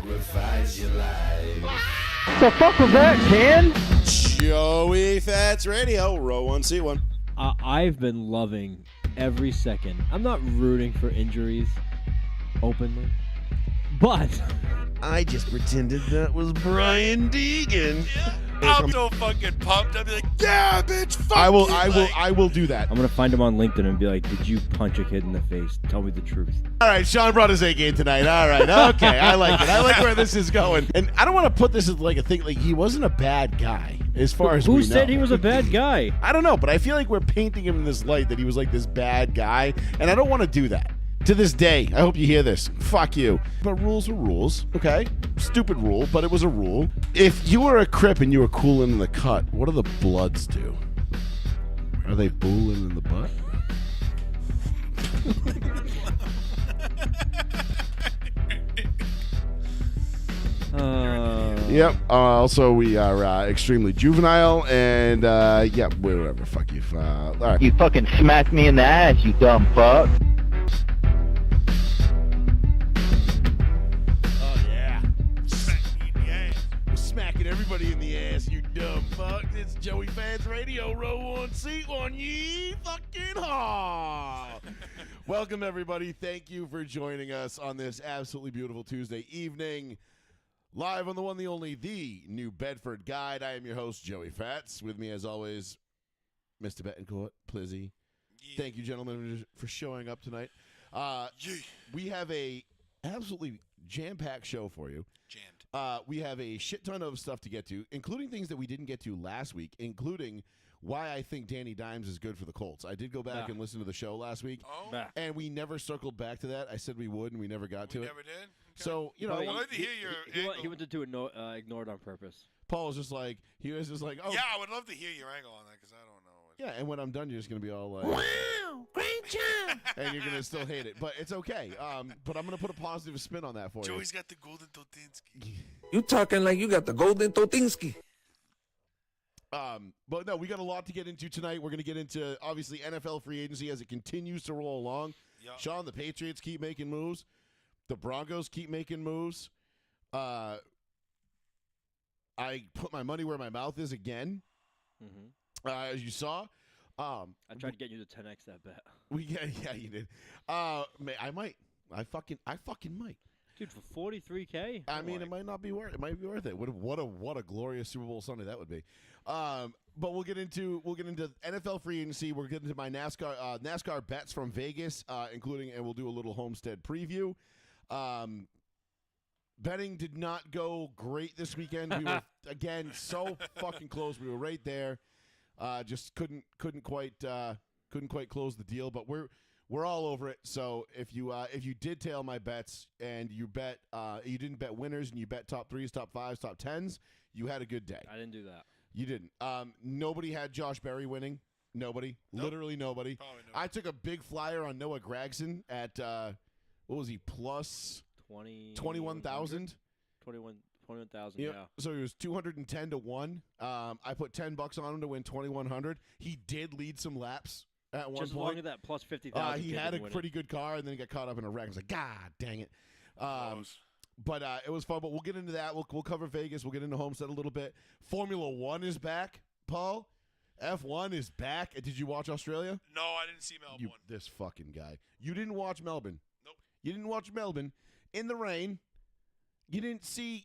Revise your life. The fuck was that, Ken? Joey Fats Radio, row 1C1. I've been loving every second. I'm not rooting for injuries openly, but I just pretended that was Brian Deegan. I'm so fucking pumped. I'll be like, yeah, bitch, fuck I you. will do that. I'm gonna find him on LinkedIn and be like, "Did you punch a kid in the face? Tell me the truth." All right, Sean brought his A game tonight. All right, okay, I like it. I like where this is going. And I don't want to put this as like a thing. Like he wasn't a bad guy, as far as Who we said know. he was a bad guy? I don't know, but I feel like we're painting him in this light that he was like this bad guy, and I don't want to do that. To this day, I hope you hear this. Fuck you. But rules are rules, okay? Stupid rule, but it was a rule. If you were a Crip and you were cooling in the cut, what do the Bloods do? Are they booling in the butt? Yep. Also, we are extremely juvenile, and yeah, whatever. Fuck you. All right. You fucking smacked me in the ass, you dumb fuck. Oh yeah. Smack me in the ass. We're smacking everybody in the ass, you dumb fuck. It's Joey Fans Radio, row 1C1, ye fucking haw. Welcome everybody. Thank you for joining us on this absolutely beautiful Tuesday evening. Live on the one, the only, the New Bedford Guide. I am your host, Joey Fats. With me, as always, Mr. Betancourt, Plizzy. Yeah. Thank you, gentlemen, for showing up tonight. We have a absolutely jam-packed show for you. Jammed. We have a shit ton of stuff to get to, including things that we didn't get to last week, including why I think Danny Dimes is good for the Colts. I did go back and listen to the show last week, and we never circled back to that. I said we would, and we never got to it. Never did? Okay. So, you know, I'd like to hear your angle. He wanted to ignore it on purpose. Paul was just like, oh. Yeah, I would love to hear your angle on that because I don't know. Yeah, and when I'm done, you're just going to be all like, wow, great job. And you're going to still hate it. But it's okay. But I'm going to put a positive spin on that for you. Joey's got the golden Totinsky. You talking like you got the golden Totinsky. But no, we got a lot to get into tonight. We're going to get into, obviously, NFL free agency as it continues to roll along. Yep. Sean, the Patriots keep making moves. The Broncos keep making moves. I put my money where my mouth is again. Mm-hmm. As you saw. I tried to get you to 10x that bet. Yeah, you did. I might. I fucking might. Dude, for $43K? I mean, it might not be worth it. It might be worth it. What a glorious Super Bowl Sunday that would be. But we'll get into NFL free agency. We'll get into my NASCAR bets from Vegas, including, and we'll do a little Homestead preview. Betting did not go great this weekend. We were again so fucking close. We were right there. Just couldn't quite close the deal. But we're all over it. So if you did tail my bets and you didn't bet winners and you bet top threes, top fives, top tens, you had a good day. I didn't do that. You didn't. Nobody had Josh Berry winning. Nobody. Nope. Literally nobody. Probably not. I took a big flyer on Noah Gragson at what was he, plus 21,000? 21,000, Yep. yeah. So he was 210 to 1. I put $10 on him to win 2,100. He did lead some laps at one Just point. along that plus 50,000. He had a pretty good car, and then he got caught up in a wreck. I was like, God dang it. But it was fun. But we'll get into that. We'll cover Vegas. We'll get into Homestead a little bit. Formula One is back, Paul. F1 is back. Did you watch Australia? No, I didn't see Melbourne. This fucking guy. You didn't watch Melbourne. Nope. You didn't watch Melbourne in the rain. You didn't see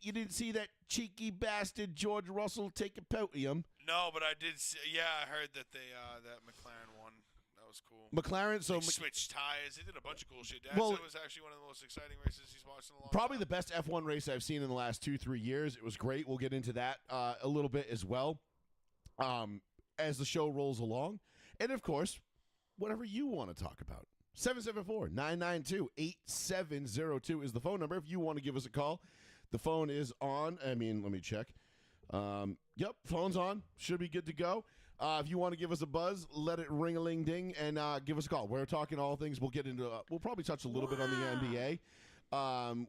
that cheeky bastard George Russell take a podium. No, but I did see. Yeah, I heard that that McLaren won. That was cool. McLaren, so They switched tires. They did a bunch of cool shit. Dad Well, said it was actually one of the most exciting races he's watched in a long probably time. the best F1 race I've seen in the last 2-3 years. It was great. We'll get into that a little bit as well as the show rolls along. And, of course, whatever you want to talk about. 774-992-8702 is the phone number if you want to give us a call. The phone is on. Let me check. Yep, phone's on. Should be good to go. If you want to give us a buzz, let it ring-a-ling-ding and give us a call. We're talking all things. We'll get into we'll probably touch a little bit on the NBA.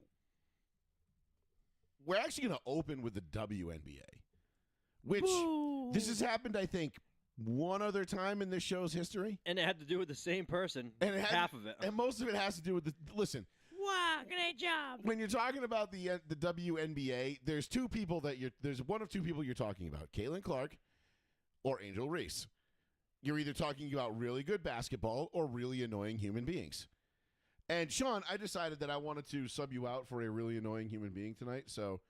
We're actually going to open with the WNBA, which this has happened, I think, one other time in this show's history. And it had to do with the same person, And half of it. And most of it has to do with listen. wow, great job. When you're talking about the WNBA, there's there's one of two people you're talking about: Caitlin Clark or Angel Reese. You're either talking about really good basketball or really annoying human beings. And Sean, I decided that I wanted to sub you out for a really annoying human being tonight. So,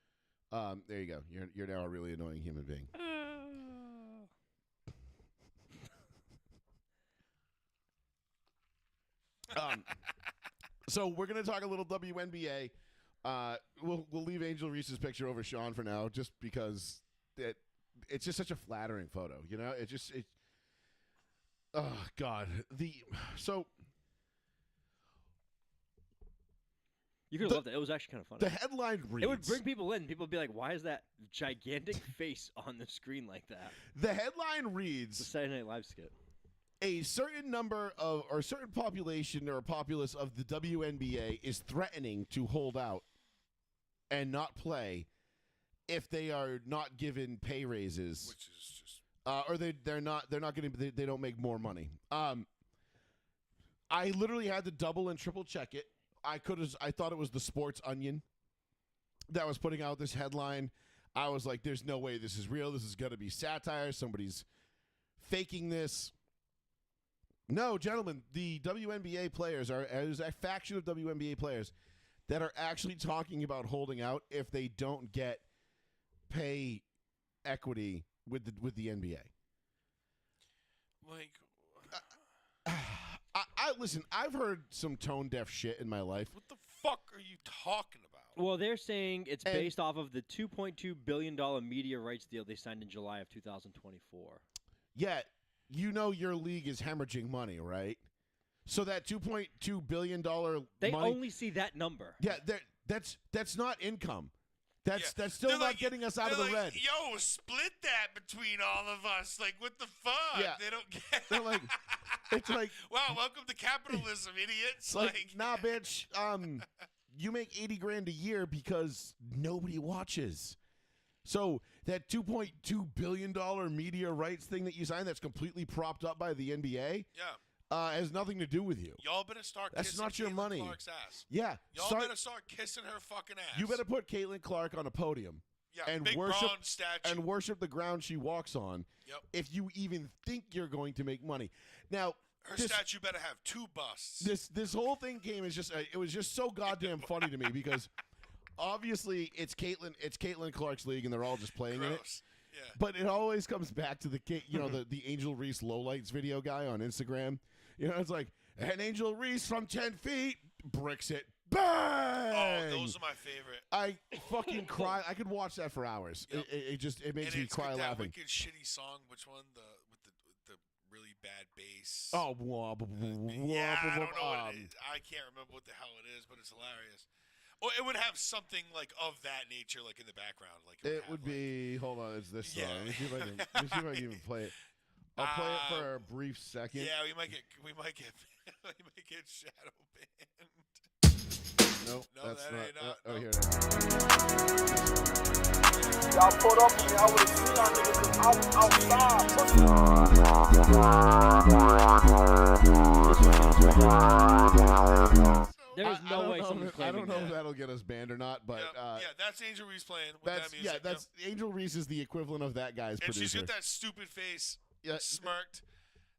there you go. You're now a really annoying human being. So we're gonna talk a little WNBA. We'll leave Angel Reese's picture over Sean for now, just because it's just such a flattering photo. You know, oh God, You could have loved it. It was actually kind of funny. The headline reads. It would bring people in. People would be like, "Why is that gigantic face on the screen like that?" The headline reads. The Saturday Night Live skit. A certain number of, or a certain population or populace of the WNBA is threatening to hold out and not play if they are not given pay raises, Which is just or they're not going to they don't make more money. I literally had to double and triple check it. I thought it was the Sports Onion that was putting out this headline. I was like, "There's no way this is real. This is going to be satire. Somebody's faking this." No, gentlemen, the WNBA players there's a faction of WNBA players that are actually talking about holding out if they don't get pay equity with the NBA. like, I listen. I've heard some tone deaf shit in my life. what the fuck are you talking about? Well, they're saying it's based off of the $2.2 billion media rights deal they signed in July of 2024. Yeah, you know your league is hemorrhaging money, right? So that $2.2 billion They money, only see that number. yeah, that's not income. That's still They're not like- getting us out of the they're red. like, Yo, split that between all of us. Like, what the fuck? Yeah. They don't get. They're like, it's like, wow, welcome to capitalism, idiots. it's like, nah, bitch. You make $80,000 a year because nobody watches. So that $2.2 billion media rights thing that you signed, that's completely propped up by the NBA, Yeah. has nothing to do with you. Y'all better start That's kissing not your Caitlin money. Clark's ass. Yeah, Y'all better start kissing her fucking ass. you better put Caitlin Clark on a podium. yeah, and big worship bronze statue. and worship the ground she walks on. Yep. If you even think you're going to make money, now Her this, statue better have 2 busts. this whole thing it was just so goddamn funny to me because obviously it's Caitlin Clark's league and they're all just playing in it. Gross. Yeah. But it always comes back to the Angel Reese lowlights video guy on Instagram. You know, it's like an Angel Reese from 10 feet bricks it. Bang! Oh, those are my favorite. I fucking cry. I could watch that for hours. Yep. It makes And me it's cry got that laughing. wicked shitty song. Which one? With the really bad bass. Oh, blah, blah, blah, yeah, I blah, don't know blah, what it is. I can't remember what the hell it is, but it's hilarious. Or it would have something like of that nature, like in the background. Like It have, would like, be. Hold on, it's this song. Yeah. Let me see if I can even play it. I'll play it for a brief second. Yeah, we might get we might get shadow banned. Nope, No, that's that not. ain't not- Oh, no. here it is. Y'all put up on me, I would've seen y'all niggas outside. There's no way someone's I don't claiming know if that. that'll get us banned or not, but yeah, that's Angel Reese playing with that music. that's Angel Reese is the equivalent of that guy's and she's producer. got that stupid face, Yeah. smirked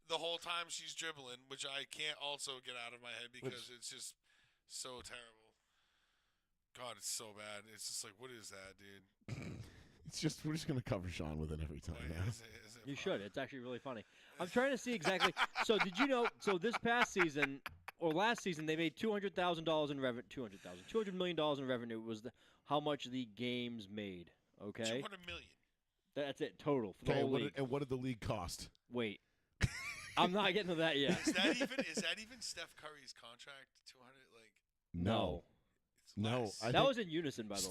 the whole time she's dribbling, which I can't also get out of my head because it's just so terrible. God, it's so bad. It's just like, what is that, dude? It's just we're just gonna cover Sean with it every time. Like, man. is it You fun? should. It's actually really funny. I'm trying to see exactly. So did you know? So this past season or last season, they made $200,000 in revenue. $200 million in revenue was how much the games made. Okay, 200 million. that's it total for the Okay, whole what league. did, and what did the league cost? Wait, I'm not getting to that yet. Is that even Steph Curry's contract? 200 like No, it's No, less. I that think was in unison, by the way.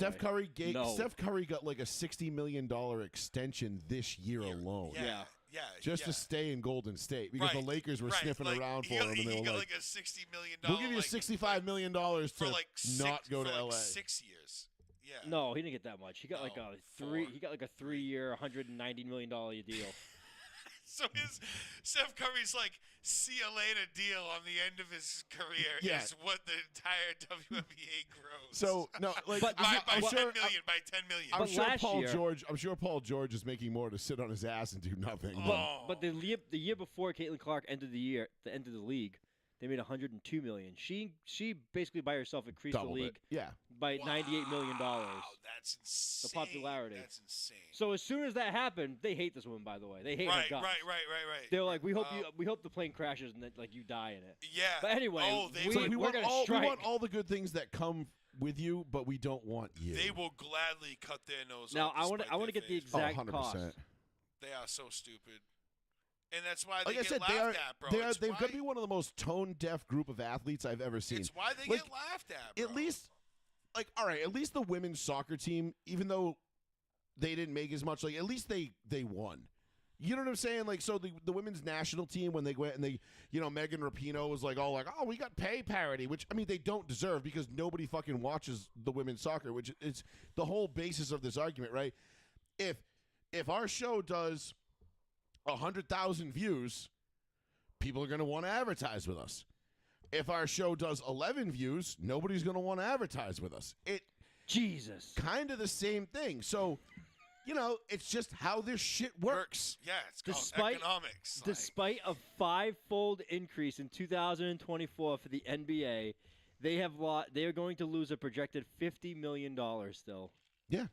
Steph Curry got like a $60 million extension this year alone. Yeah. Just to stay in Golden State because the Right, Lakers were right, sniffing like, around for he got, him, and they he were got like, like a $60 million. "We'll give you $65 million to for like not go to for LA." Like 6 years. Yeah. No, he didn't get that much. He got like No, a 4. three. He got like a 3-year, $190 million deal. So Steph Curry's like, see you later deal on the end of his career is what the entire WNBA grows. So no, like But by I'm 10 sure, million, by 10 million. I'm But sure last Paul year- George. I'm sure Paul George is making more to sit on his ass and do nothing. But the year before Caitlin Clark entered the league, they made $102 million. She basically by herself increased Doubled the it. league Yeah. by $98 million. Wow, that's insane. The popularity. That's insane. So as soon as that happened, they hate this woman. By the way, they hate her right. guts. They're They're like, we hope the plane crashes and that like you die in it. Yeah. But anyway, they It's like we we're want gonna all strike. the good things that come with you, but we don't want you. They will gladly cut their nose Now off. I want to get the despite their face. exact cost. 100%. They are so stupid. And that's why they Like I get said, laughed at, bro. they've why, got to be one of the most tone-deaf group of athletes I've ever seen. It's why they Like, get laughed at, bro. At least, like, all right, at least the women's soccer team, even though they didn't make as much, like, at least they won. You know what I'm saying? Like, so the women's national team, when they went and they, Megan Rapinoe was like, we got pay parity, which, I mean, they don't deserve because nobody fucking watches the women's soccer, which is the whole basis of this argument, right? If our show does 100,000 views, people are going to want to advertise with us. If our show does 11 views, nobody's going to want to advertise with us. It Jesus. kind of the same thing. So, it's just how this shit works. Yeah, it's called Despite- economics. Despite a five-fold increase in 2024 for the NBA, they are going to lose a projected $50 million still. Yeah.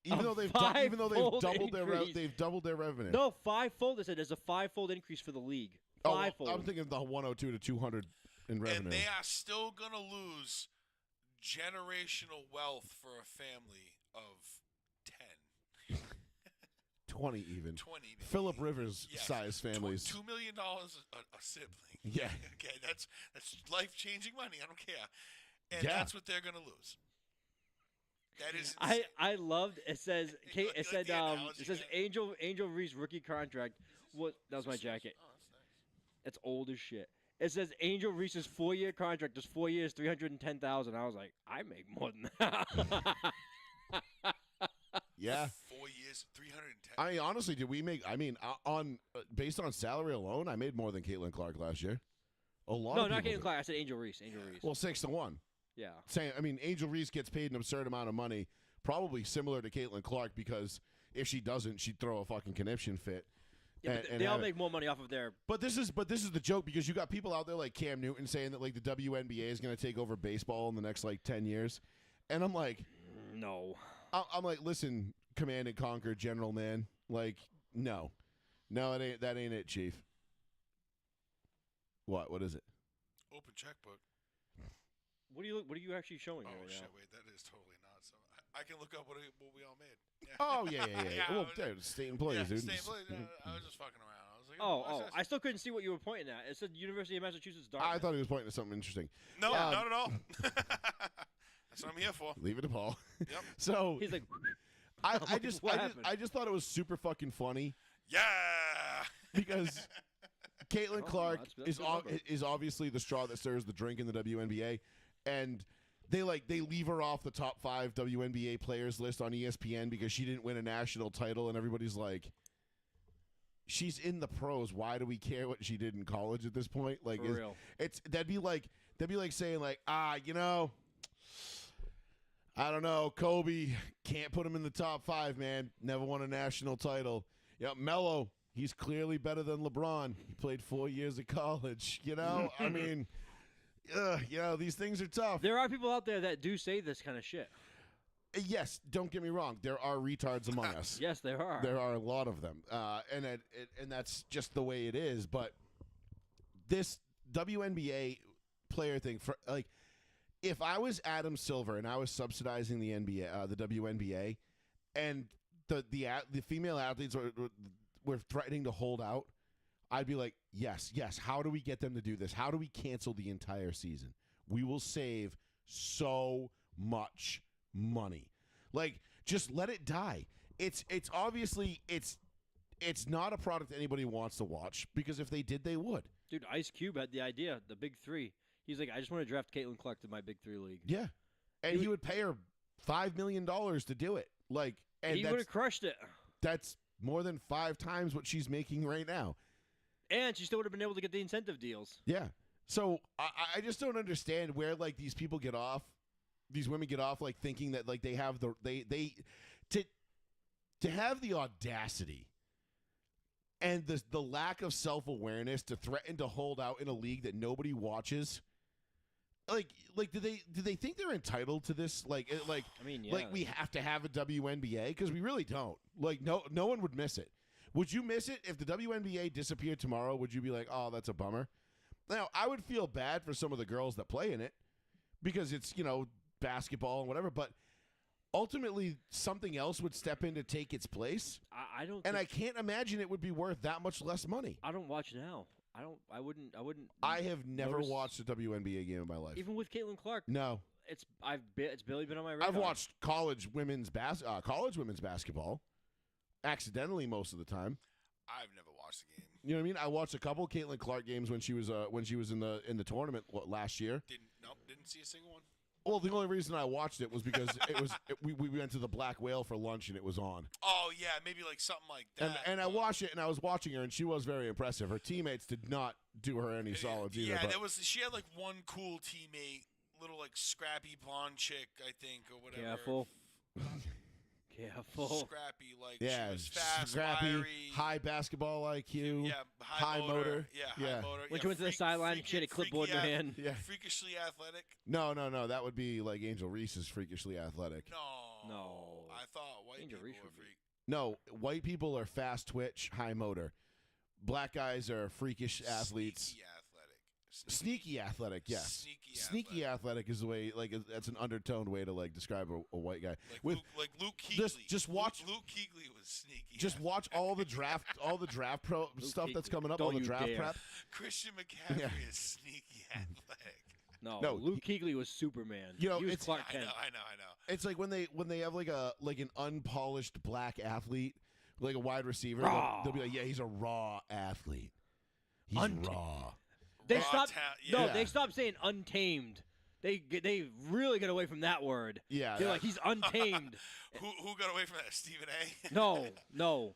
Even A though they've five-fold doubled their revenue. No, five-fold. They said there's a five-fold increase for the league. Five-fold. I'm thinking the 102 to 200 in revenue. And they are still going to lose generational wealth for a family of 10. 20 even. 20. maybe. Philip Rivers Yes. size families. $2 million a sibling. Yeah. Okay, that's life-changing money. I don't care. And Yeah. that's what they're going to lose. That is I loved it. Says You it like said the analogy it says there? Angel Reese rookie contract. What that was my jacket. Oh, that's nice. It's old as shit. It says Angel Reese's 4-year contract is 4 years, $310,000. I was like, I make more than that. Yeah. 4 years, 310. I mean, honestly, based on salary alone, I made more than Caitlin Clark last year. A lot No, of not people Caitlin did. Clark. I said Angel Reese. Angel Reese. Well, 6-1. Yeah. Angel Reese gets paid an absurd amount of money, probably similar to Caitlin Clark, because if she doesn't, she'd throw a fucking conniption fit. Yeah, but they all make more money off of their. But this is the joke, because you got people out there like Cam Newton saying that like the WNBA is going to take over baseball in the next like 10 years, and I'm like, No. I'm like, listen, Command and Conquer, General Man, like, no, that ain't it, Chief. What is it? Open checkbook. What are you actually showing Oh, me right shit, now? wait, that is totally not. So I can look up what we all made. Yeah. Oh yeah. Yeah, Well, I was- dude, state employees, Yeah, dude. same place. I was just fucking around. I was like, Oh, what's I still couldn't see what you were pointing at. It said University of Massachusetts I Dartmouth. thought he was pointing to something interesting. No, not at all. That's what I'm here for. Leave it to Paul. Yep. So He's like, I What just thought it was super fucking funny Yeah. because Caitlin Oh, Clark that's good number. is obviously the straw that stirs the drink in the WNBA, and they leave her off the top 5 WNBA players list on ESPN because she didn't win a national title, and everybody's like, she's in the pros. Why do we care what she did in college at this point? Like, For real. that'd be like saying like, I don't know, Kobe, can't put him in the top 5, man. Never won a national title. Yeah, Melo, he's clearly better than LeBron. He played 4 years of college. I mean, these things are tough. there are people out there that do say this kind of shit. Yes, don't get me wrong. There are retards among us. Yes, there are. There are a lot of them, and that's just the way it is. But this WNBA player thing, for like, if I was Adam Silver and I was subsidizing the NBA, the WNBA, and the female athletes were threatening to hold out, I'd be like, yes. How do we get them to do this? How do we cancel the entire season? We will save so much money. Like, just let it die. It's obviously it's not a product anybody wants to watch, because if they did, they would. Dude, Ice Cube had the idea, the big 3. He's like, I just want to draft Caitlin Clark to my big 3 league. Yeah, and he would pay her $5 million to do it. Like, and He would have crushed it. that's more than 5 times what she's making right now. And she still would have been able to get the incentive deals. Yeah. So I just don't understand where like these people get off, these women get off like thinking that like they have to have the audacity and the lack of self-awareness to threaten to hold out in a league that nobody watches. Like do they think they're entitled to this? Like I mean, yeah. like we have to have a WNBA because we really don't. Like no one would miss it. Would you miss it if the WNBA disappeared tomorrow? Would you be like, oh, that's a bummer? Now I would feel bad for some of the girls that play in it because it's basketball and whatever, but ultimately something else would step in to take its place. I don't. And I can't imagine it would be worth that much less money. I don't watch now. I wouldn't. I have never notice- watched a WNBA game in my life. Even with Caitlin Clark, No. it's barely been on my radar. I've watched college women's basketball accidentally most of the time. I've never watched the game. You know what I mean? I watched a couple Caitlin Clark games when she was in the tournament last year. Didn't see a single one. Well, the only reason I watched it was because we went to the Black Whale for lunch and it was on. Oh yeah, maybe like something like that. And I watched it and I was watching her and she was very impressive. Her teammates did not do her any solids either. Yeah, but she had like one cool teammate, little like scrappy blonde chick, I think, or whatever. Careful. Careful. Scrappy, like yeah, she was fast, scrappy, wiry, high basketball IQ. yeah, high motor. Yeah, Yeah. high motor. When yeah, she went to the sideline, she had a freaky clipboard in her hand. Yeah. Freakishly athletic. No, that would be like Angel Reese is freakishly athletic. No. I thought white Angel people Reese were would be- freak. No, white people are fast twitch, high motor. Black guys are freakish athletes. Sneaky athletic. Sneaky athletic, yes. Sneaky athletic is the way, like, that's an undertoned way to like describe a white guy. Like Luke Kuechly. just watch. Luke Kuechly was sneaky. Just watch all the draft pro stuff that's Kuechly. coming up, Don't all the you draft dare. prep. Christian McCaffrey Yeah. is sneaky athletic. No, Luke Kuechly was Superman. You know, he was it's- Clark I Kent. know. It's like when they have like an unpolished black athlete, like a wide receiver. Raw. They'll be like, yeah, he's a raw athlete. He's raw. They Raw stopped. yeah. No, they stopped saying untamed. They really got away from that word. Yeah, They're yeah. like he's untamed. Who got away from that? Stephen A. No,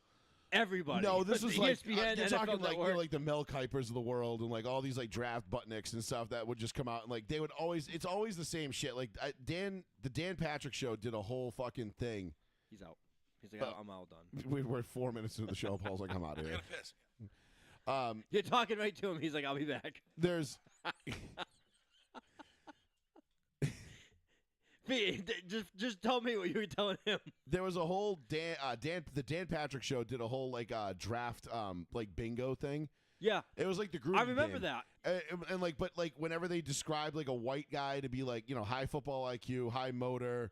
everybody. No, this was like ESPN, you're NFL talking like Network. like the Mel Kipers of the world and like all these like draft Butnicks and stuff that would just come out and like they would always it's always the same shit. Like the Dan Patrick Show did a whole fucking thing. He's out. He's like, I'm all done. We're 4 minutes into the show. Paul's like, I'm out of I here. gotta piss. You're talking right to him. He's like, I'll be back. There's Just tell me what you were telling him. there was a whole the Dan Patrick Show did a whole like draft like bingo thing. Yeah, It was like the group. I remember that. And like, but like whenever they describe like a white guy to be like, high football IQ, high motor,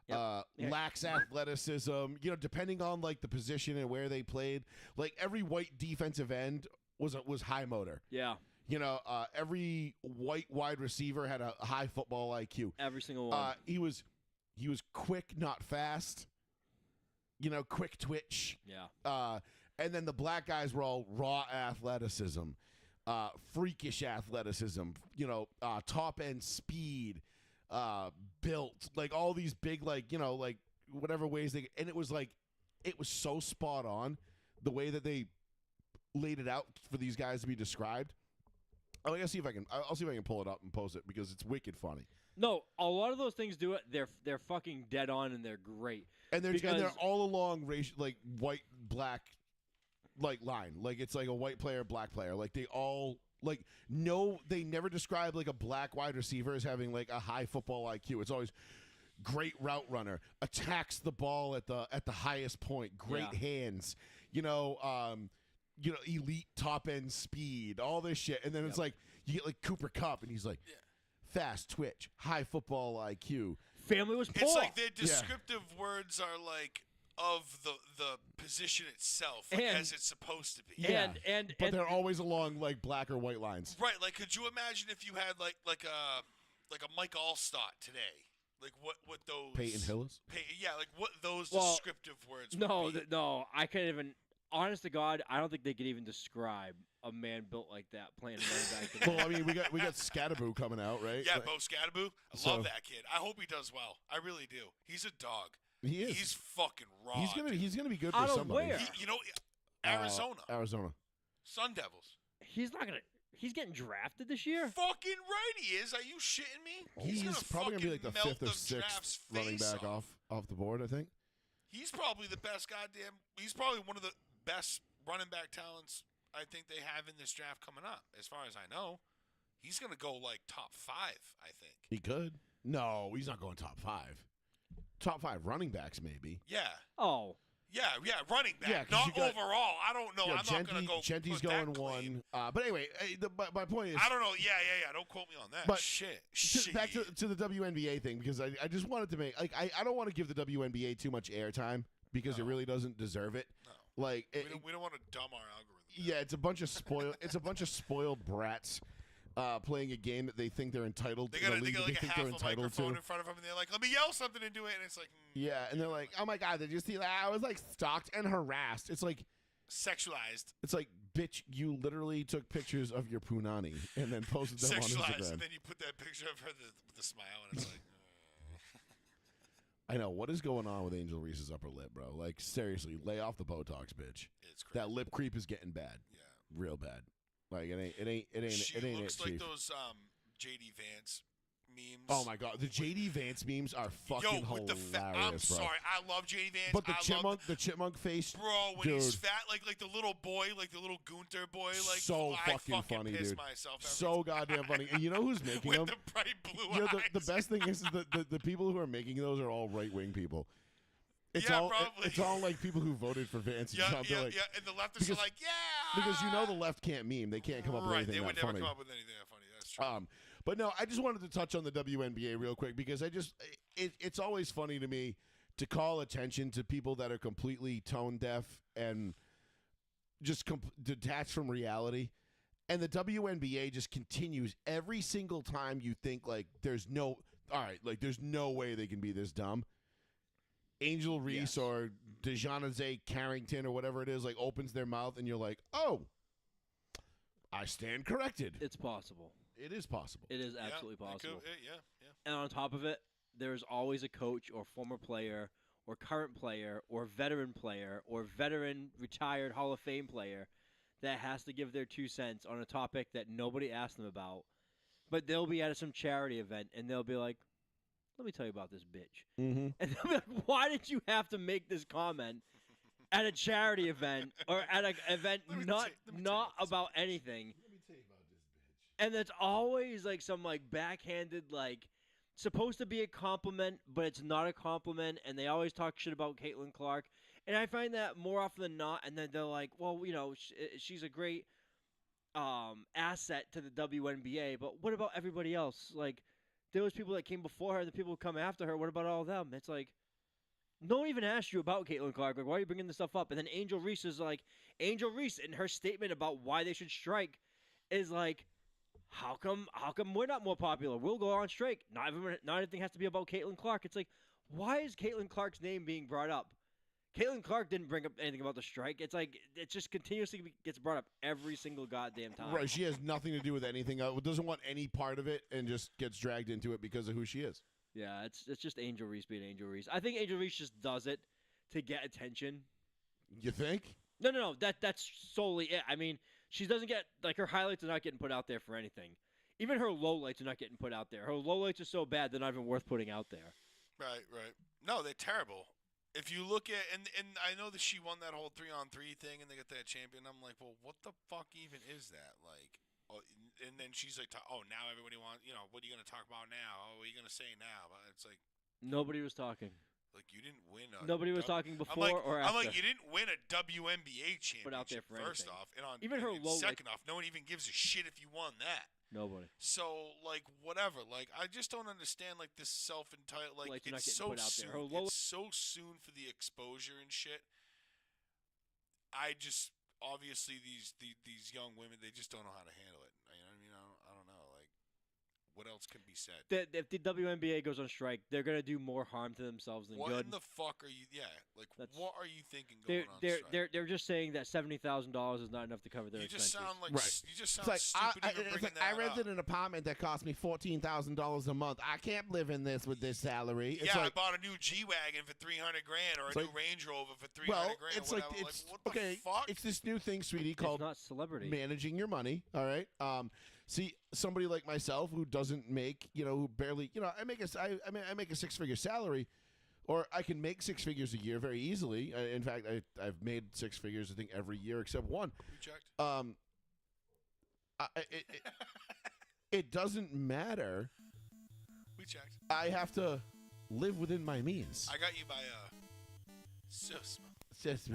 Yeah. lax athleticism, depending on like the position and where they played, like every white defensive end was high motor. Yeah, Every white wide receiver had a high football IQ. every single one. He was quick, not fast. Quick twitch. Yeah. And then the black guys were all raw athleticism, freakish athleticism, top end speed, built, like all these big, like, like whatever ways they, and it was so spot on the way that they laid it out for these guys to be described. I'll see if I can pull it up and post it because it's wicked funny. No, a lot of those things do it. They're fucking dead on and they're great. And they're Because- all along like white black like line. Like it's like a white player, black player. Like they all like they never describe like a black wide receiver as having like a high football IQ. It's always great route runner, attacks the ball at the highest point, great hands, elite top end speed, all this shit. And then it's like you get like Cooper Kupp and he's like fast twitch, high football IQ. Family was poor. It's like their descriptive words are like of the position itself, like, And- as it's supposed to be. Yeah. and But they're always along like black or white lines. Right, like could you imagine if you had like a Mike Allstott today? Like what those Peyton Hillis? Yeah, like what those Well, descriptive words no, would be. no, I can't even. Honest to God, I don't think they could even describe a man built like that playing running back. Well, I mean, we got Scatterboo coming out, right? Yeah, Like, Bo Scadaboo. I so- love that kid. I hope he does well. I really do. He's a dog. He is. He's fucking raw. He's gonna be good Out for of somebody. where? Arizona. Arizona. Sun Devils. He's not gonna. He's getting drafted this year. Fucking right he is. Are you shitting me? He's probably gonna be like the fucking fifth or melt the sixth draft's running face back off the board. I think. He's probably the best goddamn. He's probably one of the best running back talents I think they have in this draft coming up. As far as I know, he's gonna go like top 5. I think. He could. No, he's not going top 5. Top 5 running backs, maybe. Yeah. Oh. Yeah, running back, Yeah, 'cause not you got- overall. I don't know. Yeah, I'm not gonna go. Genty's put that going claim. 1. But anyway, my point is. I don't know. Yeah. Don't quote me on that. But Shit. Back to the WNBA thing, because I just wanted to make I don't want to give the WNBA too much airtime because it really doesn't deserve it. No. Like We don't want to dumb our algorithm. yeah, it's a bunch of spoiled brats playing a game that they think they're entitled They to. got the league that like they a think half they're a entitled microphone to. in front of them, and they're like, "Let me yell something into it," and it's like, Yeah, and they're like, "Oh my god, did you see that? I was like stalked and harassed." It's like, sexualized, bitch, you literally took pictures of your punani and then posted them on sexualized, Instagram. and then you put that picture of her with the smile, and it's like, I know what is going on with Angel Reese's upper lip, bro. Like seriously, lay off the Botox, bitch. it's crazy. That lip creep is getting bad, Yeah, real bad. Like it ain't she it ain't looks it, like Chief. those JD Vance memes. Oh my god, the JD Vance memes are fucking with hilarious, the I'm bro. sorry, I love JD Vance. But the I love chipmunk face, bro, when he's dude. fat, like the little boy, like the little Gunter boy, like So I fucking funny, piss dude. myself every So goddamn funny. And you know who's making with them? the bright blue You know, eyes. the best thing is the people who are making those are all right wing people. It's Yeah, all probably. it's all like people who voted for Vance and Trump. They're like, And the leftists because- are like, yeah, because you know the left can't meme. They can't come up with right. anything They that would funny. never come up with anything that funny. That's true. But no, I just wanted to touch on the WNBA real quick because it's always funny to me to call attention to people that are completely tone deaf and just detached from reality. And the WNBA just continues every single time you think like there's no way they can be this dumb. Angel Reese or DeJounte Carrington or whatever it is like opens their mouth and you're like, oh, I stand corrected. It's possible. It is possible. It is absolutely Yeah, it possible. could- yeah. And on top of it, there's always a coach or former player or current player or veteran retired Hall of Fame player that has to give their 2 cents on a topic that nobody asked them about. But they'll be at some charity event and they'll be like, let me tell you about this bitch. Mm-hmm. And they'll be like, why did you have to make this comment at a charity event or at an event Let me not tell you about anything? Let me tell you about this bitch. And it's always like some like backhanded like supposed to be a compliment, but it's not a compliment. And they always talk shit about Caitlin Clark. And I find that more often than not. And then they're like, well, you know, she's a great asset to the WNBA. But what about everybody else? Like there was people that came before her, the people who come after her. What about all of them? It's like no one even asked you about Caitlin Clark. Like why are you bringing this stuff up? And then Angel Reese is like Angel Reese in her statement about why they should strike is like. How come we're not more popular? We'll go on strike. Not everything has to be about Caitlin Clark. It's like, why is Caitlin Clark's name being brought up? Caitlin Clark didn't bring up anything about the strike. It's like it just continuously gets brought up every single goddamn time. Right, she has nothing to do with anything else. Doesn't want any part of it and just gets dragged into it because of who she is. Yeah, it's just Angel Reese being Angel Reese. I think Angel Reese just does it to get attention. You think? No. That's solely it. I mean, she doesn't get like her highlights are not getting put out there for anything. Even her lowlights are not getting put out there. Her lowlights are so bad they're not even worth putting out there. Right. No, they're terrible. If you look at and I know that she won that whole 3-on-3 thing and they got that champion. I'm like, well, what the fuck even is that? Like, oh, and then she's like, oh, now everybody wants, what are you gonna talk about now? Oh, what are you gonna say now? But it's like Nobody was talking. Like you didn't win. Nobody was talking before or after. I'm like, you didn't win a WNBA championship. Put out there for first anything. off, and on Even her and low, second off, no one even gives a shit if you won that. Nobody. So like whatever, like I just don't understand like this self-entitled like Like, you're not it's getting so put out there. soon. Her low- It's so soon for the exposure and shit. I just obviously these young women they just don't know how to handle it. You know what I mean? I don't know. Like What else can be said? That if the WNBA goes on strike, they're gonna do more harm to themselves than What good. in the fuck are you? Yeah, like That's- what are you thinking going on strike? They're just saying that $70,000 is not enough to cover their You just expenses. sound like Right. you just It's sound like, stupid even bringing that I up. rented an apartment that cost me $14,000 a month. I can't live in this with this salary. It's Yeah, like, I bought a new G-Wagon for $300,000 or a It's new like- Range Rover for $300,000. well, it's whatever. like it's what the okay. fuck? It's this new thing, sweetie, It's called not celebrity. managing your money. All right. See, somebody like myself who doesn't make, who barely, I make a six-figure salary, or I can make six figures a year very easily. In fact, I've made six figures, I think, every year except one. You checked? It doesn't matter. We checked. I have to live within my means. I got you by Susma. Just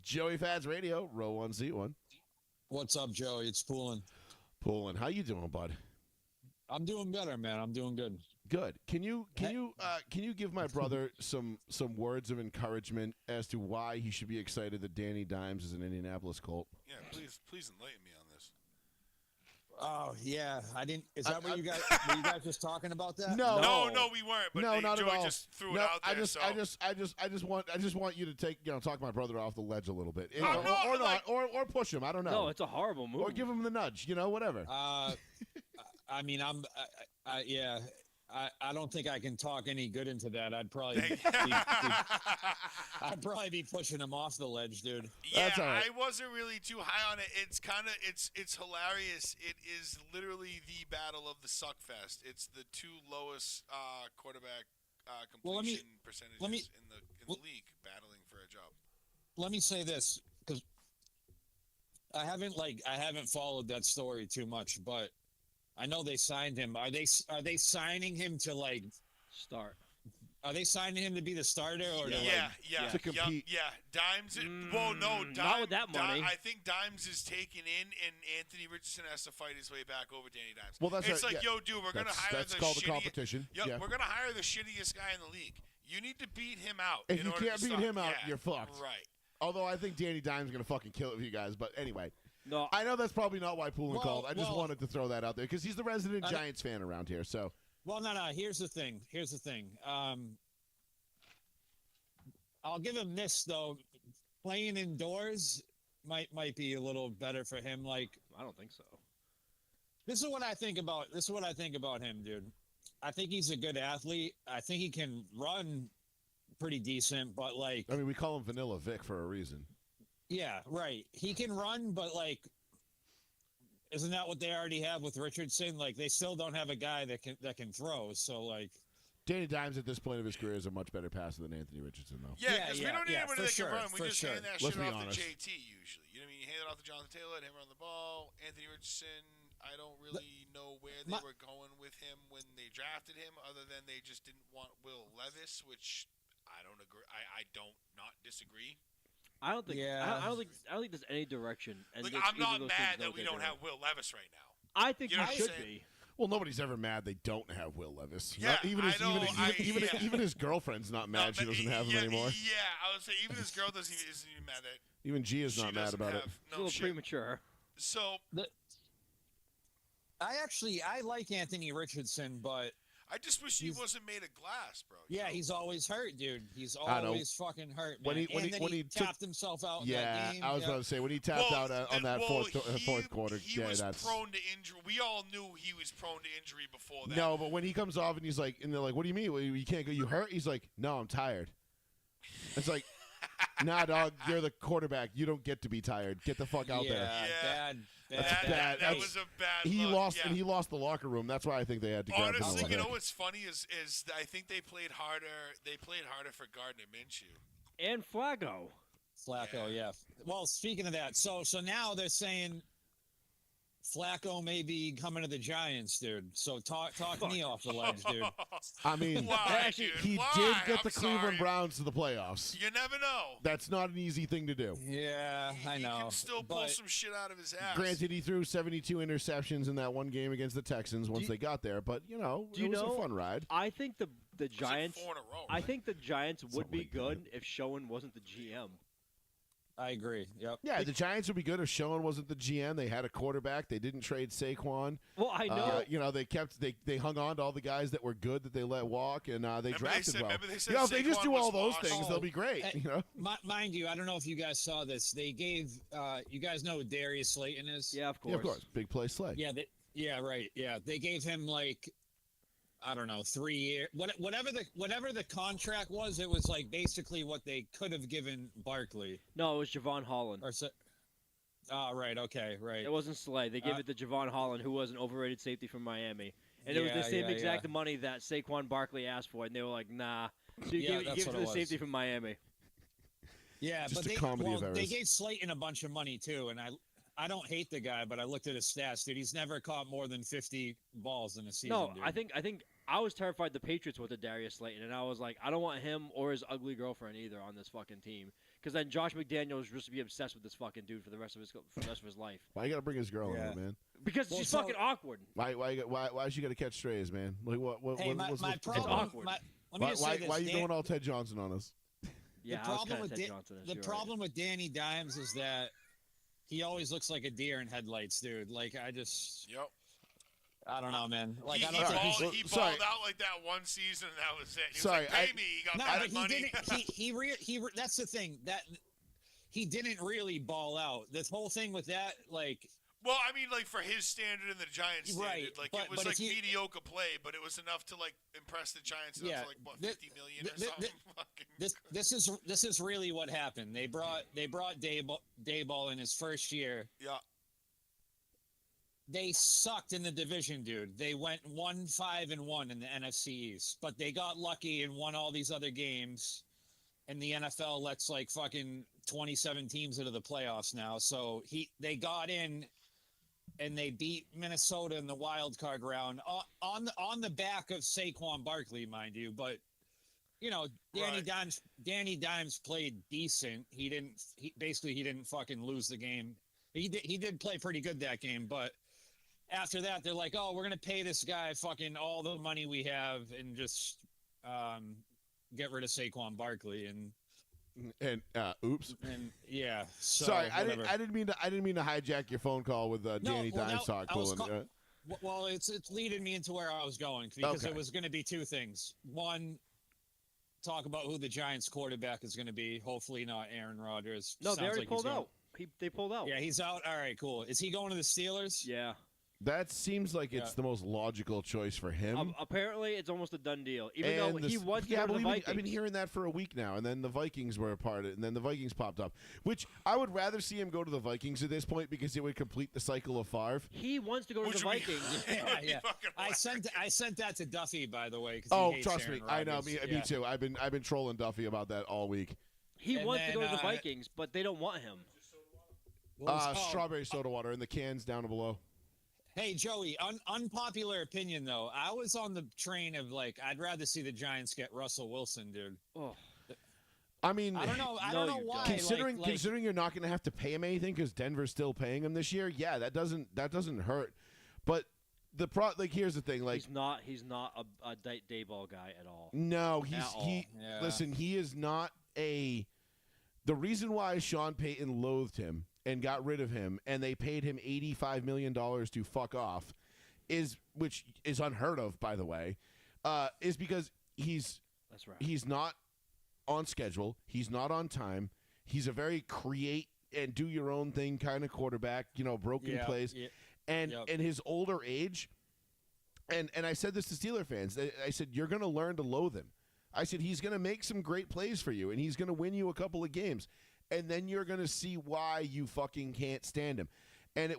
Joey Fads Radio, row one, seat one. What's up, Joey? It's Poolin. Poolin, how you doing, bud? I'm doing better, man. I'm doing good. Good. Can you give my brother some words of encouragement as to why he should be excited that Danny Dimes is an Indianapolis Colt? Yeah, please enlighten me on this. Oh yeah, I didn't. Is that what you guys? Were you guys just talking about that? No. No, we weren't. But No, not Joey at all. just threw it No, out there. I just want you to talk my brother off the ledge a little bit, I'm not, or like- not, or push him. I don't know. No, it's a horrible move. or give him the nudge. Whatever. I mean, yeah. I don't think I can talk any good into that. I'd probably be pushing him off the ledge, dude. Yeah, That's all right. I wasn't really too high on it. It's kind of it's hilarious. It is literally the battle of the suckfest. It's the two lowest quarterback completion percentages in the league battling for a job. Let me say this, because I haven't followed that story too much, but I know they signed him. Are they signing him to Start. Are they signing him to be the starter or Yeah, To compete. Yeah, Dimes. Well, no, Dimes, not with that money. I think Dimes is taken in, and Anthony Richardson has to fight his way back over Danny Dimes. Well, that's it's right, like, yeah. yo, dude, we're gonna hire That's the called the shittiest- competition. Yep, Yeah. we're gonna hire the shittiest guy in the league. You need to beat him out. If in you order can't to beat start- him out, yeah, you're fucked. Right. Although I think Danny Dimes is gonna fucking kill it for you guys. But anyway, No, I know that's probably not why Poolin Well, called. I just well- wanted to throw that out there because he's the resident Giants fan around here. So Well, no. Here's the thing. I'll give him this though. Playing indoors might be a little better for him. Like, I don't think so. this is what I think about. This is what I think about him, dude. I think he's a good athlete. I think he can run pretty decent, but like, I mean, we call him Vanilla Vic for a reason. yeah, right. He can run, but like, isn't that what they already have with Richardson? Like, they still don't have a guy that can throw. So like, Danny Dimes at this point of his career is a much better passer than Anthony Richardson, though. Yeah, Yeah, because we yeah, don't need yeah, anybody for that sure, can run. We for just sure. hand that Let's shit be off honest. to JT usually. You know what I mean? You hand it off to Jonathan Taylor, let him run the ball. Anthony Richardson, I don't really know where they were going with him when they drafted him, other than they just didn't want Will Levis, which I don't agree. I don't not disagree. I don't think. Yeah. I don't think there's any direction. And Like, it's I'm either not of those mad things, that we no don't takeaway. have Will Levis right now. I think You know we what I'm should saying? be. Well, nobody's ever mad they don't have Will Levis. Yeah, even I his, know, even his girlfriend's not mad she doesn't have him yeah, anymore. Yeah, I would say even his girl isn't even mad that Even G is she not mad doesn't about it. have It's a no little shit. premature. So I like Anthony Richardson, but I just wish he wasn't made of glass, bro. you yeah, know? he's always hurt, dude. He's I know. always fucking hurt, man. When he- when and he- then when he he took- tapped himself out in Yeah, that game. I was yeah. about to say when he tapped out on that fourth quarter. He Yeah, was that's prone to injury. We all knew he was prone to injury before that. no. But when he comes off and he's like, and they're like, "What do you mean? Well, you can't go? You hurt?" He's like, "No, I'm tired." It's like, nah, dog. You're the quarterback. You don't get to be tired. Get the fuck out there. Yeah. Bad. That's that, bad. That That's- was a bad. He look. lost, yeah. and he lost the locker room. That's why I think they had to grab him. a Honestly, little you know bit. what's funny is I think they played harder. They played harder for Gardner Minshew. And Flacco. Flacco, yeah. Well, speaking of that, so now they're saying Flacco may be coming to the Giants, dude. So talk me off the ledge, dude. I mean, Why, actually, dude? he Why? did get I'm the Cleveland sorry. Browns to the playoffs. You never know. That's not an easy thing to do. Yeah, I He know. can still pull but some shit out of his ass. Granted, he threw 72 interceptions in that one game against the Texans once they got there, but Do you it was know- a fun ride. I think the It was like Giants. 4 in a row. I think the Giants would Something be like that. good if Schoen wasn't the GM. I agree. Yep. Yeah, the Giants would be good if Schoen wasn't the GM. They had a quarterback. They didn't trade Saquon. Well, I know. They hung on to all the guys that were good that they let walk, and they drafted well. Remember they said If they just Saquon do all was those things, they'll be great. Mind you, I don't know if you guys saw this. They gave you guys know who Darius Slayton is? Yeah, of course. Yeah, of course. Big play Slay. Yeah, right. Yeah, they gave him like, I don't know, 3 years. Whatever the contract was, it was like basically what they could have given Barkley. No, it was Javon Holland. Right. Okay. Right. It wasn't Slay. They gave it to Javon Holland, who was an overrated safety from Miami. And it was the same exact money that Saquon Barkley asked for, and they were like, nah. So you give it to the safety from Miami. Yeah, Just but a comedy of errors. they gave Slayton a bunch of money, too, and I don't hate the guy, but I looked at his stats, dude. He's never caught more than 50 balls in a season. No, dude. I think I was terrified the Patriots were the Darius Slayton, and I was like, I don't want him or his ugly girlfriend either on this fucking team. Because then Josh McDaniels just be obsessed with this fucking dude for the rest of his life. Why you gotta bring his girl in, man? Because she's fucking awkward. Why she gotta catch strays, man? Like what? My problem. It's awkward. Let me just say this. Why are you going all Ted Johnson on us? Yeah, the problem with Danny Dimes is that he always looks like a deer in headlights, dude. Like Yep. I don't know, man. Like he I don't think he balled out like that one season, and that was it. He was like, pay me. He got bad money. That's the thing that he didn't really ball out. This whole thing with that, like. Well, I mean, like for his standard and the Giants standard, like it was like mediocre play, but it was enough to like impress the Giants. Yeah, to like what, 50 million or something. This is really what happened. They brought Dayball in his first year. Yeah. They sucked in the division, dude. They went 1-5-1 in the NFC East, but they got lucky and won all these other games. And the NFL lets like fucking 27 teams into the playoffs now. So they got in. And they beat Minnesota in the wild card round on the back of Saquon Barkley, mind you. But Danny Dimes played decent. He didn't fucking lose the game. He did play pretty good that game. But after that, they're like, oh, we're gonna pay this guy fucking all the money we have and just get rid of Saquon Barkley and oops. And yeah. So, sorry, I didn't mean to hijack your phone call with Danny Dimes talk. Well, it's leading me into where I was going because it was going to be two things. One, talk about who the Giants quarterback is going to be. Hopefully not Aaron Rodgers. No, they already pulled out. They pulled out. Yeah, he's out. All right, cool. Is he going to the Steelers? Yeah. That seems like it's the most logical choice for him. Apparently, it's almost a done deal. Even though he was the Vikings. I've been hearing that for a week now, and then the Vikings were a part of it, and then the Vikings popped up. Which I would rather see him go to the Vikings at this point because it would complete the cycle of Favre. He wants to go to the Vikings. Yeah. I sent that to Duffy, by the way. Oh, trust me, I know. Me too. I've been trolling Duffy about that all week. He wants to go to the Vikings, but they don't want him. Strawberry soda water in the cans down below. Hey, Joey, unpopular opinion, though. I was on the train of, like, I'd rather see the Giants get Russell Wilson, dude. Oh. I mean, I don't know why. Considering you're not going to have to pay him anything because Denver's still paying him this year, yeah, that doesn't hurt. But here's the thing, like he's not a Dayball guy at all. No, listen, he is not a. The reason why Sean Payton loathed him and got rid of him, and they paid him $85 million to fuck off, which is unheard of, by the way, is because he's not on schedule, he's not on time, he's a very create and do your own thing kind of quarterback, broken plays, and his older age, and I said this to Steeler fans, I said you're going to learn to loathe him. I said he's going to make some great plays for you, and he's going to win you a couple of games. And then you're going to see why you fucking can't stand him. And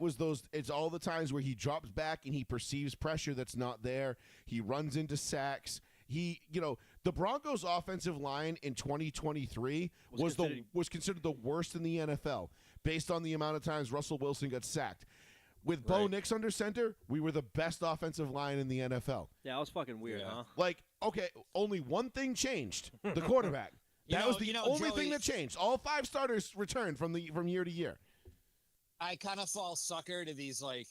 it's all the times where he drops back and he perceives pressure that's not there. He runs into sacks. The Broncos offensive line in 2023 was considered the worst in the NFL based on the amount of times Russell Wilson got sacked. With Bo Nix under center, we were the best offensive line in the NFL. Yeah, that was fucking weird, huh? Like, okay, only one thing changed: the quarterback. That was the only thing that changed. All 5 starters returned from year to year. I kind of fall sucker to these like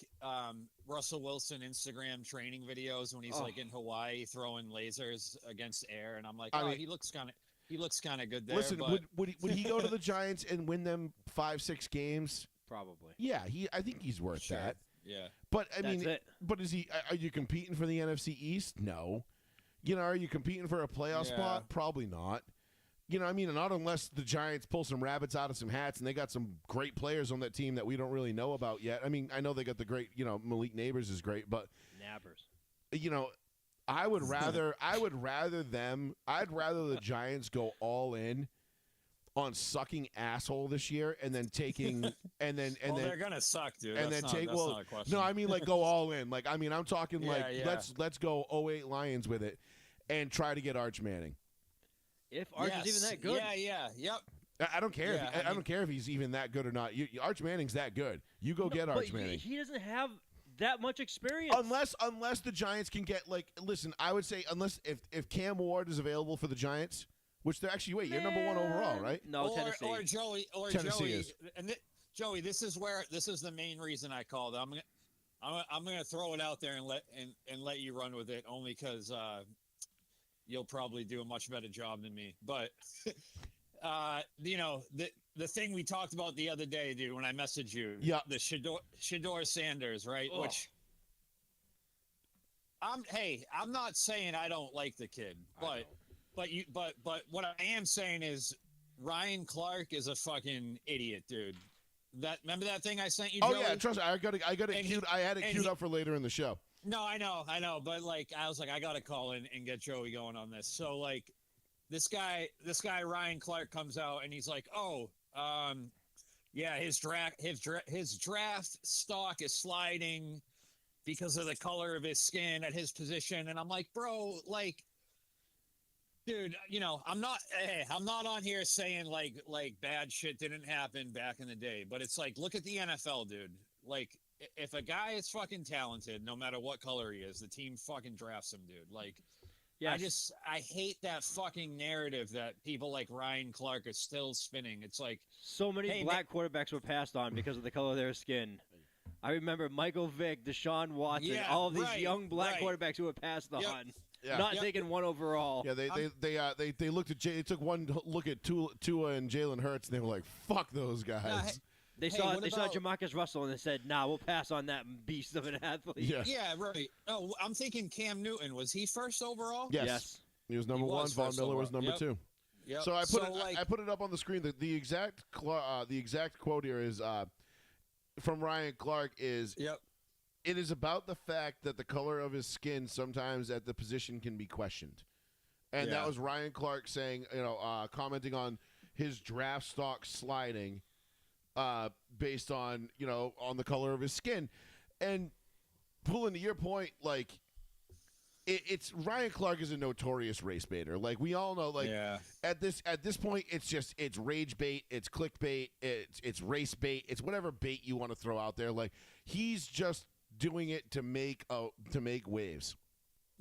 Russell Wilson Instagram training videos when he's like in Hawaii throwing lasers against air, and I'm like, he looks kind of. He looks kind of good there. Listen, but would he go to the Giants and win them 5-6 games? Probably. Yeah, I think he's worth Sure. that. Yeah. But I mean, That's it. but is he? Are you competing for the NFC East? No. You know, are you competing for a playoff Yeah. spot? Probably not. You know, I mean, not unless the Giants pull some rabbits out of some hats, and they got some great players on that team that we don't really know about yet. I mean, I know they got the great, Malik Neighbors is great, but Nabbers. I'd rather the Giants go all in on sucking asshole this year, and then taking they're gonna suck, dude. and That's then not, that's not a question. no, I mean like go all in. Like I mean, I'm talking like yeah. let's go 08 Lions with it, and try to get Arch Manning. If Arch is even that good. Yep. I don't care. Yeah, I don't care if he's even that good or not. Arch Manning's that good. You go get Arch But Manning. he doesn't have that much experience. Unless the Giants can get listen, I would say unless if Cam Ward is available for the Giants, which they're actually you're number 1 overall, right? No, or, Tennessee. Or Joey. Tennessee is. And Joey, this is the main reason I called. I'm gonna throw it out there and let you run with it, only because you'll probably do a much better job than me. But the thing we talked about the other day, dude, when I messaged you, the Shador Sanders, right? Ugh. Which I'm not saying I don't like the kid, but what I am saying is Ryan Clark is a fucking idiot, dude. Remember that thing I sent you? Oh Joey? yeah, trust me, I got it queued. I had it queued up for later in the show. No, I know, but I was like, I gotta call in and get Joey going on this. So this guy Ryan Clark comes out and he's like, his draft stock is sliding because of the color of his skin at his position, and I'm like, bro, dude, I'm not on here saying like bad shit didn't happen back in the day, but it's like, look at the NFL, dude. If a guy is fucking talented, no matter what color he is, the team fucking drafts him, dude. Yes. I hate that fucking narrative that people like Ryan Clark are still spinning. It's like so many black quarterbacks were passed on because of the color of their skin. I remember Michael Vick, Deshaun Watson, all of these young black quarterbacks who were passed on. Yeah. Not taking 1 overall. Yeah, they looked at they took one look at Tua and Jalen Hurts, and they were like, "Fuck those guys." They saw Jamarcus Russell and they said, "Nah, we'll pass on that beast of an athlete." Yeah, right. Oh, I'm thinking Cam Newton. Was he first overall? Yes. He was number 1. Von Miller was number 2. Yep. So I put it up on the screen. The exact quote here is from Ryan Clark is. Yep. It is about the fact that the color of his skin sometimes at the position can be questioned. And that was Ryan Clark saying, commenting on his draft stock sliding based on, on the color of his skin. And pulling to your point, it's Ryan Clark is a notorious race baiter. We all know, at this point, it's rage bait, it's clickbait, it's race bait, it's whatever bait you want to throw out there. He's just doing it to make waves.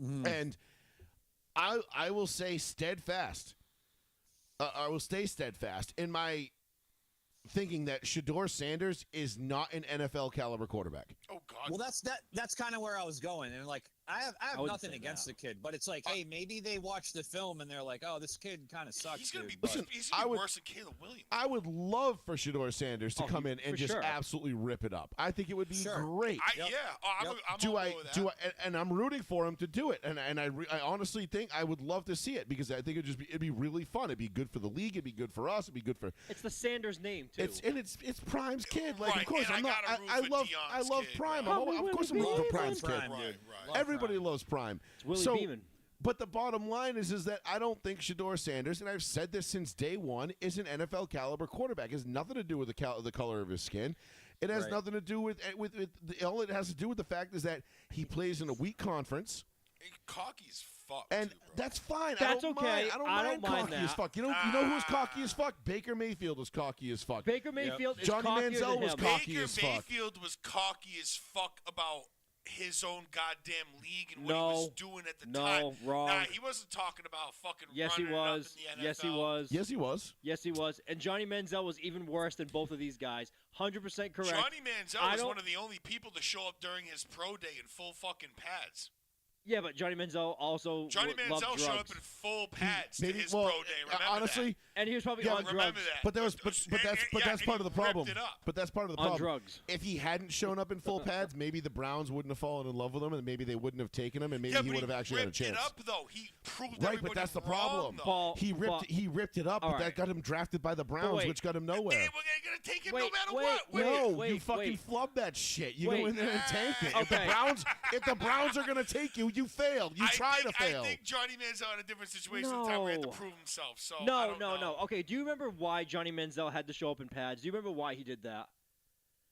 Mm-hmm. And I will say steadfast. I will stay steadfast in my thinking that Shador Sanders is not an NFL caliber quarterback. Oh God. Well, that's kind of where I was going, and I have nothing against the kid, but it's like, hey, maybe they watch the film and they're like, oh, this kid kind of sucks. He's gonna dude. be worse than Caleb Williams. I would love for Shador Sanders to come in and just absolutely rip it up. I think it would be great. And I'm rooting for him to do it, and I honestly think I would love to see it because I think it'd be really fun. It'd be good for the league. It'd be good for us. It'd be good for. It's the Sanders name too. It's Prime's kid. Right, of course, and I love kid, Prime. right? Of course, I'm rooting for Prime's kid. Right. Everybody loves Prime. It's Willie Beeman. But the bottom line is that I don't think Shador Sanders, and I've said this since day one, is an NFL caliber quarterback. It has nothing to do with the color of his skin. It has nothing to do with all it has to do with the fact is that he plays in a weak conference. Cocky as fuck. And too, bro. that's fine. That's I don't okay. Mind. I don't mind cocky that. as fuck. You know who's cocky as fuck? Baker Mayfield was cocky as fuck. Baker Mayfield is Johnny cockier Manziel than was him. cocky Baker as fuck. Mayfield was cocky as fuck about his own goddamn league and what he was doing at the time. No, wrong. Nah, he wasn't talking about fucking Yes, he running it up was. in the NFL. Yes, he was. Yes, he was. Yes, he was. And Johnny Manziel was even worse than both of these guys. 100% correct. Johnny Manziel was one of the only people to show up during his pro day in full fucking pads. Yeah, but Johnny Manziel also Johnny loved Manziel drugs. showed up in full pads to Maybe his well, pro day. Remember honestly, that? And he was probably Yeah, on but drugs. Remember that. but that's And part of the problem. Ripped it up. But that's part of the On problem. drugs. If he hadn't shown up in full pads, maybe the Browns wouldn't have fallen in love with him, and maybe they wouldn't have taken him, and maybe Yeah, he but would have actually had a ripped chance. it up, though. He proved Right, everybody but that's the wrong, problem. though. Paul, He ripped it up, but all that right. got him drafted by the Browns, wait. which got him They nowhere. were going to take him no Wait, matter wait, what. wait. No, you wait, fucking wait. flub that shit. You go Wait. in there and tank it. Okay. If the Browns are gonna take you, you failed. You try to fail. I think Johnny Manziel had a different situation at the time where he had to No. prove himself. So I No, don't no, know. no. Okay, do you remember why Johnny Manziel had to show up in pads? Do you remember why he did that?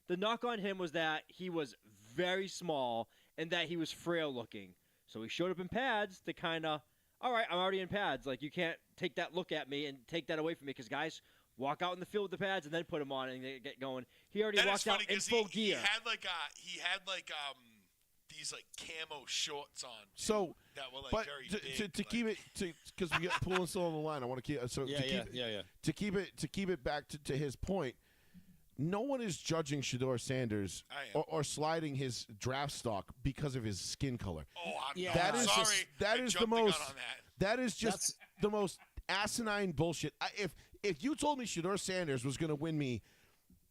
The knock on him was that he was very small and that he was frail looking. So he showed up in pads to kind of, all right, I'm already in pads. Like, you can't take that look at me and take that away from me because guys walk out in the field with the pads and then put them on and they get going. He already That is walked out funny in 'cause full he gear. had these like camo shorts on. So, that were like but very to big. to keep it because we got Poole still on the line. I want to keep to keep it back to his point. No one is judging Shedeur Sanders I am. or sliding his draft stock because of his skin color. Oh, I'm Yeah, That is sorry. just- that I is the jumped gun most- on that. That is just the most asinine bullshit. If you told me Shedeur Sanders was going to win me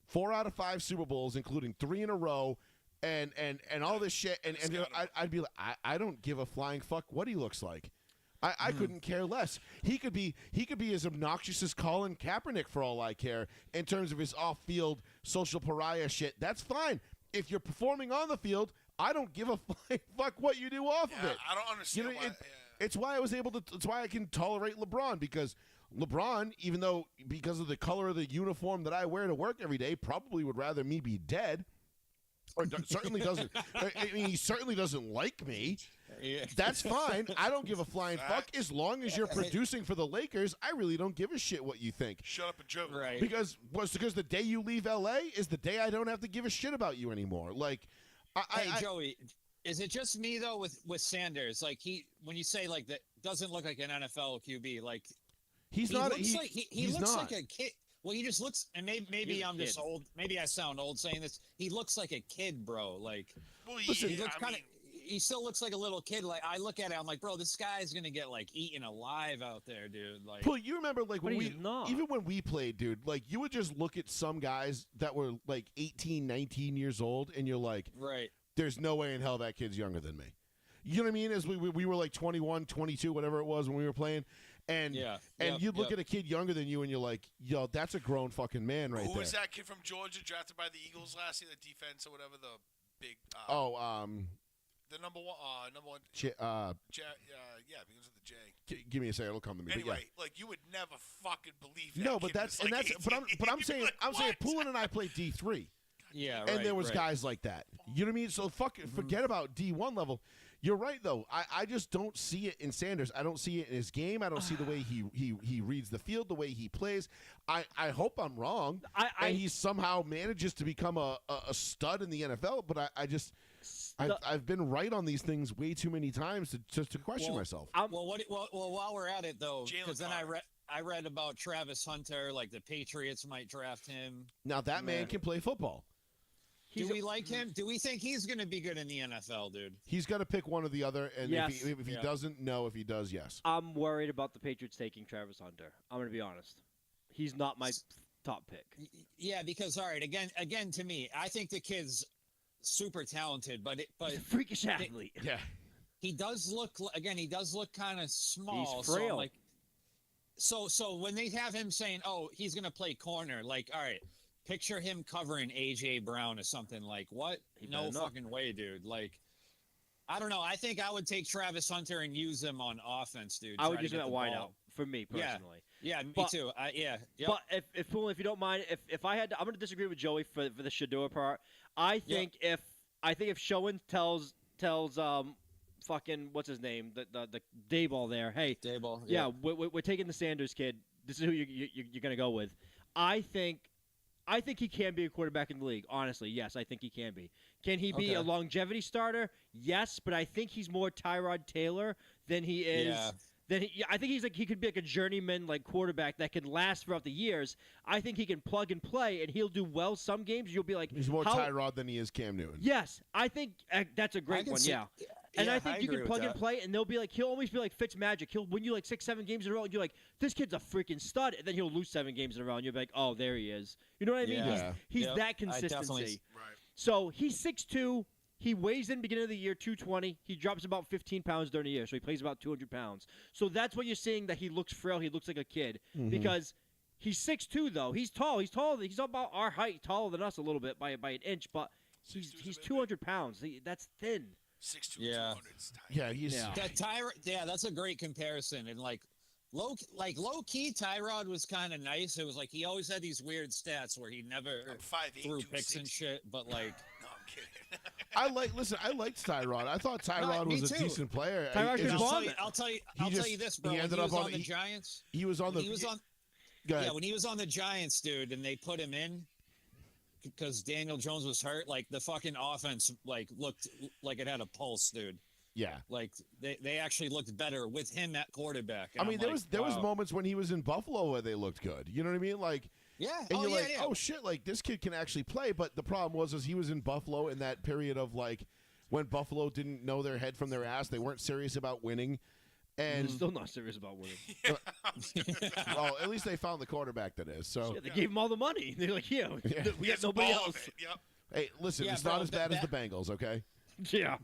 4 out of 5 Super Bowls, including 3 in a row, and all this shit, and I'd be like, I don't give a flying fuck what he looks like. I couldn't care less. He could be as obnoxious as Colin Kaepernick for all I care in terms of his off-field social pariah shit. That's fine. If you're performing on the field, I don't give a flying fuck what you do off of Yeah, it. I don't understand You know, why. It's why I was able to. It's why I can tolerate LeBron because LeBron, even though because of the color of the uniform that I wear to work every day, probably would rather me be dead. Or certainly doesn't. I mean, he certainly doesn't like me. That's fine. I don't give a flying fuck as long as you're producing for the Lakers. I really don't give a shit what you think. Shut up and joke. Right. Because the day you leave LA is the day I don't have to give a shit about you anymore. Like, Hey, Joey, is it just me though with Sanders? Like when you say like that doesn't look like an NFL QB, like he's he not. looks like he looks not. like a kid. Well, he just looks, and maybe He's a I'm just kid. old. Maybe I sound old saying this. He looks like a kid, bro. Like Well, he yeah, looks I kind of. mean, He still looks like a little kid. Like I look at it, I'm like, bro, this guy's gonna get like eaten alive out there, dude. Like, Well, you remember like when But we he's not. even when we played, dude, like you would just look at some guys that were like 18, 19 years old and you're like, right? there's no way in hell that kid's younger than me. You know what I mean? As we were like 21, 22, whatever it was when we were playing. And you'd look at a kid younger than you and you're like, yo, that's a grown fucking man right who there. was that kid from Georgia drafted by the Eagles last year? The defense or whatever. The big. The number one. Yeah, begins with the J. Give me a second, it'll come to me. Anyway, like you would never fucking believe that. But yeah. No, but kid that's was, like, but 18. I'm saying Like, I'm saying what? Poulin and I played D3. Yeah, right. And there was right. guys like that. You know what I mean? So forget about D1 level. You're right though. I just don't see it in Sanders. I don't see it in his game. I don't see the way he reads the field, the way he plays. I hope I'm wrong. And he somehow manages to become a stud in the NFL. But I've been right on these things way too many times to question myself. Well, while we're at it though, Jalen because then Carter. I read about Travis Hunter, like the Patriots might draft him. Now that man can play football. Do we like him? Do we think he's going to be good in the NFL, dude? He's got to pick one or the other, and Yes. if he doesn't, no. If he does, yes. I'm worried about the Patriots taking Travis Hunter. I'm going to be honest. He's not my top pick. Yeah, because all right, again, to me, I think the kid's super talented, but He's a freakish athlete. Yeah. he does look kind of small. He's So I'm frail. like, so when they have him saying, "Oh, he's going to play corner," like, all right. Picture him covering AJ Brown or something like what? He No better not. fucking way, dude. Like, I don't know. I think I would take Travis Hunter and use him on offense, dude. I would Try to use him get at the wideout ball. for me Yeah. personally. Yeah, me But- too. Yep. But if Poole, if you don't mind, if I had to, I'm going to disagree with Joey for the Shedeur part. I think if Showen tells fucking what's his name the Dayball there, hey, Dayball. yeah, we're taking the Sanders kid. This is who you're going to go with. I think he can be a quarterback in the league. Honestly, yes, I think he can be. Can he be Okay. a longevity starter? Yes, but I think he's more Tyrod Taylor than he is. Yeah. I think he could be like a journeyman like quarterback that can last throughout the years. I think he can plug and play, and he'll do well some games. You'll be like, He's more how- Tyrod than he is Cam Newton. Yes, I think that's a great one. see, Yeah, And Yeah, I think you agree can with plug and that. play, and he'll always be like Fitz Magic. He'll win you like 6-7 games in a row, and you're like, this kid's a freaking stud. And then he'll lose 7 games in a row, and you're like, oh, there he is. You know what I mean? Yeah. He's Yep. that I definitely- consistency. Right. So he's 6'2". He weighs in beginning of the year 220. He drops about 15 pounds during the year, so he plays about 200 pounds. So that's what you're seeing, that he looks frail. He looks like a kid because he's 6'2", though. He's tall. He's about our height, taller than us a little bit by an inch, but he's 200 pounds. That's thin. 6'2", Yeah. 200. It's tiny. Yeah, he's Yeah, that's a great comparison. And like low key, Tyrod was kind of nice. It was like he always had these weird stats where he never I'm 5'8", threw picks and 260. shit. But like, No, I'm kidding. I liked Tyrod. I thought Tyrod me was a too. decent player. Tyrod It could just- bomb. I'll tell you just- this, bro. he When ended he up was on on the he- Giants, he was on the. he was on. Go ahead. Yeah, when he was on the Giants, dude, and they put him in because Daniel Jones was hurt, like the fucking offense like looked like it had a pulse, dude. Yeah. Like they actually looked better with him at quarterback. I And mean, I'm there was wow. moments when he was in Buffalo where they looked good. You know what I mean? Like, Yeah. and Oh you're yeah, like, yeah. oh shit, like this kid can actually play. But the problem was he was in Buffalo in that period of like when Buffalo didn't know their head from their ass. They weren't serious about winning. And I'm still not serious about winning. well, at least they found the quarterback that is. So Yeah, they gave him all the money. They're like, yeah, we got It's nobody all of else. it. Yep. hey, listen, Yeah, it's bro, not as bad as the that- Bengals, okay? Yeah.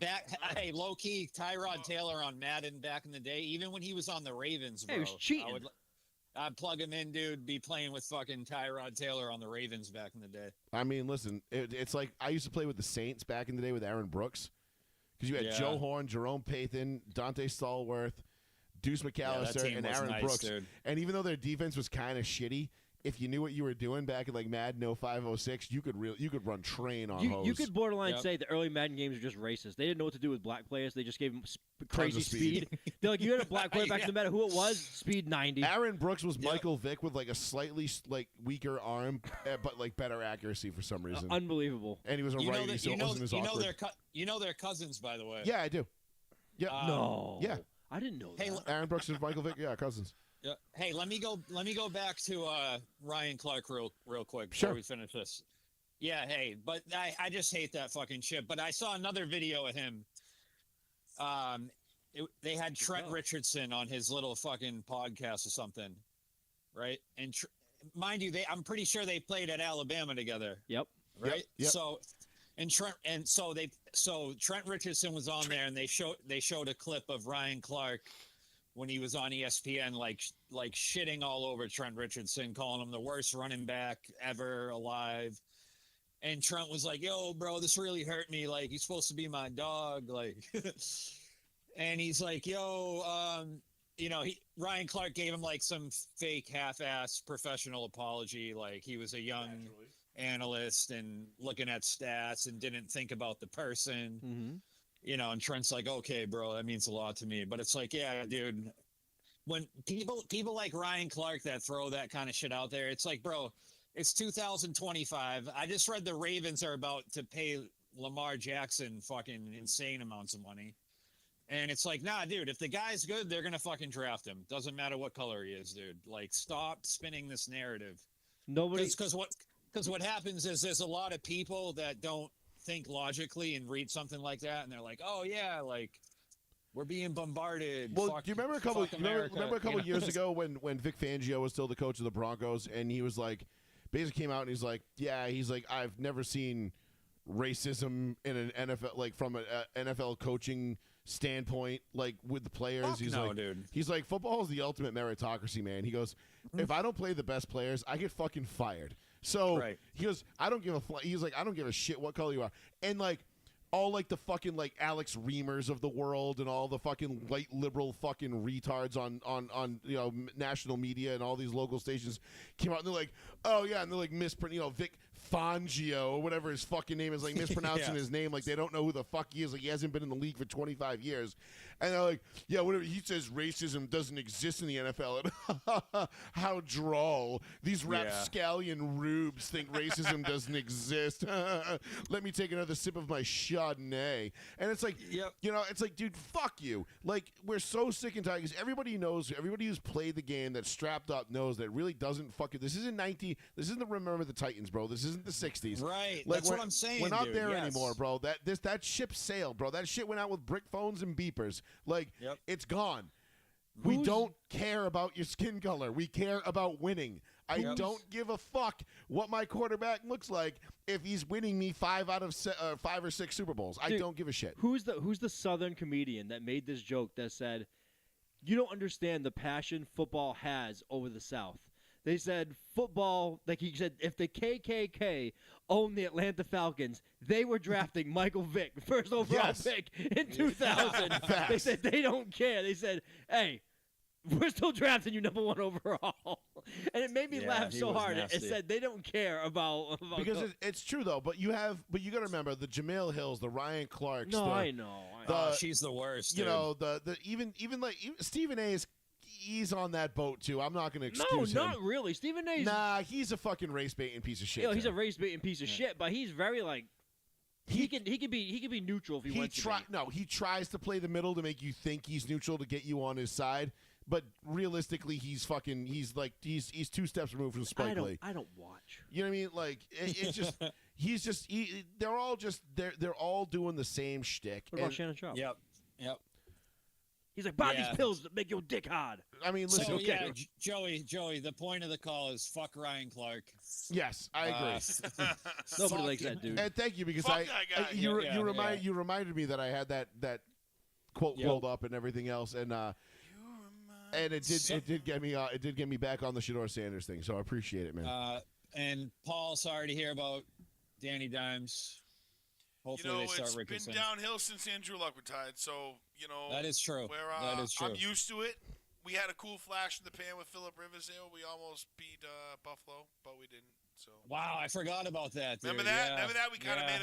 Hey, low key, Tyrod Taylor on Madden back in the day, even when he was on the Ravens, bro. Hey, he was cheating. I'd plug him in, dude. Be playing with fucking Tyrod Taylor on the Ravens back in the day. I mean, listen, it's like I used to play with the Saints back in the day with Aaron Brooks because you had Yeah. Joe Horn, Jerome Pathan, Dante Stallworth, Deuce that McAllister, team and was Aaron nice, Brooks. dude. And even though their defense was kind of shitty, if you knew what you were doing back in like Madden 0506, you could run train on You hose. could borderline Yep. say the early Madden games are just racist. They didn't know what to do with black players. They just gave them crazy of speed. They're like, you had a black quarterback, Yeah. no matter who it was, speed 90. Aaron Brooks was Yep. Michael Vick with like a slightly like weaker arm, but like better accuracy for some reason. Unbelievable. And he was a You know righty, that, so it wasn't as awkward. they're cousins, by the way. Yeah, I do. Yeah, No. Yeah. I didn't know Hey, that. Aaron Brooks and Michael Vick, yeah, cousins. Yeah. Hey, let me go back to Ryan Clark real quick before Sure. we finish this. Yeah, hey, but I just hate that fucking shit. But I saw another video of him. They had Trent Richardson on his little fucking podcast or something, right? And mind you, I'm pretty sure they played at Alabama together, Yep. right? Yep. So Trent Richardson was on there, and they showed a clip of Ryan Clark when he was on ESPN, like shitting all over Trent Richardson, calling him the worst running back ever alive. And Trent was like, "Yo, bro, this really hurt me. Like, he's supposed to be my dog." Like, and he's like, "Yo, Ryan Clark gave him like some fake half-ass professional apology, like he was a young analyst and looking at stats and didn't think about the person." Mm-hmm. And Trent's like, "Okay, bro, that means a lot to me." But it's like, yeah, dude, when people like Ryan Clark that throw that kind of shit out there, it's like, bro, it's 2025. I just read the Ravens are about to pay Lamar Jackson fucking insane amounts of money. And it's like, nah, dude, if the guy's good, they're going to fucking draft him. Doesn't matter what color he is, dude. Like, stop spinning this narrative. Nobody. Because what happens is there's a lot of people that don't think logically and read something like that, and they're like, "Oh yeah, like we're being bombarded." Well, Fuck, do you remember a couple? fuck America, Remember a couple you know? years ago when Vic Fangio was still the coach of the Broncos, and he was like, basically came out and he's like, "Yeah, he's like, I've never seen racism in an NFL, like from an NFL coaching standpoint, like with the players." Fuck He's no, like, dude. he's like, football is the ultimate meritocracy, man. He goes, if I don't play the best players, I get fucking fired. So Right. he goes, I don't give a he's like, I don't give a shit what color you are, and like. All like the fucking like Alex Reimers of the world and all the fucking white liberal fucking retards on national media and all these local stations came out and they're like, oh yeah, and they're like Vic Fangio or whatever his fucking name is, like mispronouncing Yeah. his name, like they don't know who the fuck he is, like he hasn't been in the league for 25 years, and they're like, yeah, whatever, he says racism doesn't exist in the NFL. And how droll, these rapscallion rubes think racism doesn't exist. Let me take another sip of my Chardonnay. And it's like, Yep. it's like, dude, fuck you. Like, we're so sick and tired because everybody knows, everybody who's played the game that's strapped up knows that it really doesn't fucking, this isn't the Remember the Titans, bro. This isn't wasn't the 60s. Right. Like, That's what I'm saying. We're not dude. there Yes. anymore, bro. That ship sailed, bro. That shit went out with brick phones and beepers. Like, Yep. it's gone. We don't care about your skin color. We care about winning. I don't give a fuck what my quarterback looks like if he's winning me 5 or 6 Super Bowls. I Dude, don't give a shit. Who's the Southern comedian that made this joke that said, "You don't understand the passion football has over the South." They said football, like he said, if the KKK owned the Atlanta Falcons, they were drafting Michael Vick, first overall pick in 2000. They said they don't care. They said, hey, we're still drafting you number 1 overall. And it made me laugh so hard. nasty. It said they don't care about Because it's true though, but you got to remember the Jamil Hills, the Ryan Clarks. No, the, I know. She's the worst. You dude. know even Stephen A. He's on that boat too. I'm not going to excuse him. No, not really. Stephen A's. Nah, he's a fucking race baiting piece of shit. He's a too. race baiting piece of shit, but he's very like he can be neutral if he wants to be. No, he tries to play the middle to make you think he's neutral to get you on his side. But realistically, he's 2 steps removed from Spike Lee. I don't watch. You know what I mean? Like it's just they're all doing the same shtick. What about Shannon Sharp? Yep. He's like, buy Yeah. these pills that make your dick hard. I mean, listen. So yeah, Joey. The point of the call is fuck Ryan Clark. Yes, I agree. Nobody likes that dude. And thank you because Fuck that guy. you reminded me that I had that quote pulled up and everything else, and it did get me back on the Shador Sanders thing. So I appreciate it, man. And Paul, sorry to hear about Danny Dimes. Hopefully they start it's Rickerson. been downhill since Andrew Luck retired, so, That is true. That is true. I'm used to it. We had a cool flash in the pan with Phillip Rivers there. We almost beat Buffalo, but we didn't. So Wow, I forgot about that. Dude. remember that? Yeah. Remember that? We kind of made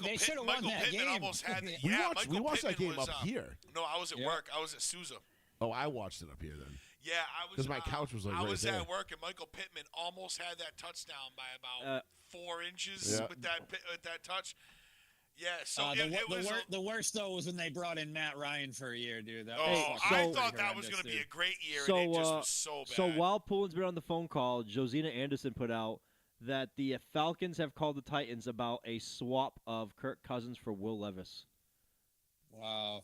they should've won that Pittman game. almost had it. we Yeah, watched, Michael we watched that Pittman game was, up here. No, I was at work. I was at Sousa. Oh, I watched it up here then. Yeah, I was. 'Cause my couch was, like, I right was there. at work, and Michael Pittman almost had that touchdown by about 4 inches Yeah. with that touch. Yeah, so The worst though was when they brought in Matt Ryan for a year, dude. That I thought that was going to be a great year, So, and it just was so bad. So while Pullen's been on the phone call, Josina Anderson put out that the Falcons have called the Titans about a swap of Kirk Cousins for Will Levis. Wow.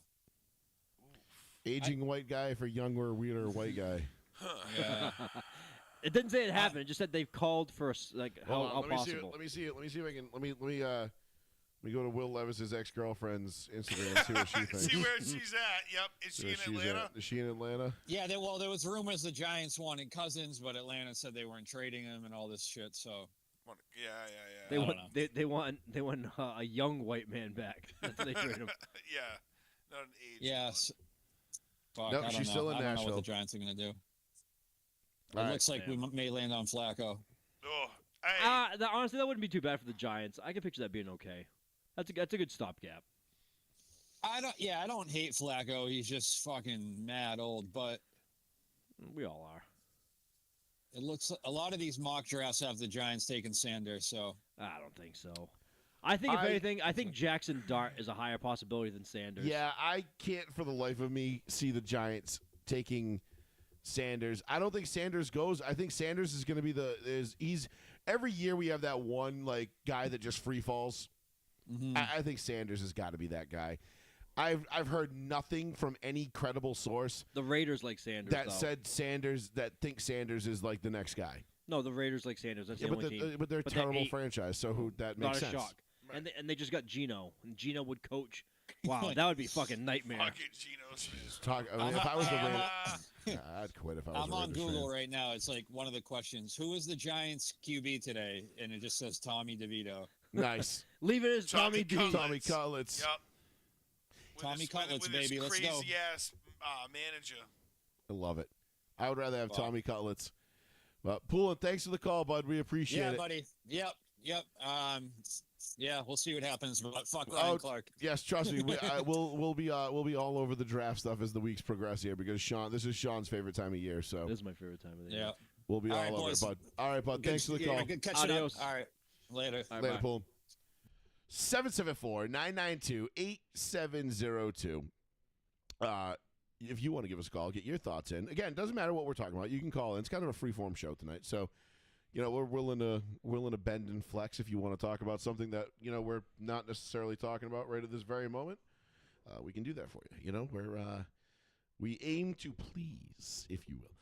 Aging white guy for younger, weirder white guy. Yeah. It didn't say it happened. It just said they've called for how let me see it. possible. Let me see it. Let me see if I can. Let me go to Will Levis's ex-girlfriend's Instagram and see what she thinks. See where she's at. Yep. Is she in Atlanta? Is she in Atlanta? Yeah, there was rumors the Giants wanted Cousins, but Atlanta said they weren't trading him and all this shit. So Yeah. They want a young white man back. That's what they trade him. Yeah. Not an age. Yes. Fuck, No, I don't she's know. still in I don't know Nashville. what the Giants are going to do. All It right. looks like we may land on Flacco. Oh, hey. Honestly, that wouldn't be too bad for the Giants. I can picture that being okay. That's a good stopgap. I don't hate Flacco. He's just fucking mad old, but We all are. it looks a lot of these mock drafts have the Giants taking Sanders, so I don't think so. I think if anything, I think Jackson Dart is a higher possibility than Sanders. Yeah, I can't for the life of me see the Giants taking Sanders. I don't think Sanders goes. I think Sanders is going to be he's every year we have that one like guy that just free falls. Mm-hmm. I think Sanders has got to be that guy. I've heard nothing from any credible source The Raiders like Sanders. that though. said Sanders that thinks Sanders is like the next guy. No, the Raiders like Sanders. That's Yeah, the but, only team. but they're a But they're terrible 8. franchise, so that Not makes a sense. shock. And they just got Geno, and Geno would coach. Wow, that would be fucking nightmare. Fucking Geno Smith. If I was the Raiders, I'd quit if I was I'm a on Raiders Google fan. right now. It's like one of the questions: who is the Giants QB today? And it just says Tommy DeVito. Nice. Leave it as Tommy D. Cutlets. Tommy Cutlets. Yep. Tommy Cutlets, with his baby, let's go. Crazy ass manager. I love it. I would rather have Tommy Cutlets. But Poolin, thanks for the call, bud. We appreciate Yeah, it. buddy. Yep. Yeah, we'll see what happens. But fuck Ryan Clark. Yes, trust me. We'll be all over the draft stuff as the weeks progress here because this is Sean's favorite time of year. So This is my favorite time of the year. Yeah. we'll be All all right, over boys. it, bud. All right, bud. Thanks for the call. Yeah, good catching Adios. up. All right. Later. All right, Later, bye. Poolin. 774-992-8702. If you want to give us a call, get your thoughts in. Again, doesn't matter what we're talking about. You can call in. It's kind of a free-form show tonight. So we're willing to bend and flex if you want to talk about something that we're not necessarily talking about right at this very moment. We can do that for you. We aim to please, if you will.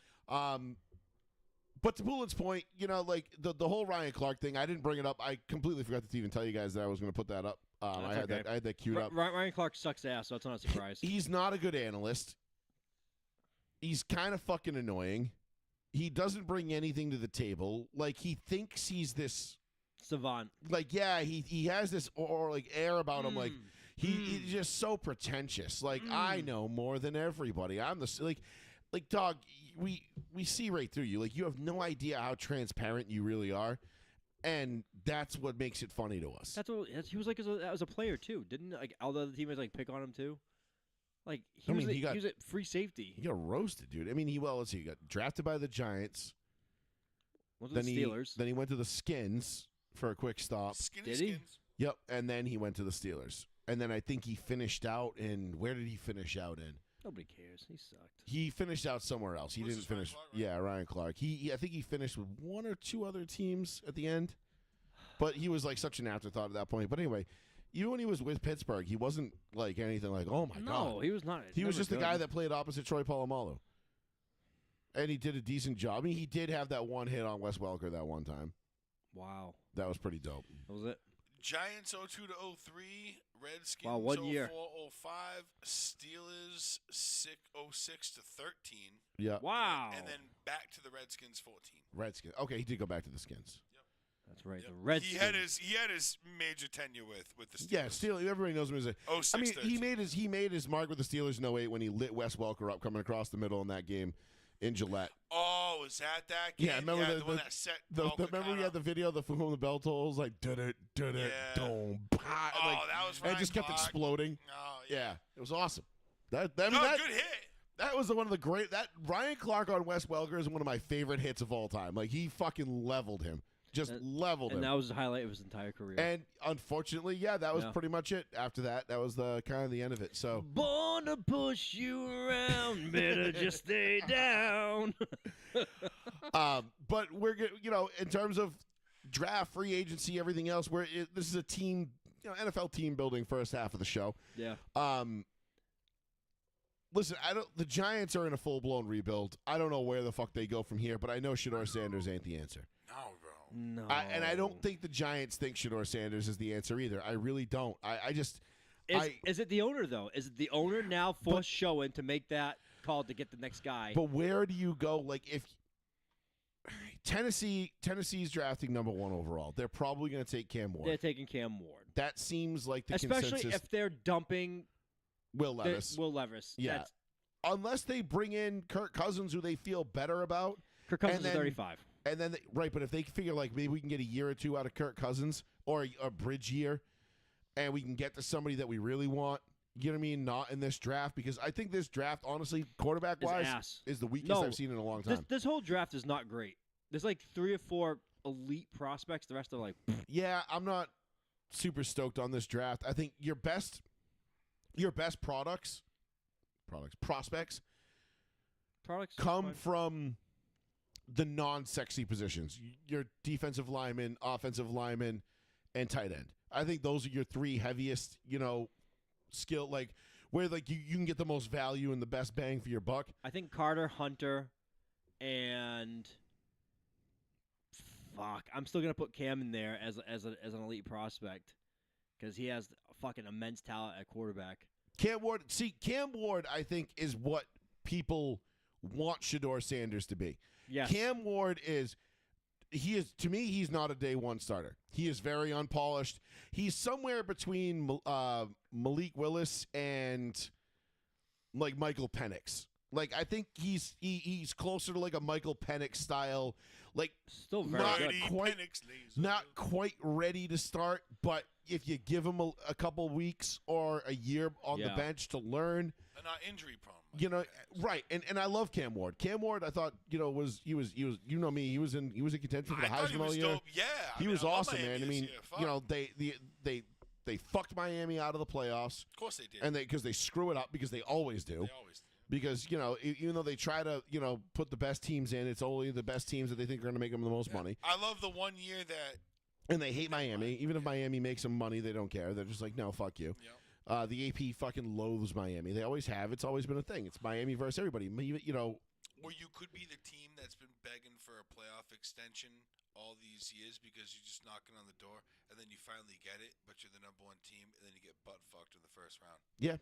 But to Poulin's point, like the whole Ryan Clark thing, I didn't bring it up. I completely forgot to even tell you guys that I was going to put that up. I had that queued up. Ryan Clark sucks ass, so that's not a surprise. He's not a good analyst. He's kind of fucking annoying. He doesn't bring anything to the table. Like, he thinks he's this savant. Like, yeah, he has this air about him. Like, he's just so pretentious. Like, I know more than everybody. I'm the like dog. We see right through you. Like, you have no idea how transparent you really are, and that's what makes it funny to us. He was like as a player too, didn't all the other teammates pick on him too? Like he was at free safety. He got roasted, dude. I mean, he got drafted by the Giants. Went to the Steelers. Then he went to the Skins for a quick stop. Did he? Yep, and then he went to the Steelers. And then I think he finished out in – where did he finish out in? Nobody cares. He sucked. He finished out somewhere else. He didn't finish. Ryan Clark, right? Yeah, Ryan Clark. I think he finished with one or two other teams at the end. But he was like such an afterthought at that point. But anyway, even when he was with Pittsburgh, he wasn't like anything like, oh, my God. No, he was not. He was just the guy that played opposite Troy Polamalu. And he did a decent job. I mean, he did have that one hit on Wes Welker that one time. Wow. That was pretty dope. That was it? Giants 02 to 03, Redskins Wow, 1 year. 04 05, Steelers 06 to 13. Yeah. Wow. And then back to the Redskins 14. Redskins. Okay, he did go back to the Skins. That's right. Yep. The Redskins. He had his major tenure with the Steelers. Yeah, Steelers. Everybody knows him as a. 06, I mean, 13. he made his mark with the Steelers in 08 when he lit Wes Welker up coming across the middle in that game in Gillette. Oh, was that game? Yeah, remember the one that set. remember we had the video, the whom the bell tolls, like did it, Yeah. dome. Oh, that was and it just kept Clark. exploding. Oh, Yeah, it was awesome. good hit. That was one of the great. That Ryan Clark on Wes Welker is one of my favorite hits of all time. Like, he fucking leveled him. Just leveled him. And that was the highlight of his entire career. And unfortunately, that was pretty much it. After that, that was the kind of the end of it. So born to push you around, better just stay down. but we're good. In terms of draft, free agency, everything else, this is a team, NFL team building first half of the show. Yeah. Listen, the Giants are in a full blown rebuild. I don't know where the fuck they go from here, but I know Shedeur Sanders ain't the answer. No, bro. No. And I don't think the Giants think Shedeur Sanders is the answer either. I really don't. Is it the owner, though? Is it the owner now forced Schoen to make that call to get the next guy? But where do you go? Like, if Tennessee's drafting number 1 overall, they're probably going to take Cam Ward. They're taking Cam Ward. That seems like the Especially consensus. if they're dumping Will Levis. Will Levis. Yeah. Unless they bring in Kirk Cousins, who they feel better about. Kirk Cousins is 35. And then, right, but if they figure, like, maybe we can get a year or two out of Kirk Cousins or a bridge year, and we can get to somebody that we really want, you know what I mean, not in this draft, because I think this draft, honestly, quarterback-wise, is the weakest I've seen in a long time. This whole draft is not great. There's like 3 or 4 elite prospects. The rest are like... Yeah, I'm not super stoked on this draft. I think your best prospects come from the non-sexy positions. Your defensive lineman, offensive lineman, and tight end. I think those are your 3 heaviest, skill, like, where like you can get the most value and the best bang for your buck. I think Carter, Hunter, and I'm still gonna put Cam in there as an elite prospect because he has fucking immense talent at quarterback. Cam Ward, I think, is what people want Shedeur Sanders to be. Yes. Cam Ward to me, he's not a day one starter. He is very unpolished. He's somewhere between Malik Willis and like Michael Penix. Like, I think he's closer to like a Michael Penix style, like still very good. Not quite ready to start, but if you give him a couple weeks or a year on the bench to learn, not injury prone. Right, and I love Cam Ward. Cam Ward, I thought, was he was me, he was in contention for the Heisman all year. Dope. Yeah, he was awesome, man. I mean, year. they fucked Miami out of the playoffs. Of course they did. And because they screw it up because they always do. They always do. because even though they try to put the best teams in, it's only the best teams that they think are going to make them the most money. I love the 1 year that. And they hate Miami. Even if Miami makes them money, they don't care. They're just like, no, fuck you. Yep. The AP fucking loathes Miami. They always have. It's always been a thing. It's Miami versus everybody. Or you could be the team that's been begging for a playoff extension all these years because you're just knocking on the door, and then you finally get it, but you're the #1 team, and then you get butt fucked in the first round. Yeah.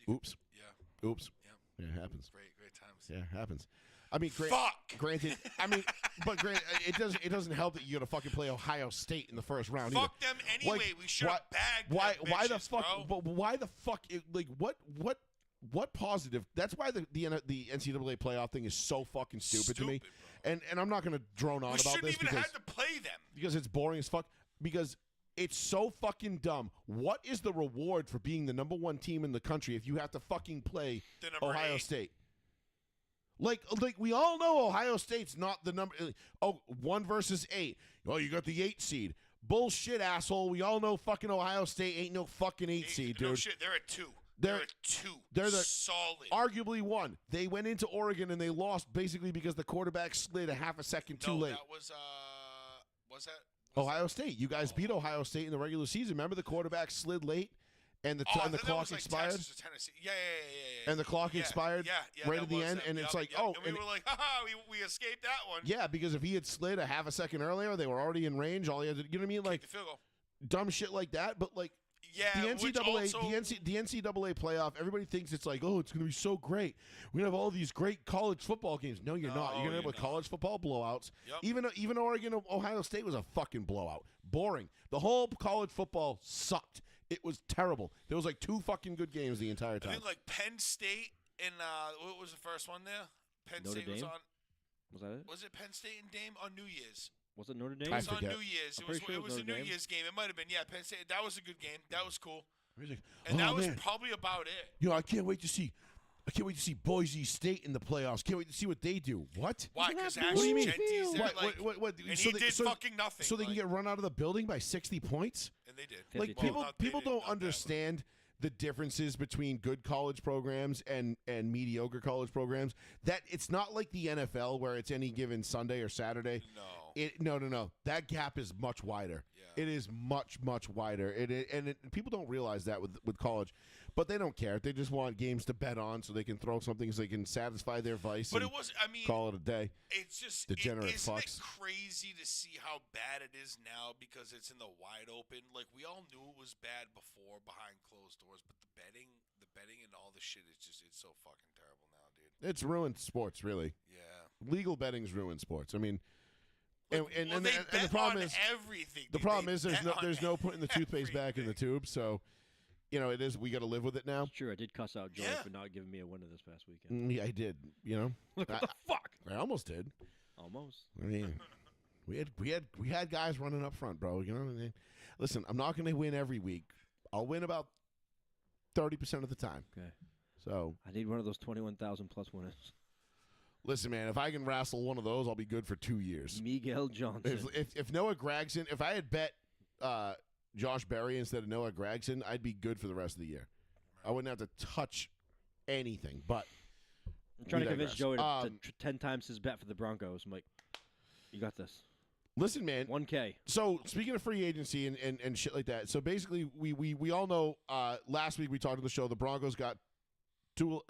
Oops. Yeah. Oops. Yeah. Yeah, it happens. Great times. Yeah, it happens. I mean, Fuck. Granted, it doesn't help that you got to fucking play Ohio State in the first round. Fuck either. them anyway. Like, We should have bagged why the bitches, fuck? bro. But why the fuck? What positive? That's why the NCAA playoff thing is so fucking stupid to me. Bro. And I'm not going to drone on We about shouldn't this even have had to play them. because it's boring as fuck. Because it's so fucking dumb. What is the reward for being the #1 team in the country if you have to fucking play The number Ohio 8. State? Like we all know Ohio State's not the number. 1 versus 8. Oh, you got the 8 seed. Bullshit, asshole. We all know fucking Ohio State ain't no fucking 8 seed, dude. No shit. They're at 2. They're at 2. They're the solid. Arguably 1. They went into Oregon and they lost basically because the quarterback slid a half a second too late. That was that Ohio State. You guys beat Ohio State in the regular season. Remember the quarterback slid late and the I and the thought that clock was like expired? Texas or Tennessee. Yeah. And the clock expired right that at the was end, them. and it's Yep, like, yep. oh, and we were like, haha, we escaped that one. yeah, because if he had slid a half a second earlier, they were already in range. All he had to, you know what I mean? Like the field goal. dumb shit like that. But like Yeah, the which NCAA, also, the NCAA playoff, everybody thinks it's like, oh, it's going to be so great. We're going to have all these great college football games. No, you're not. You're going to have college football blowouts. Yep. Even Oregon, Ohio State was a fucking blowout. Boring. The whole college football sucked. It was terrible. There was like 2 fucking good games the entire I time. think like Penn State and what was the first one there? Penn Notre State was Dame? on. Was that it? Was it Penn State and Dame on New Year's? Was it Notre Dame? I It was on forget. New Year's. I'm It was pretty sure it was a Notre New Dame. Year's game. It might have been. Yeah, Penn State. That was a good game. That was cool. He's like, And that was man. probably about it. I can't wait to see Boise State in the playoffs. Can't wait to see what they do. What? Why? Because What do you mean? Genty's there, What? and so he they, did so, fucking nothing. so they can like- get run out of the building by 60 points? And they did. Like 52. people Well, they people didn't, don't not that, but- understand the differences between good college programs and mediocre college programs. That it's not like the NFL where it's any given Sunday or Saturday. No. That gap is much wider. Yeah. It is much wider. People don't realize that with college, but they don't care. They just want games to bet on so they can throw something so they can satisfy their vice. But and it was. I mean, call it a day. it's just Degenerate isn't fucks. it crazy to see how bad it is now because it's in the wide open? Like we all knew it was bad before behind closed doors, but the betting and all the shit is just it's so fucking terrible now, dude. It's ruined sports, really. Yeah. Legal betting's ruined sports. I mean, Well, and they the bet problem on is everything. the dude. problem They is bet on there's no putting the toothpaste back in the everything. tube. So, it is. We got to live with it now. Sure, I did cuss out Joey Yeah. for not giving me a winner this past weekend. Yeah, I did. Look, what the fuck? I almost did. Almost. I mean, we had guys running up front, bro. You know what I mean? Listen, I'm not going to win every week. I'll win about 30% of the time. Okay. So, I need one of those 21,000 plus winners. listen, man, if I can wrestle one of those, I'll be good for 2 years. Miguel Johnson. If Noah Gragson, if I had bet Josh Berry instead of Noah Gragson, I'd be good for the rest of the year. I wouldn't have to touch anything. But I'm trying to convince digress. Joey to 10 times his bet for the Broncos. I'm like, you got this. Listen, man. 1K. So speaking of free agency and shit like that, so basically we all know last week we talked on the show the Broncos got Tua.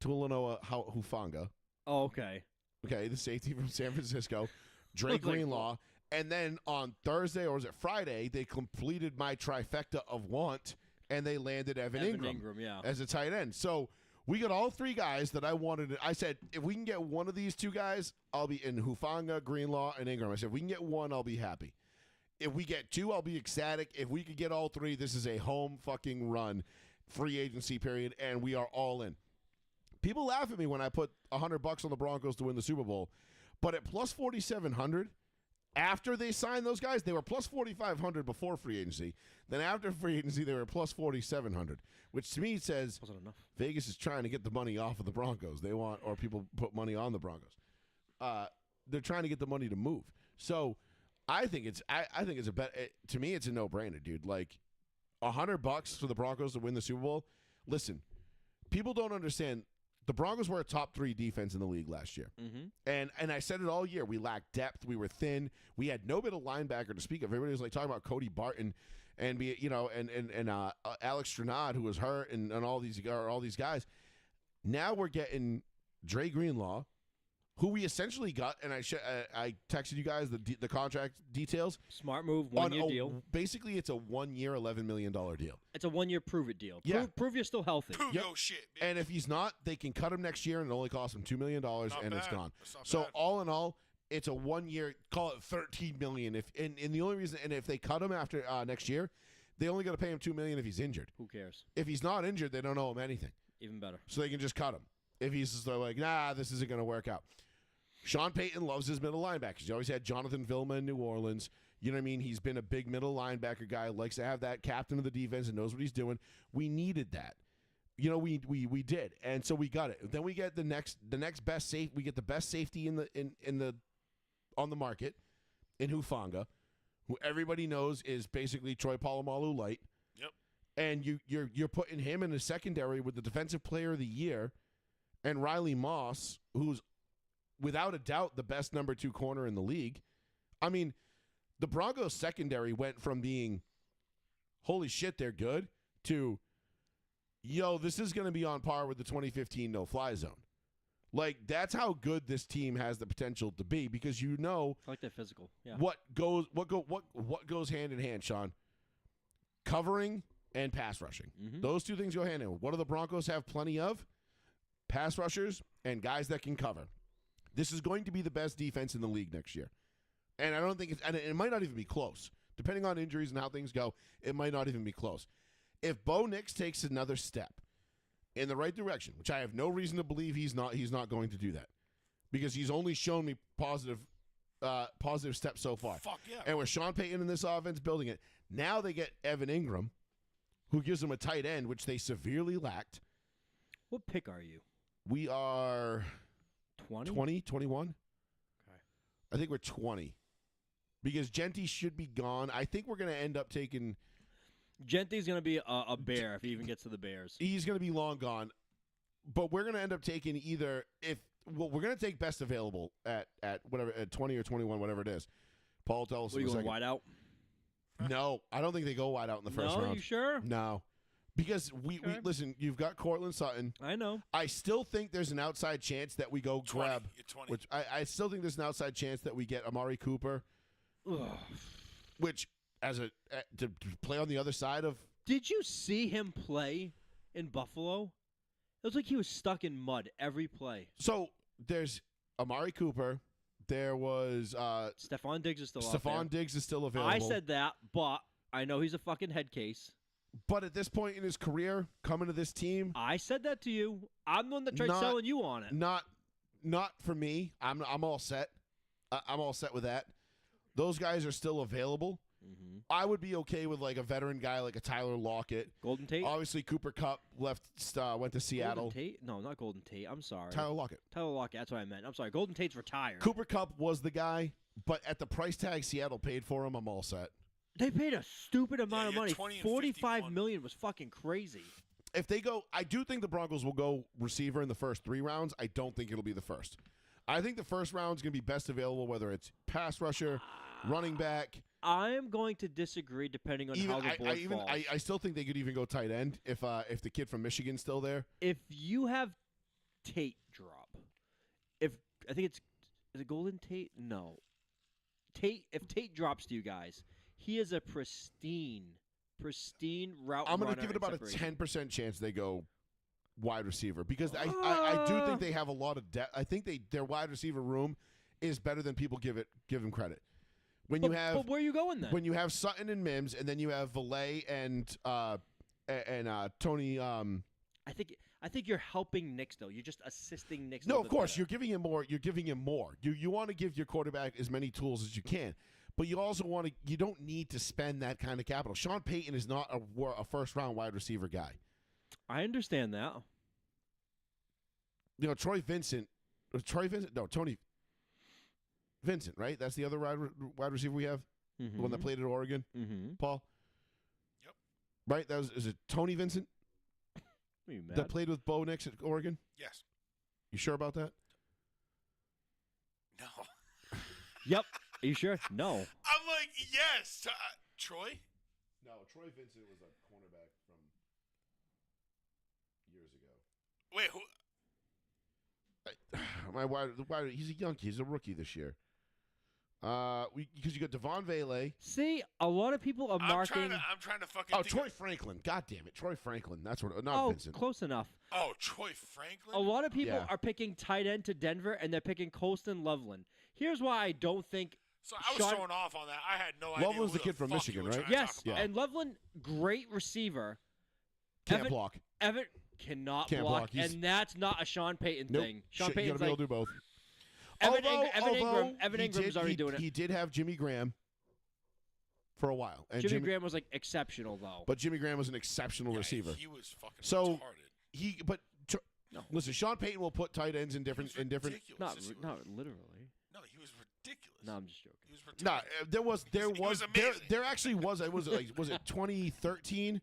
Tuilanoa Hufanga. Oh, okay. Okay, the safety from San Francisco, Drake Looks like Greenlaw, and then on Thursday or was it Friday they completed my trifecta of want and they landed Evan Ingram yeah. as a tight end. So we got all 3 guys that I wanted. I said, if we can get one of these 2 guys, I'll be in Hufanga, Greenlaw, and Ingram. I said, if we can get one, I'll be happy. If we get 2, I'll be ecstatic. If we could get all 3, this is a home fucking run, free agency period, and we are all in. People laugh at me when I put $100 on the Broncos to win the Super Bowl, but at plus 4,700, after they signed those guys, they were plus 4,500 before free agency. Then after free agency, they were plus 4,700, which to me says Wasn't enough. Vegas is trying to get the money off of the Broncos. They want, or people put money on the Broncos. They're trying to get the money to move. So I think it's a bet. To me, it's a no-brainer, dude. Like, $100 for the Broncos to win the Super Bowl. Listen, people don't understand. The Broncos were a top 3 defense in the league last year. Mm-hmm. And I said it all year. We lacked depth. We were thin. We had no bit of linebacker to speak of. Everybody was like talking about Cody Barton and Alex Stranad, who was hurt, and all these guys. Now we're getting Dre Greenlaw, who we essentially got, and I texted you guys the contract details. Smart move, 1-year deal. Basically, it's a 1 year, $11 million deal. It's a 1-year prove-it deal. Yeah. Prove you're still healthy. Prove your shit, bitch. And if he's not, they can cut him next year, and it only costs him $2 million, and it's gone. So bad. all in all, it's a 1 year. Call it $13 million. And the only reason, and if they cut him after next year, they only got to pay him $2 million if he's injured. Who cares? If he's not injured, they don't owe him anything. Even better. So they can just cut him. If he's just like, nah, this isn't going to work out. Sean Payton loves his middle linebackers. He's always had Jonathan Vilma in New Orleans. You know what I mean? He's been a big middle linebacker guy. Likes to have that captain of the defense and knows what he's doing. We needed that. You know, we did, and so we got it. Then we get the next best safe. We get the best safety on the market in Hufanga, who everybody knows is basically Troy Polamalu light. Yep. And you're putting him in the secondary with the defensive player of the year, and Riley Moss, who's without a doubt the best number 2 corner in the league. I mean, the Broncos secondary went from being, holy shit, they're good, to, yo, this is going to be on par with the 2015 no-fly zone. Like, that's how good this team has the potential to be, because you know I like that physical. Yeah. what goes hand in hand, Sean? Covering and pass rushing. Mm-hmm. Those 2 things go hand in hand. What do the Broncos have plenty of? Pass rushers and guys that can cover. This is going to be the best defense in the league next year. And I don't think and it might not even be close. Depending on injuries and how things go, it might not even be close. If Bo Nix takes another step in the right direction, which I have no reason to believe he's not going to do that, because he's only shown me positive steps so far. Fuck yeah. And with Sean Payton in this offense building it, now they get Evan Ingram, who gives them a tight end, which they severely lacked. What pick are you? We are 20? 21. Okay. I think we're 20. Because Genty should be gone. I think we're going to end up taking... Genty's going to be a bear if he even gets to the Bears. He's going to be long gone. But we're going to end up taking either... we're going to take best available at whatever, at 20 or 21, whatever it is. Paul, tell us What, are you going wide out? No, I don't think they go wide out in the first round. No, you sure? No. Because we listen, you've got Cortland Sutton. I know. I still think there's an outside chance that we go 20. grab. You're 20. Which I still think there's an outside chance that we get Amari Cooper, Ugh. which to play on the other side of. Did you see him play in Buffalo? It was like he was stuck in mud every play. So there's Amari Cooper. There was Stephon Diggs is still out there. Stephon Diggs is still available. I said that, but I know he's a fucking head case. But at this point in his career, coming to this team, I said that to you. I'm the one that tried selling you on it. Not for me. I'm all set. I'm all set with that. Those guys are still available. Mm-hmm. I would be okay with like a veteran guy like a Tyler Lockett. Golden Tate? Obviously, Cooper Kupp went to Seattle. Golden Tate? No, not Golden Tate. I'm sorry. Tyler Lockett. Tyler Lockett. That's what I meant. I'm sorry. Golden Tate's retired. Cooper Kupp was the guy, but at the price tag Seattle paid for him, I'm all set. They paid a stupid amount of you're money. 20 and 45 51. million was fucking crazy. If they go, I do think the Broncos will go receiver in the first 3 rounds. I don't think it'll be the first. I think the first round is going to be best available, whether it's pass rusher, running back. I am going to disagree depending on how the board falls. I still think they could even go tight end if the kid from Michigan's still there. If you have Tate drop, I think is it Golden Tate? No. If Tate drops to you guys, he is a pristine route. I'm going to runner give it and about separation. a 10% chance they go wide receiver because I do think they have a lot of depth. I think their wide receiver room is better than people give them credit. But where are you going then? When you have Sutton and Mims, and then you have Valet and Tony. I think you're helping Nix though. You're just assisting Nix. No, of course you're giving him more. You're giving him more. You want to give your quarterback as many tools as you can, but you also want to. You don't need to spend that kind of capital. Sean Payton is not a first round wide receiver guy. I understand that. You know, Tony Vincent, right? That's the other wide receiver we have, the one that played at Oregon. Mm-hmm. Paul. Yep. right? Is it Tony Vincent Are you mad? that played with Bo Nix at Oregon? Yes. You sure about that? No. Yep. Are you sure? No. I'm like, yes. Troy? No, Troy Vincent was a cornerback from years ago. Wait, who? He's a young kid. He's a rookie this year. Because you got Devon Vele. See, a lot of people are marking. I'm trying to fucking. Oh, think Troy of- Franklin. God damn it, Troy Franklin. That's what. Not Vincent. Close enough. Oh, Troy Franklin. A lot of people Yeah. are picking tight end to Denver, and they're picking Colston Loveland. Here's why I don't think. So I was Sean- thrown off on that. I had no idea. Loveland's who the kid from fuck Michigan, you were right? trying to Yes, talk about. and Loveland, great receiver. Can't block. Evan cannot Can't block. and that's not a Sean Payton Nope. thing. Sean You gotta Payton's be able like to do both. Evan Although Ingram's already doing it. He did have Jimmy Graham for a while, and Jimmy Graham was like exceptional though. But Jimmy Graham was an exceptional Yeah, receiver. He was fucking So retarded. Listen, Sean Payton will put tight ends in different. Ridiculous. not Yes, he was. not literally. No, he was ridiculous. No, I'm just joking. He was retarded. No, there was amazing. there actually was. It was like was it 2013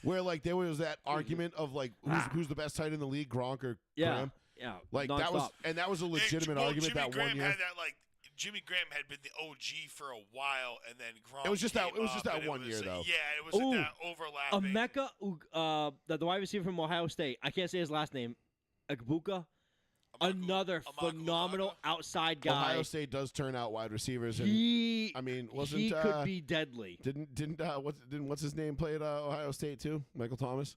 where like there was that argument of like who's the best tight end in the league, Gronk or Graham? Yeah. Like that was, nonstop. and that was a Hey, legitimate well, argument Jimmy that Graham one year. Had that, like, Jimmy Graham had been the OG for a while, and then Gronk It was just that- came it was just up, that and it one was, year, though. Yeah, it was Ooh, that overlapping. Emeka, the wide receiver from Ohio State. I can't say his last name. Agbuka. Another phenomenal outside guy. Ohio State does turn out wide receivers, and He, I mean, wasn't he could be deadly. didn't what's his name play at Ohio State too? Michael Thomas.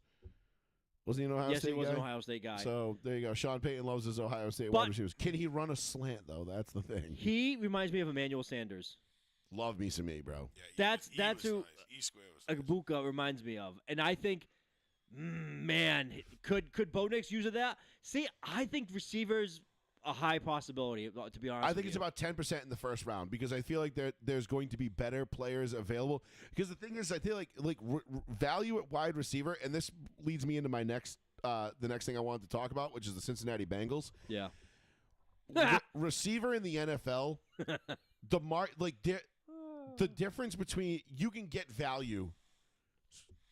Wasn't he an Ohio Yes, State he was guy? an Ohio State guy. So there you go. Sean Payton loves his Ohio State But- wide receivers. Can he run a slant though? That's the thing. He reminds me of Emmanuel Sanders. Love me some me, bro. Yeah, That's he was who nice. E-square was nice. Agbuka reminds me of, and I think, man, could Bo Nix use of that? See, I think receivers a high possibility. To be honest, I think with it's you. about 10% in the first round because I feel like there's going to be better players available. Because the thing is, I feel like value at wide receiver, and this leads me into my next the next thing I wanted to talk about, which is the Cincinnati Bengals. Yeah. Receiver in the NFL, the difference between you can get value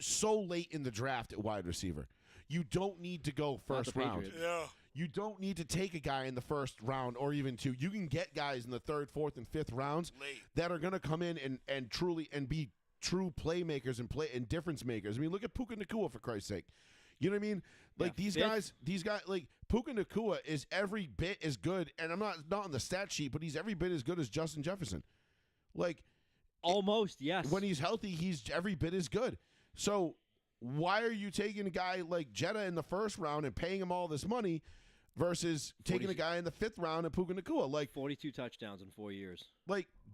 so late in the draft at wide receiver. You don't need to go Not first the round. Patriots. Yeah. You don't need to take a guy in the first round or even two. You can get guys in the third, fourth, and fifth rounds Late. that are going to come in and truly be true playmakers and difference makers. I mean, look at Puka Nacua, for Christ's sake. You know what I mean? Like Yeah, these guys, like Puka Nacua is every bit as good, and I'm not on the stat sheet, but he's every bit as good as Justin Jefferson. Like Almost, yes. when he's healthy, he's every bit as good. So why are you taking a guy like Jetta in the first round and paying him all this money versus taking a guy in the fifth round and Puka Nacua? Like 42 touchdowns in 4 years.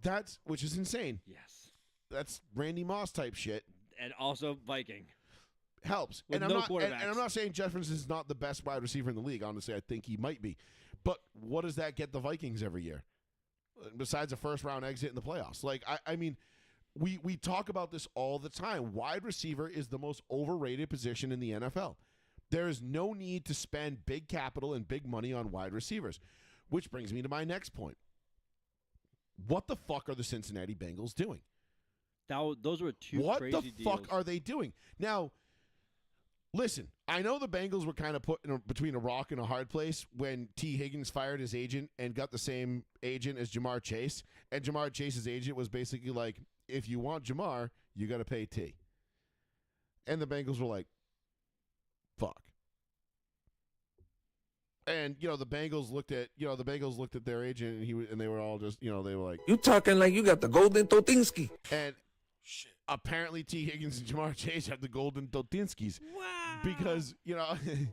that's which is insane. Yes. That's Randy Moss type shit. And also Viking. Helps. With And no I'm not quarterbacks. and I'm not saying Jefferson's not the best wide receiver in the league. Honestly, I think he might be. But what does that get the Vikings every year? Besides a first round exit in the playoffs. Like I mean, we talk about this all the time. Wide receiver is the most overrated position in the NFL. There is no need to spend big capital and big money on wide receivers. Which brings me to my next point. What the fuck are the Cincinnati Bengals doing? Those were two What crazy the fuck deals. are they doing? Now, listen, I know the Bengals were kind of put between a rock and a hard place when T. Higgins fired his agent and got the same agent as Jamar Chase. And Jamar Chase's agent was basically like, if you want Jamar, you got to pay T. And the Bengals were like, fuck. And the Bengals looked at their agent and they were all just they were like, You talking like you got the golden Totinsky. and Shit. apparently T. Higgins and Jamar Chase have the golden Totinskis. Wow. Because,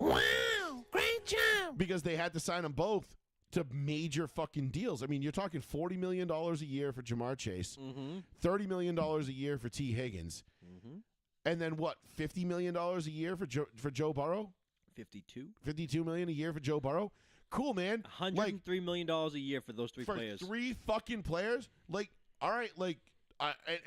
Wow, great job. because they had to sign them both to major fucking deals. I mean, you're talking $40 million a year for Jamar Chase, Mm-hmm. $30 million a year for T. Higgins, Mm-hmm. and then what, $50 million a year for Joe Burrow? 52. $52 million a year for Joe Burrow? Cool, man. Like, $103 million a year for those three for players. three fucking players? Like, all right, like,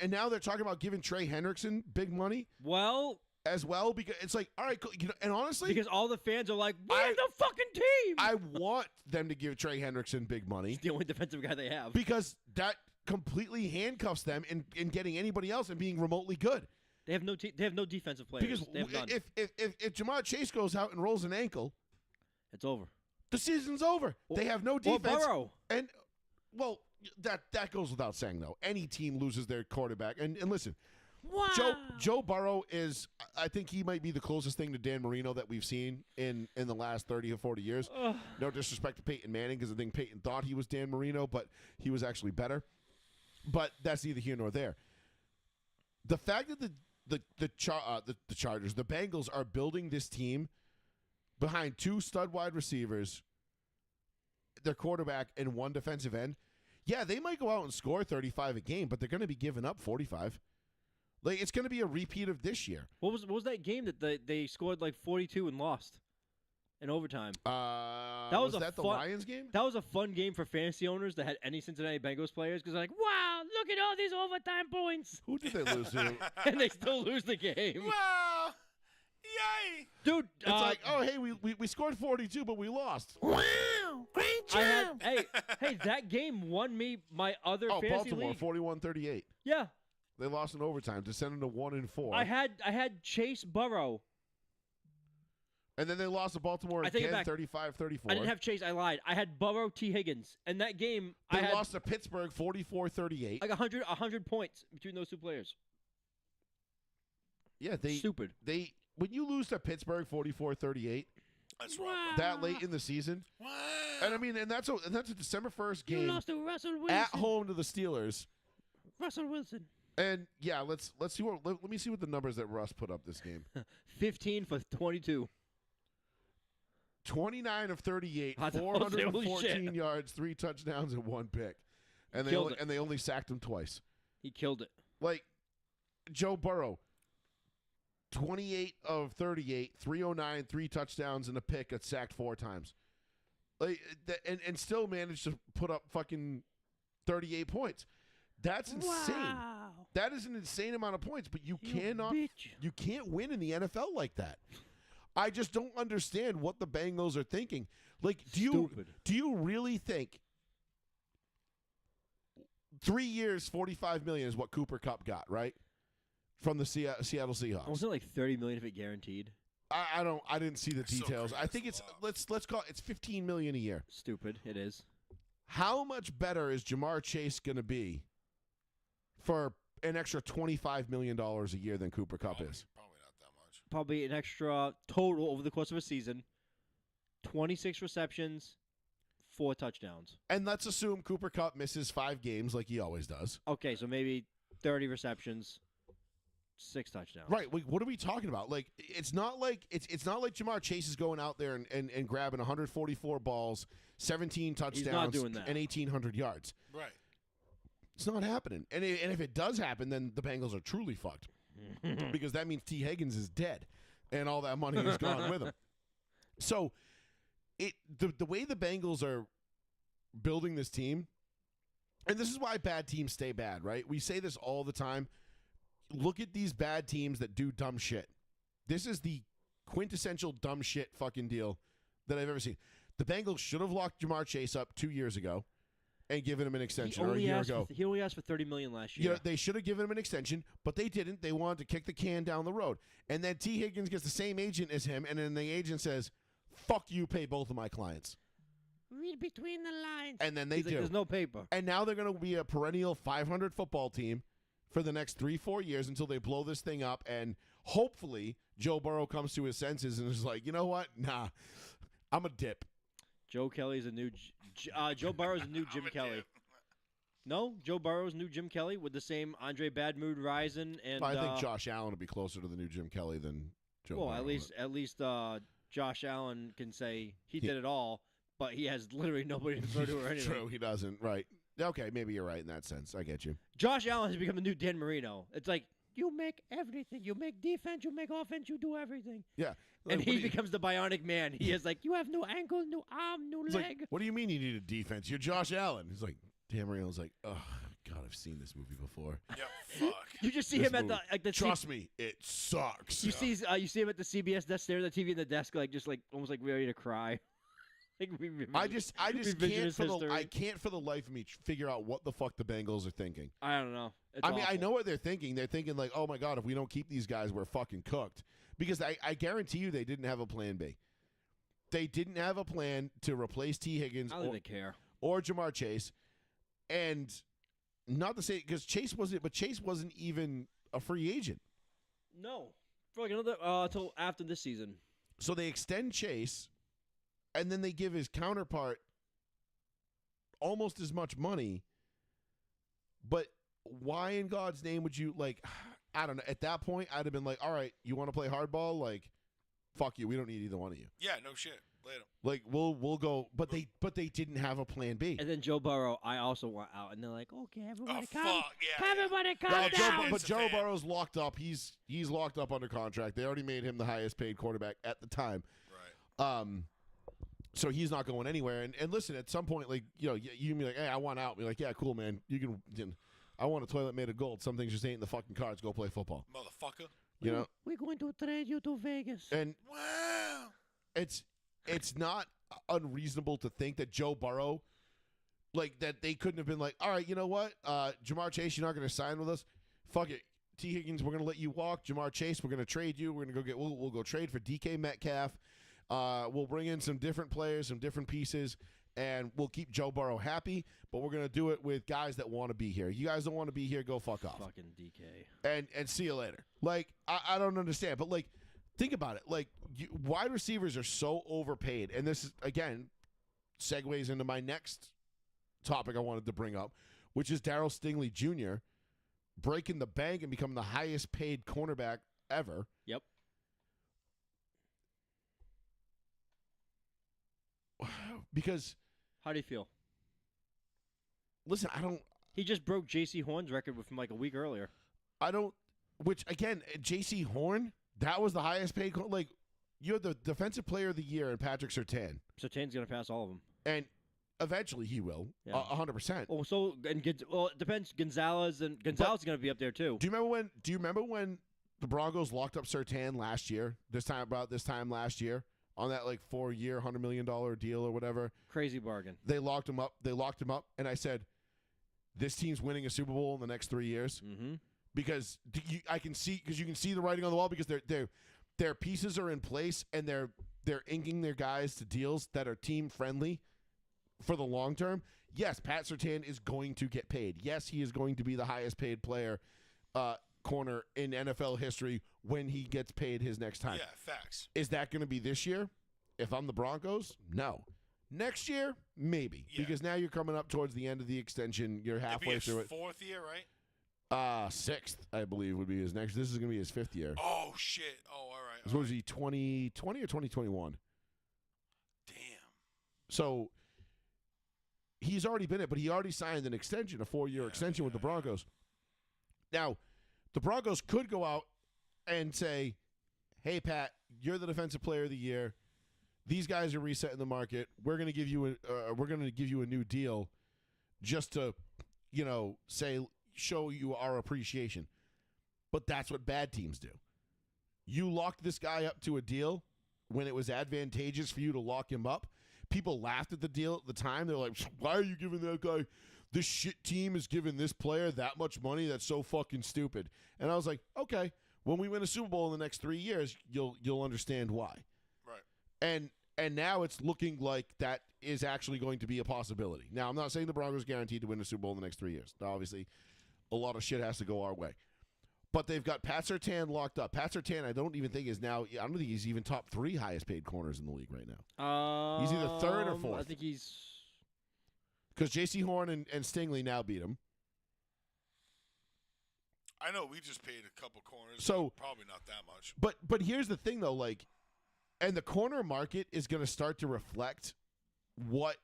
and now they're talking about giving Trey Hendrickson big money Well, as well, because it's like, all right, cool. And honestly, because all the fans are like, we're the fucking team. I want them to give Trey Hendrickson big money He's the only defensive guy they have. because that completely handcuffs them in getting anybody else and being remotely good. They have no they have no defensive players. Because They have none. if Jamar Chase goes out and rolls an ankle, It's over. the season's over. They have no Or defense. Burrow. And well, that goes without saying though. Any team loses their quarterback. And listen, Wow. Joe Burrow is, I think he might be the closest thing to Dan Marino that we've seen in the last 30 or 40 years. No disrespect to Peyton Manning, because I think Peyton thought he was Dan Marino, but he was actually better. But that's neither here nor there. The fact that the Chargers, the Bengals, are building this team behind two stud wide receivers, their quarterback, and one defensive end, yeah, they might go out and score 35 a game, but they're going to be giving up 45. Like, it's going to be a repeat of this year. What was that game that they scored like 42 and lost in overtime? Was that the Lions game? That was a fun game for fantasy owners that had any Cincinnati Bengals players, because they're like, wow, look at all these overtime points. Who did they lose to? And they still lose the game. Wow! Yay! Dude, It's like, oh, hey, we scored 42, but we lost. Wow, great job. hey, that game won me my other fantasy Baltimore, league. 41-38. Yeah. They lost in overtime, descending to 1-4. I had Chase Burrow. And then they lost to Baltimore I take it again, back. 35-34. I didn't have Chase. I lied. I had Burrow, T. Higgins. And that game, They I had lost to Pittsburgh 44-38. like 100 points between those two players. Yeah, Stupid. when you lose to Pittsburgh 44-38 That's rough. that late in the season, Wow. and I mean, and that's a December 1st You game lost to Russell Wilson. at home to the Steelers. Russell Wilson. And yeah, let's see let me see what the numbers that Russ put up this game. 15 for 22. 29 of 38, I was like, holy 414 shit. yards, 3 touchdowns, and 1 pick. And Killed it. they only sacked him twice. He killed it. Like Joe Burrow, 28 of 38, 309, 3 touchdowns, and a pick, got sacked 4 times. Like and still managed to put up fucking 38 points. That's insane. Wow. That is an insane amount of points, but you bitch. can't win in the NFL like that. I just don't understand what the Bengals are thinking. Like, do you really think 3 years, $45 million is what Cooper Kupp got, right? From the Seattle Seahawks. Wasn't it like $30 million if it guaranteed? I didn't see the That's so details. crazy. I think it's let's call it's $15 million a year. Stupid. It is. How much better is Jamar Chase going to be for an extra $25 million a year than Cooper Kupp is? Probably not that much. Probably an extra total over the course of a season. 26 receptions, 4 touchdowns. And let's assume Cooper Kupp misses 5 games like he always does. Okay, so maybe 30 receptions, 6 touchdowns. Right. Like, what are we talking about? Like, it's not like Jamar Chase is going out there and grabbing 144 balls, 17 touchdowns, doing that. and 1,800 yards. Right. It's not happening. And if it does happen, then the Bengals are truly fucked. Because that means T. Higgins is dead, and all that money is gone with him. So, the way the Bengals are building this team, and this is why bad teams stay bad, right? We say this all the time. Look at these bad teams that do dumb shit. This is the quintessential dumb shit fucking deal that I've ever seen. The Bengals should have locked Jamar Chase up 2 years ago and given him an extension, or a year ago. He only asked for $30 million last year. Yeah, they should have given him an extension, but they didn't. They wanted to kick the can down the road. And then T. Higgins gets the same agent as him, and then the agent says, fuck you, pay both of my clients. Read between the lines. And then they He's do. like, there's no paper. And now they're going to be a perennial 500 football team for the next 3-4 years until they blow this thing up. And hopefully Joe Burrow comes to his senses and is like, you know what? Nah, I'm a dip. Joe Kelly's a new Joe Burrow's a new Jim Kelly. No, Joe Burrow's new Jim Kelly with the same Andre Badmood Rison and I think Josh Allen will be closer to the new Jim Kelly than Joe well, Burrow. at least Josh Allen can say he did it all, but he has literally nobody to throw to or anything. True, he doesn't. Right. Okay, maybe you're right in that sense. I get you. Josh Allen has become the new Dan Marino. It's like, you make everything. You make defense, you make offense, you do everything. Yeah. And Like, he what do you- becomes the bionic man. He is like, you have no ankle, no arm, no It's leg. like, what do you mean you need a defense? You're Josh Allen. He's like, Dan Marino's like, oh, God, I've seen this movie before. Yeah, fuck. You just see This him at movie. the Trust me, it sucks. you see him at the CBS desk, staring at the TV in the desk, like just like almost like ready to cry. Like I just revisionist history. I can't for the life of me figure out what the fuck the Bengals are thinking. I don't know. It's I mean, I awful. know what they're thinking. They're thinking like, oh my god, if we don't keep these guys, we're fucking cooked. Because I guarantee you, they didn't have a plan B. They didn't have a plan to replace T. Higgins I don't think they care. or Jamar Chase, and not to say because Chase wasn't even a free agent. No, for like another until after this season. So they extend Chase, and then they give his counterpart almost as much money. But why in God's name would you like? I don't know. At that point, I'd have been like, all right, you want to play hardball? Like, fuck you. We don't need either one of you. Yeah, no shit. Later. Like, we'll go. But they didn't have a plan B. And then Joe Burrow, I also want out, and they're like, okay, everybody Oh, come, fuck. Yeah. everybody come Well, down. but Joe fan. Burrow's locked up. He's locked up under contract. They already made him the highest paid quarterback at the time. Right. So he's not going anywhere. And listen, at some point, like you can be like, hey, I want out. Be like, yeah, cool, man. You can. I want a toilet made of gold. Some things just ain't in the fucking cards. Go play football. Motherfucker. You know. We're going to trade you to Vegas. And Wow. it's not unreasonable to think that Joe Burrow, like that they couldn't have been like, all right, you know what, Jamar Chase, you're not going to sign with us. Fuck it, T. Higgins, we're going to let you walk. Jamar Chase, we're going to trade you. We're going to go we'll go trade for DK Metcalf. We'll bring in some different players, some different pieces, and we'll keep Joe Burrow happy. But we're going to do it with guys that want to be here. You guys don't want to be here, go fuck off. Fucking DK. And see you later. Like I don't understand, but like. Think about it. Like, wide receivers are so overpaid. And this, is again, segues into my next topic I wanted to bring up, which is Darryl Stingley Jr. breaking the bank and becoming the highest paid cornerback ever. Yep. Because, How do you feel? listen, He just broke J.C. Horn's record from like a week earlier. which, again, J.C. Horn, that was the highest paid. Like, you're the defensive player of the year in Patrick Surtain. Surtain's going to pass all of them. And eventually he will, Yeah. 100%. Oh, so it depends. Gonzalez is going to be up there too. Do you remember when the Broncos locked up Surtain last year? This time last year on that like 4-year, $100 million deal or whatever. Crazy bargain. They locked him up. And I said, this team's winning a Super Bowl in the next 3 years Mm-hmm. because you can see the writing on the wall because their pieces are in place and they're inking their guys to deals that are team friendly for the long term. Yes, Pat Surtain is going to get paid. Yes, he is going to be the highest paid player corner in NFL history when he gets paid his next time. Yeah, facts. Is that going to be this year? If I'm the Broncos, no. Next year, maybe. Yeah. Because now you're coming up towards the end of the extension. You're halfway It'd be through his it. fourth year, right? Sixth, I believe, would be his next. This is going to be his fifth year. Oh, shit. Oh, all right. So was he 2020 or 2021? Damn. So he's already been it, but he already signed an extension, a 4-year extension with the Broncos. Now, the Broncos could go out and say, hey, Pat, you're the defensive player of the year. These guys are resetting the market. We're going to give you a new deal just to, show you our appreciation. But that's what bad teams do. You locked this guy up to a deal when it was advantageous for you to lock him up. People laughed at the deal at the time. They're like, why are you giving that guy, this shit team is giving this player that much money? That's so fucking stupid. And I was like, okay, when we win a Super Bowl in the next 3 years, you'll understand why. Right. And now it's looking like that is actually going to be a possibility. Now, I'm not saying the Broncos guaranteed to win a Super Bowl in the next 3 years. Now, obviously, a lot of shit has to go our way. But they've got Pat Surtain locked up. Pat Surtain, I don't think he's even top 3 highest paid corners in the league right now. He's either third or fourth. I think he's... Because J.C. Horn and Stingley now beat him. I know we just paid a couple corners. So probably not that much. But here's the thing, though. Like, and the corner market is going to start to reflect what...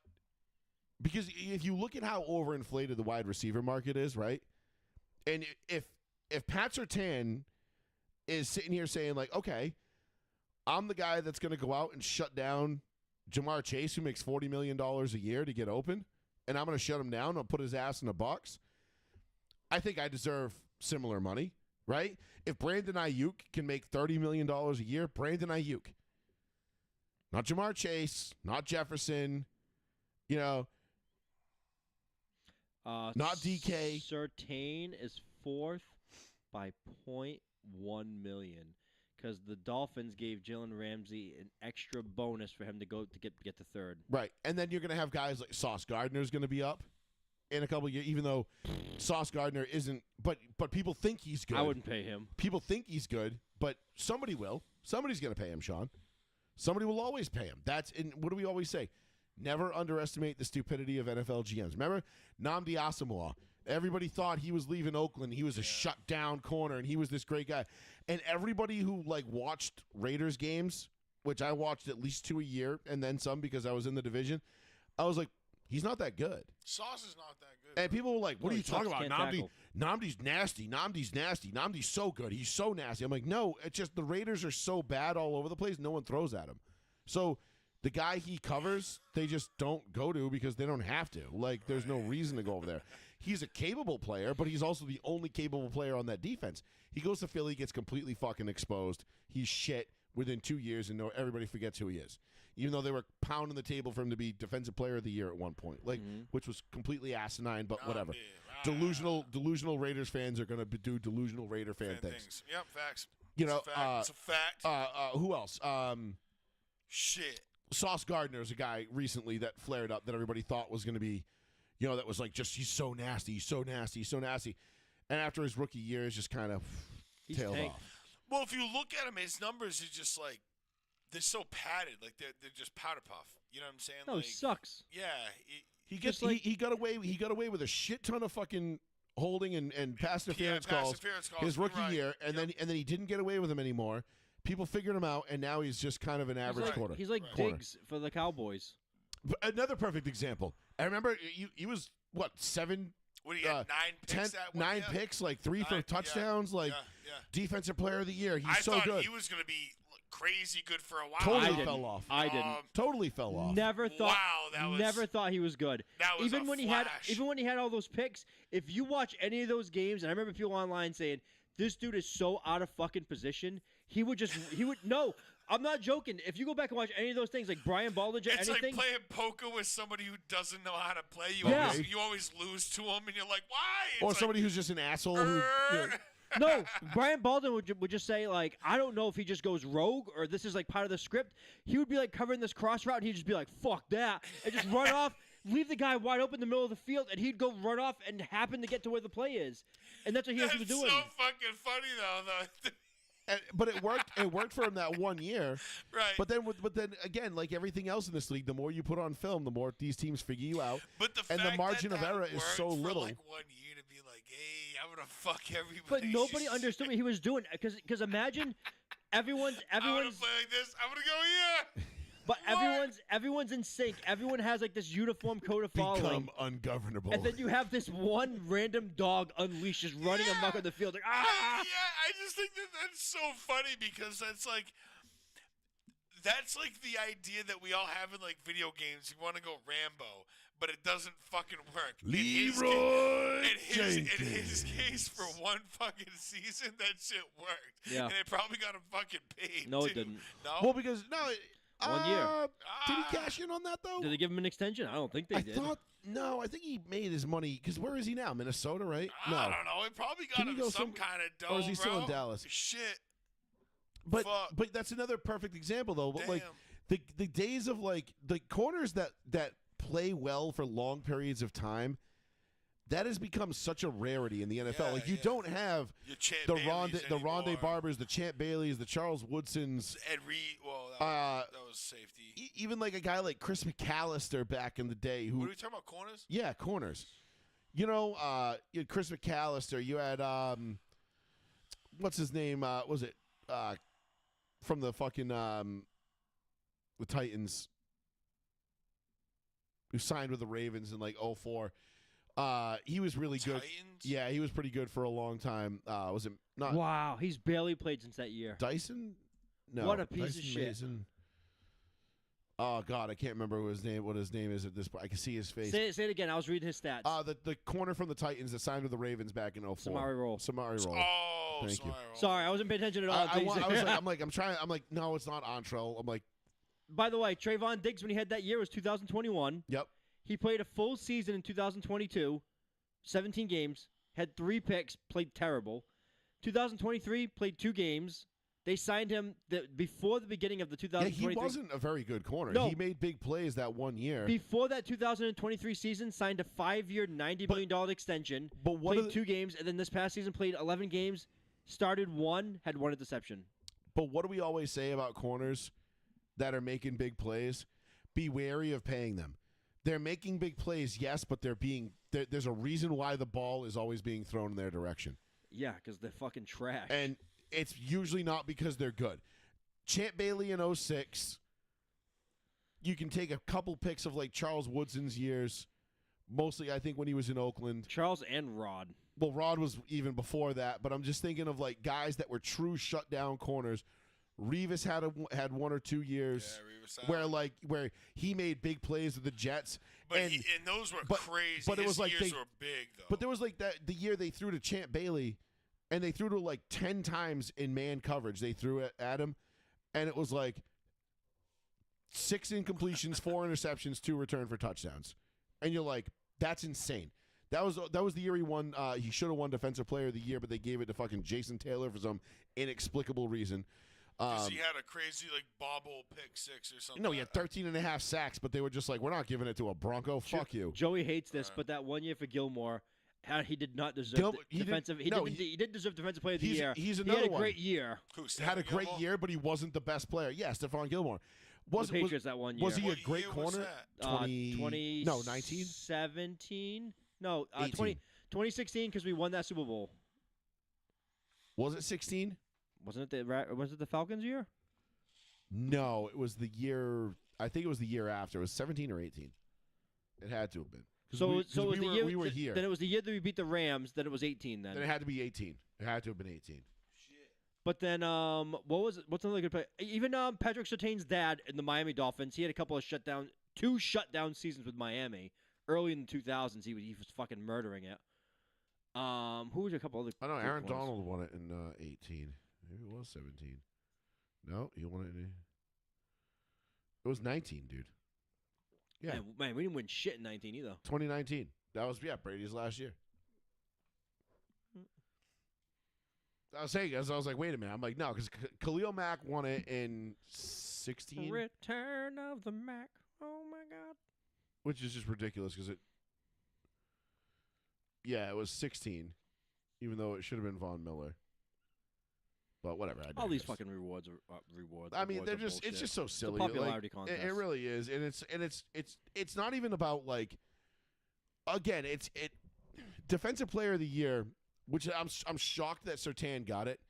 Because if you look at how overinflated the wide receiver market is, right? And if Pat Surtain is sitting here saying, like, okay, I'm the guy that's going to go out and shut down Jamar Chase, who makes $40 million a year to get open, and I'm going to shut him down. I'll put his ass in a box. I think I deserve similar money, right? If Brandon Ayuk can make $30 million a year, Brandon Ayuk. Not Jamar Chase, not Jefferson, you know, not DK. Surtain is 4th by .1 million because the Dolphins gave Jalen Ramsey an extra bonus for him to get to 3rd. Right. And then you're going to have guys like Sauce Gardner's going to be up in a couple of years, even though Sauce Gardner isn't, but people think he's good. I wouldn't pay him. People think he's good, but somebody will. Somebody's going to pay him, Sean. Somebody will always pay him. What do we always say? Never underestimate the stupidity of NFL GMs. Remember Nnamdi Asomugha? Everybody thought he was leaving Oakland. He was a shut-down corner, and he was this great guy. And everybody who watched Raiders games, which I watched at least 2 a year, and then some because I was in the division, I was like, he's not that good. Sauce is not that good. And people were like, what are you talking about? Tackle. Nnamdi's nasty. Nnamdi's nasty. Nnamdi's so good. He's so nasty. I'm like, no, it's just the Raiders are so bad all over the place, no one throws at him. So the guy he covers, they just don't go to because they don't have to. There's no reason to go over there. He's a capable player, but he's also the only capable player on that defense. He goes to Philly, gets completely fucking exposed. He's shit within 2 years, and everybody forgets who he is. Even though they were pounding the table for him to be Defensive Player of the Year at one point, which was completely asinine, but whatever. Delusional Raiders fans are going to do delusional Raider fan things. Yep, facts. You know, it's a fact. Who else? Shit. Sauce Gardner is a guy recently that flared up that everybody thought was going to be, that was he's so nasty, he's so nasty, he's so nasty. And after his rookie year, it's just kind of tailed off. Well, if you look at him, his numbers are just they're so padded, they're just powder puff. You know what I'm saying? No, he sucks. Yeah, He got away with a shit ton of fucking holding and pass interference calls his rookie year, and then he didn't get away with them anymore. People figured him out, and now he's just kind of an average quarter. He's like Diggs for the Cowboys. Another perfect example. I remember he was what 7. What do you got? 9 picks. 9 picks, 3 for touchdowns, defensive player of the year. He's so good. I thought he was going to be crazy good for a while. Totally fell off. I didn't. Totally fell off. Never thought. Wow, never thought he was good. That was even a when flash. even when he had all those picks. If you watch any of those games, and I remember people online saying this dude is so out of fucking position. He would no. I'm not joking. If you go back and watch any of those things, like Brian Baldwin, it's anything, like playing poker with somebody who doesn't know how to play. You always lose to him, and you're like, why? It's somebody who's just an asshole. No, Brian Baldwin would just say, I don't know if he just goes rogue or this is part of the script. He would be covering this cross route, and he'd just be like, fuck that, and just run off, leave the guy wide open in the middle of the field, and he'd go run off and happen to get to where the play is. And that's what he was doing. That's so fucking funny, though. But it worked. It worked for him that 1 year. Right. But then again, like everything else in this league, the more you put on film, the more these teams figure you out. But the margin of error is so little. For 1 year to be like, hey, I'm gonna fuck everybody. But nobody understood what he was doing because imagine everyone's. I'm gonna play like this. I'm gonna go here. But everyone's in sync. Everyone has this uniform code of following. Become ungovernable. And then you have this one random dog unleashed just running amok on the field. Yeah, I just think that's so funny because that's the idea that we all have in video games. You want to go Rambo, but it doesn't fucking work. Leroy in his case, for one fucking season, that shit worked. Yeah. And it probably got him fucking paid. No, too. it didn't. No. Well, because 1 year. Did he cash in on that though? Did they give him an extension? I don't think they did. I think he made his money because where is he now? Minnesota, right? No, I don't know. It probably got him some kind of dough, or is he still in Dallas? Shit. But that's another perfect example though. Damn. The days of the corners that play well for long periods of time. That has become such a rarity in the NFL. You don't have the Rondé Barbers, the Champ Baileys, the Charles Woodsons, Ed Reed. Well, that was safety. Even a guy like Chris McAllister back in the day. What are we talking about? Corners? Yeah, corners. You had Chris McAllister. You had what's his name? Was it from the fucking the Titans who signed with the Ravens in 2004. He was really good. Titans? Yeah, he was pretty good for a long time. Was it not? Wow, he's barely played since that year. Dyson? No. What a piece Dyson of shit. Mason. Oh God, I can't remember what his name is at this point. I can see his face. Say it again. I was reading his stats. The corner from the Titans that signed with the Ravens back in 04. Samari Roll. Oh, Thank you. Sorry, I wasn't paying attention at all. I'm like, no, it's not Antrell. I'm like, By the way, Trayvon Diggs, when he had that year, was 2021. Yep. He played a full season in 2022, 17 games, had 3 picks, played terrible. 2023, played 2 games. They signed him before the beginning of the 2023. Yeah, he wasn't a very good corner. No. He made big plays that one year. Before that 2023 season, signed a 5-year, $90 million extension. But what played 2 games, and then this past season played 11 games, started 1, had 1 interception. But what do we always say about corners that are making big plays? Be wary of paying them. They're making big plays, yes, but there's a reason why the ball is always being thrown in their direction. Yeah, because they're fucking trash. And it's usually not because they're good. Champ Bailey in 06, you can take a couple picks of like Charles Woodson's years, mostly I think when he was in Oakland. Charles and Rod. Well, Rod was even before that, but I'm just thinking of like guys that were true shutdown corners. Revis had 1 or 2 years where he made big plays with the Jets. But and those were crazy. But it was like years were big, though. But there was like the year they threw to Champ Bailey, and they threw to like 10 times in man coverage. They threw it at him, and it was like 6 incompletions, 4 interceptions, 2 return for touchdowns. And you're like, that's insane. That was the year he won. He should have won Defensive Player of the Year, but they gave it to fucking Jason Taylor for some inexplicable reason. Because he had a crazy like bobble pick 6 or something. No, he had 13 and a half sacks, but they were just like, we're not giving it to a Bronco. Fuck you. Joey hates this, but that 1 year for Gilmore, he did not deserve defensive. He didn't deserve Defensive Player of the Year. He's another one. He had a great year. Had a great year, but he wasn't the best player. Yeah, Stephon Gilmore. The Patriots that 1 year. Was he a great corner? 19? 17? No, 2016 because we won that Super Bowl. Was it 16? Was it the Falcons year? No, it was the year. I think it was the year after. It was 17 or 18. It had to have been. So it was the year we were here. Then it was the year that we beat the Rams. Then it was 18. Then it had to be 18. It had to have been 18. Shit. But then what's another good play? Even Patrick Surtain's dad in the Miami Dolphins. He had a couple of two shutdown seasons with Miami early in the 2000s. He was fucking murdering it. Who was a couple other? I know Aaron Donald won it in 18. Maybe it was 17. No, he won it. It was 19, dude. Yeah, man, we didn't win shit in 19 either. 2019. That was Brady's last year. I was saying, I was like, wait a minute. I'm like, no, because Khalil Mack won it in 16. Return of the Mac. Oh my God. Which is just ridiculous because it. Yeah, it was 16, even though it should have been Von Miller. But whatever. All these fucking rewards are rewards. I mean, they're just it's just so silly. It's a popularity contest. It really is, and it's not even about like. Again, it's Defensive Player of the Year, which I'm shocked that Surtain got it,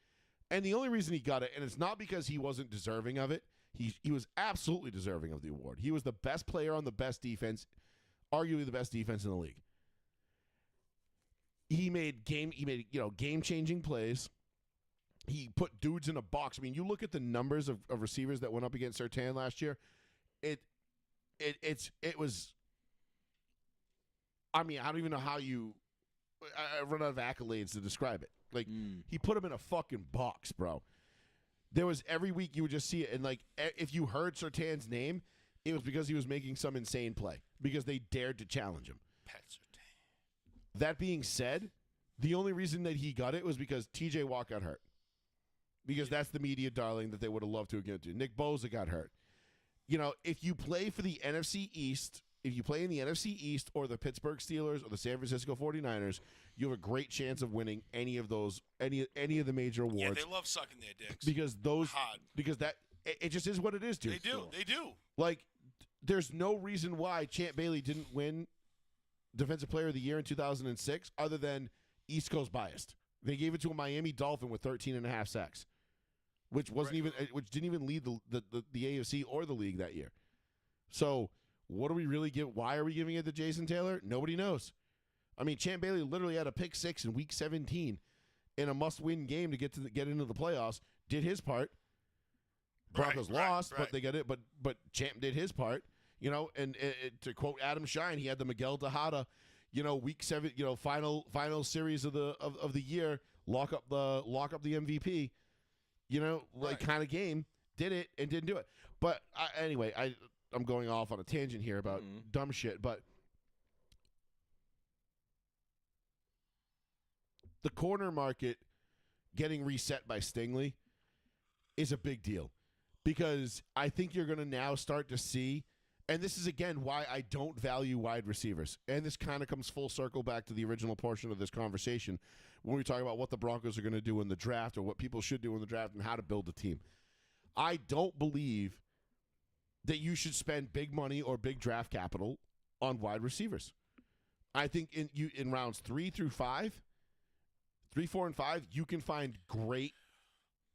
and the only reason he got it, and it's not because he wasn't deserving of it. He was absolutely deserving of the award. He was the best player on the best defense, arguably the best defense in the league. He made game-changing plays. He put dudes in a box. I mean, you look at the numbers of receivers that went up against Surtain last year. It was. I mean, I don't even know how I run out of accolades to describe it. Like he put him in a fucking box, bro. There was every week you would just see it, and like if you heard Surtain's name, it was because he was making some insane play because they dared to challenge him. Pat Surtain. That being said, the only reason that he got it was because T.J. Watt got hurt. Because that's the media darling that they would have loved to have given to. Nick Bosa got hurt. You know, if you play for the NFC East, if you play in the NFC East or the Pittsburgh Steelers or the San Francisco 49ers, you have a great chance of winning any of those, any of the major awards. Yeah, they love sucking their dicks. Because it just is what it is, dude. They do. Like, there's no reason why Champ Bailey didn't win Defensive Player of the Year in 2006 other than East Coast biased. They gave it to a Miami Dolphin with 13 and a half sacks. Which didn't even lead the AFC or the league that year. So what do we really give? Why are we giving it to Jason Taylor? Nobody knows. I mean, Champ Bailey literally had a pick 6 in Week 17 in a must-win game to get into the playoffs. Did his part. Broncos lost, but they got it. But Champ did his part. You know, and to quote Adam Shine, he had the Miguel Tejada, Week 7, final series of the year, lock up the MVP. Kind of game, did it and didn't do it. But anyway, I'm going off on a tangent here about dumb shit, but the corner market getting reset by Stingley is a big deal because I think you're going to now start to see, and this is, again, why I don't value wide receivers. And this kind of comes full circle back to the original portion of this conversation when we talk about what the Broncos are going to do in the draft or what people should do in the draft and how to build a team. I don't believe that you should spend big money or big draft capital on wide receivers. I think in rounds 3 through 5, 3, 4, and 5, you can find great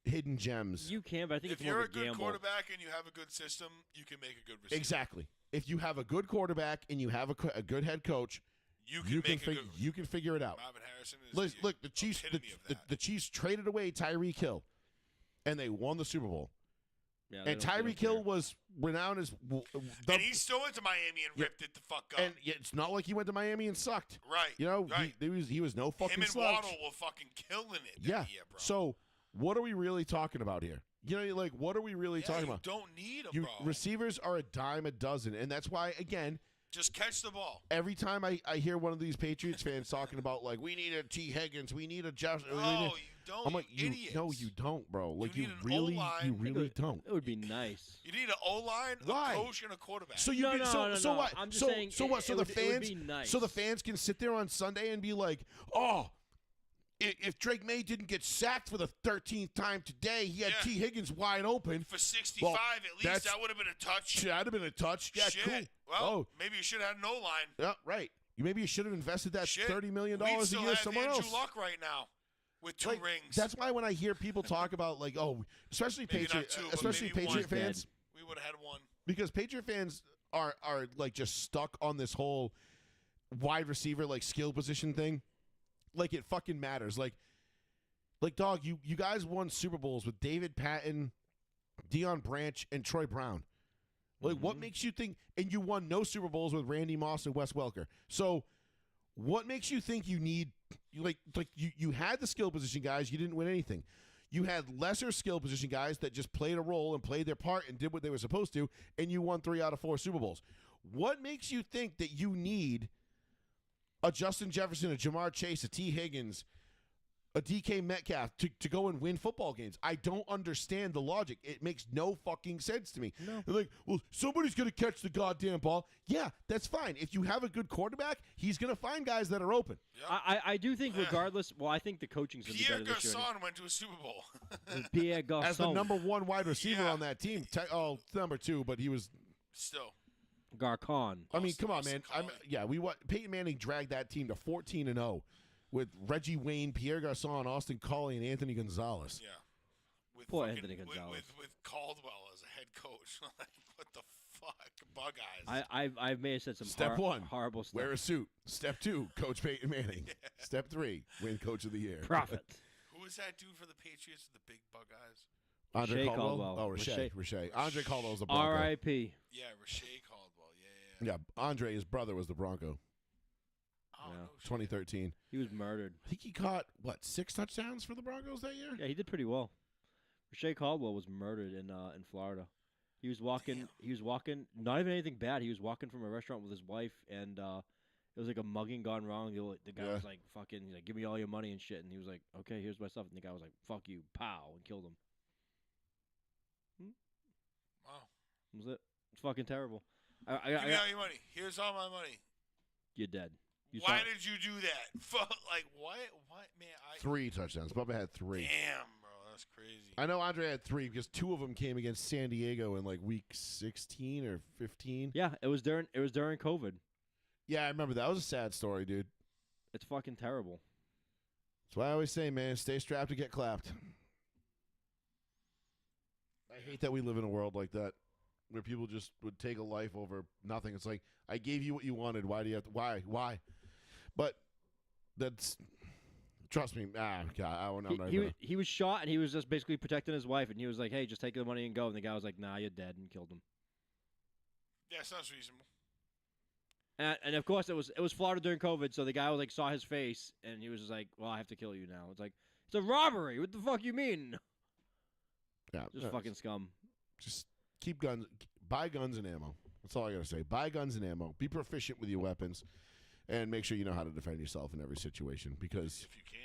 hidden gems. You can, but I think if it's more you're of a good gamble. quarterback and you have a good system, you can make a good receiver. Exactly. If you have a good quarterback and you have a good head coach, you can figure it out. Marvin Harrison is Look, the Chiefs the Chiefs traded away Tyreek Hill, and they won the Super Bowl. Yeah, and Tyreek Hill was renowned as and he still went to Miami and ripped it the fuck up. And it's not like he went to Miami and sucked. Right. You know, right. He was no fucking Him and slouch. Waddle were fucking killing it. Yeah. Year, bro. So what are we really talking about here? You know, like, what are we really talking about? You don't need them, bro. Receivers are a dime a dozen, and that's why, again, just catch the ball. every time I hear one of these Patriots fans talking about, like, we need a T. Higgins, we need a Jeff. No, you don't. I'm like, idiots. no, you don't, bro. Like, need you an really O-line. don't. It would be nice. You need an O-line, Why? a coach, and a quarterback. So you No, can, no, so no, so no. what? I'm just so saying so what? So it the would fans, be nice. so the fans can sit there on Sunday and be like, oh. If Drake May didn't get sacked for the 13th time today, he had T. Higgins wide open. For 65, at least that would have been a touch. Should have been a touch. Yeah, Shit. cool. Well, maybe you should have had an O-line. Yeah, right. Maybe you should have invested that $30 million We'd a still year have somewhere Andrew else. Luck right now with 2 rings. That's why when I hear people talk about, like, oh, especially Maybe not Patriot, 2, but especially maybe Patriot one. fans, We would have had 1. because Patriot fans are like just stuck on this whole wide receiver like skill position thing. Like it fucking matters. Like dog, you guys won Super Bowls with David Patton, Deion Branch, and Troy Brown. Like what makes you think? And you won no Super Bowls with Randy Moss and Wes Welker. So what makes you think you need you had the skill position guys, you didn't win anything. You had lesser skill position guys that just played a role and played their part and did what they were supposed to, and you won 3 out of 4 Super Bowls. What makes you think that you need a Justin Jefferson, a Jamar Chase, a T. Higgins, a DK Metcalf to go and win football games? I don't understand the logic. It makes no fucking sense to me. No. They're like, well, somebody's going to catch the goddamn ball. Yeah, that's fine. If you have a good quarterback, he's going to find guys that are open. Yep. I do think regardless, well, I think the coaching's going to be Pierre better this year. Garçon went to a Super Bowl. Pierre Garçon. As the number 1 wide receiver Yeah. on that team. Number 2, but he was. Still. Garcon. I mean, come on, Austin man. Collie. Peyton Manning dragged that team to 14-0 with Reggie Wayne, Pierre Garçon, Austin Collie, and Anthony Gonzalez. Yeah. With Poor fucking- Anthony Gonzalez. With Caldwell as a head coach. Like, what the fuck? Bug eyes. I may have said some Step 1, horrible stuff. wear a suit. Step 2, Coach Peyton Manning. Step 3, win Coach of the Year. Profit. Who was that dude for the Patriots with the big bug eyes? Andre Rashay Caldwell? Caldwell. Oh, Rashay. Rashay. Andre Caldwell's the Bronco. R.I.P. Yeah, Rashay Caldwell. Yeah. Yeah, Andre, his brother, was the Bronco. Oh, Yeah. no shit. 2013. He was murdered. I think he caught, 6 touchdowns for the Broncos that year? Yeah, he did pretty well. Rashay Caldwell was murdered in Florida. He was walking. Damn. He was walking. Not even anything bad. He was walking from a restaurant with his wife, and it was like a mugging gone wrong. The guy was like, "Fucking, he's like, give me all your money and shit." And he was like, "Okay, here's my stuff." And the guy was like, "Fuck you, pow," and killed him. Wow. That was it? It's fucking terrible. Give me all your money. Here's all my money. You're dead. Why did you do that? Fuck, like, what? What, man? 3 touchdowns. Bubba had 3. Damn, bro. That's crazy. I know Andre had 3 because 2 of them came against San Diego in like week 16 or 15. Yeah, it was during COVID. Yeah, I remember that. That was a sad story, dude. It's fucking terrible. That's why I always say, man, stay strapped to get clapped. I hate that we live in a world like that where people just would take a life over nothing. It's like, I gave you what you wanted. Why do you have to? Why? But that's, trust me, God, I'm not even. He was shot, and he was just basically protecting his wife, and he was like, "Hey, just take the money and go." And the guy was like, "Nah, you're dead," and killed him. Yeah, sounds reasonable. And of course, it was Florida during COVID, so the guy was like saw his face, and he was just like, "Well, I have to kill you now." It's like it's a robbery. What the fuck you mean? Yeah, Just fucking scum. Just keep guns. Buy guns and ammo. That's all I gotta say. Buy guns and ammo. Be proficient with your weapons, and make sure you know how to defend yourself in every situation. Because If you can,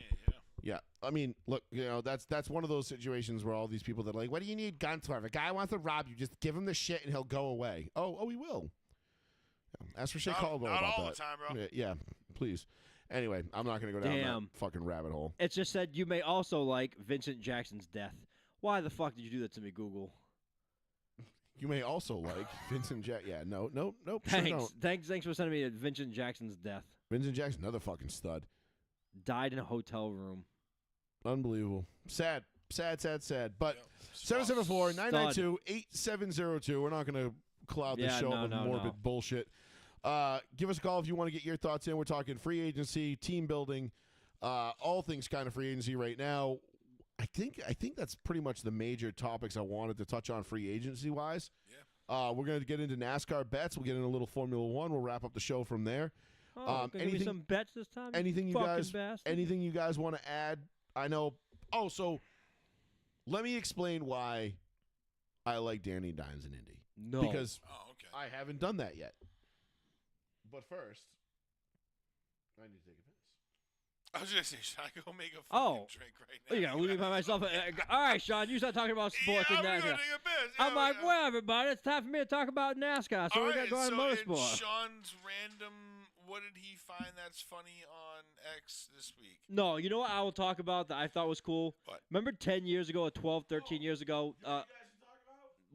yeah, I mean, look, that's one of those situations where all these people that are like, what do you need guns for? If a guy wants to rob you, just give him the shit and he'll go away. Oh, he will. Yeah, ask for Shea Caldwell not about all that. the time, bro. Yeah, please. Anyway, I'm not going to go down Damn. that fucking rabbit hole. It just said you may also like Vincent Jackson's death. Why the fuck did you do that to me, Google? You may also like Vincent Jackson. Yeah, nope. Sure Thanks. don't. Thanks for sending me Vincent Jackson's death. Vincent Jackson, another fucking stud. Died in a hotel room. Unbelievable. Sad. But Yeah. 774-992-8702. We're not going to cloud the Yeah, show no, with no, morbid no. bullshit. Give us a call if you want to get your thoughts in. We're talking free agency, team building, all things kind of free agency right now. I think that's pretty much the major topics I wanted to touch on free agency wise. Yeah. We're going to get into NASCAR bets. We'll get into a little Formula One. We'll wrap up the show from there. Oh, gonna give me some bets this time. Anything you fucking guys? bastard. Anything you guys want to add? I know. Oh, so let me explain why I like Danny Dimes in Indy. No. Because Oh, okay. I haven't done that yet. But first, I need to take a piss. I was gonna say, should I go make a fucking Oh. drink right Oh, now? you gotta leave me by myself. All right, Sean, you start talking about sports yeah, and I'm gonna NASCAR. take a piss. I'm Yeah, like, yeah. well, everybody, it's time for me to talk about NASCAR. So All we got right, going so on in motorsport. Sean's random, what did he find that's funny on X this week? No, you know what I will talk about that I thought was cool? What? Remember 10 years ago, or 12, 13 years ago?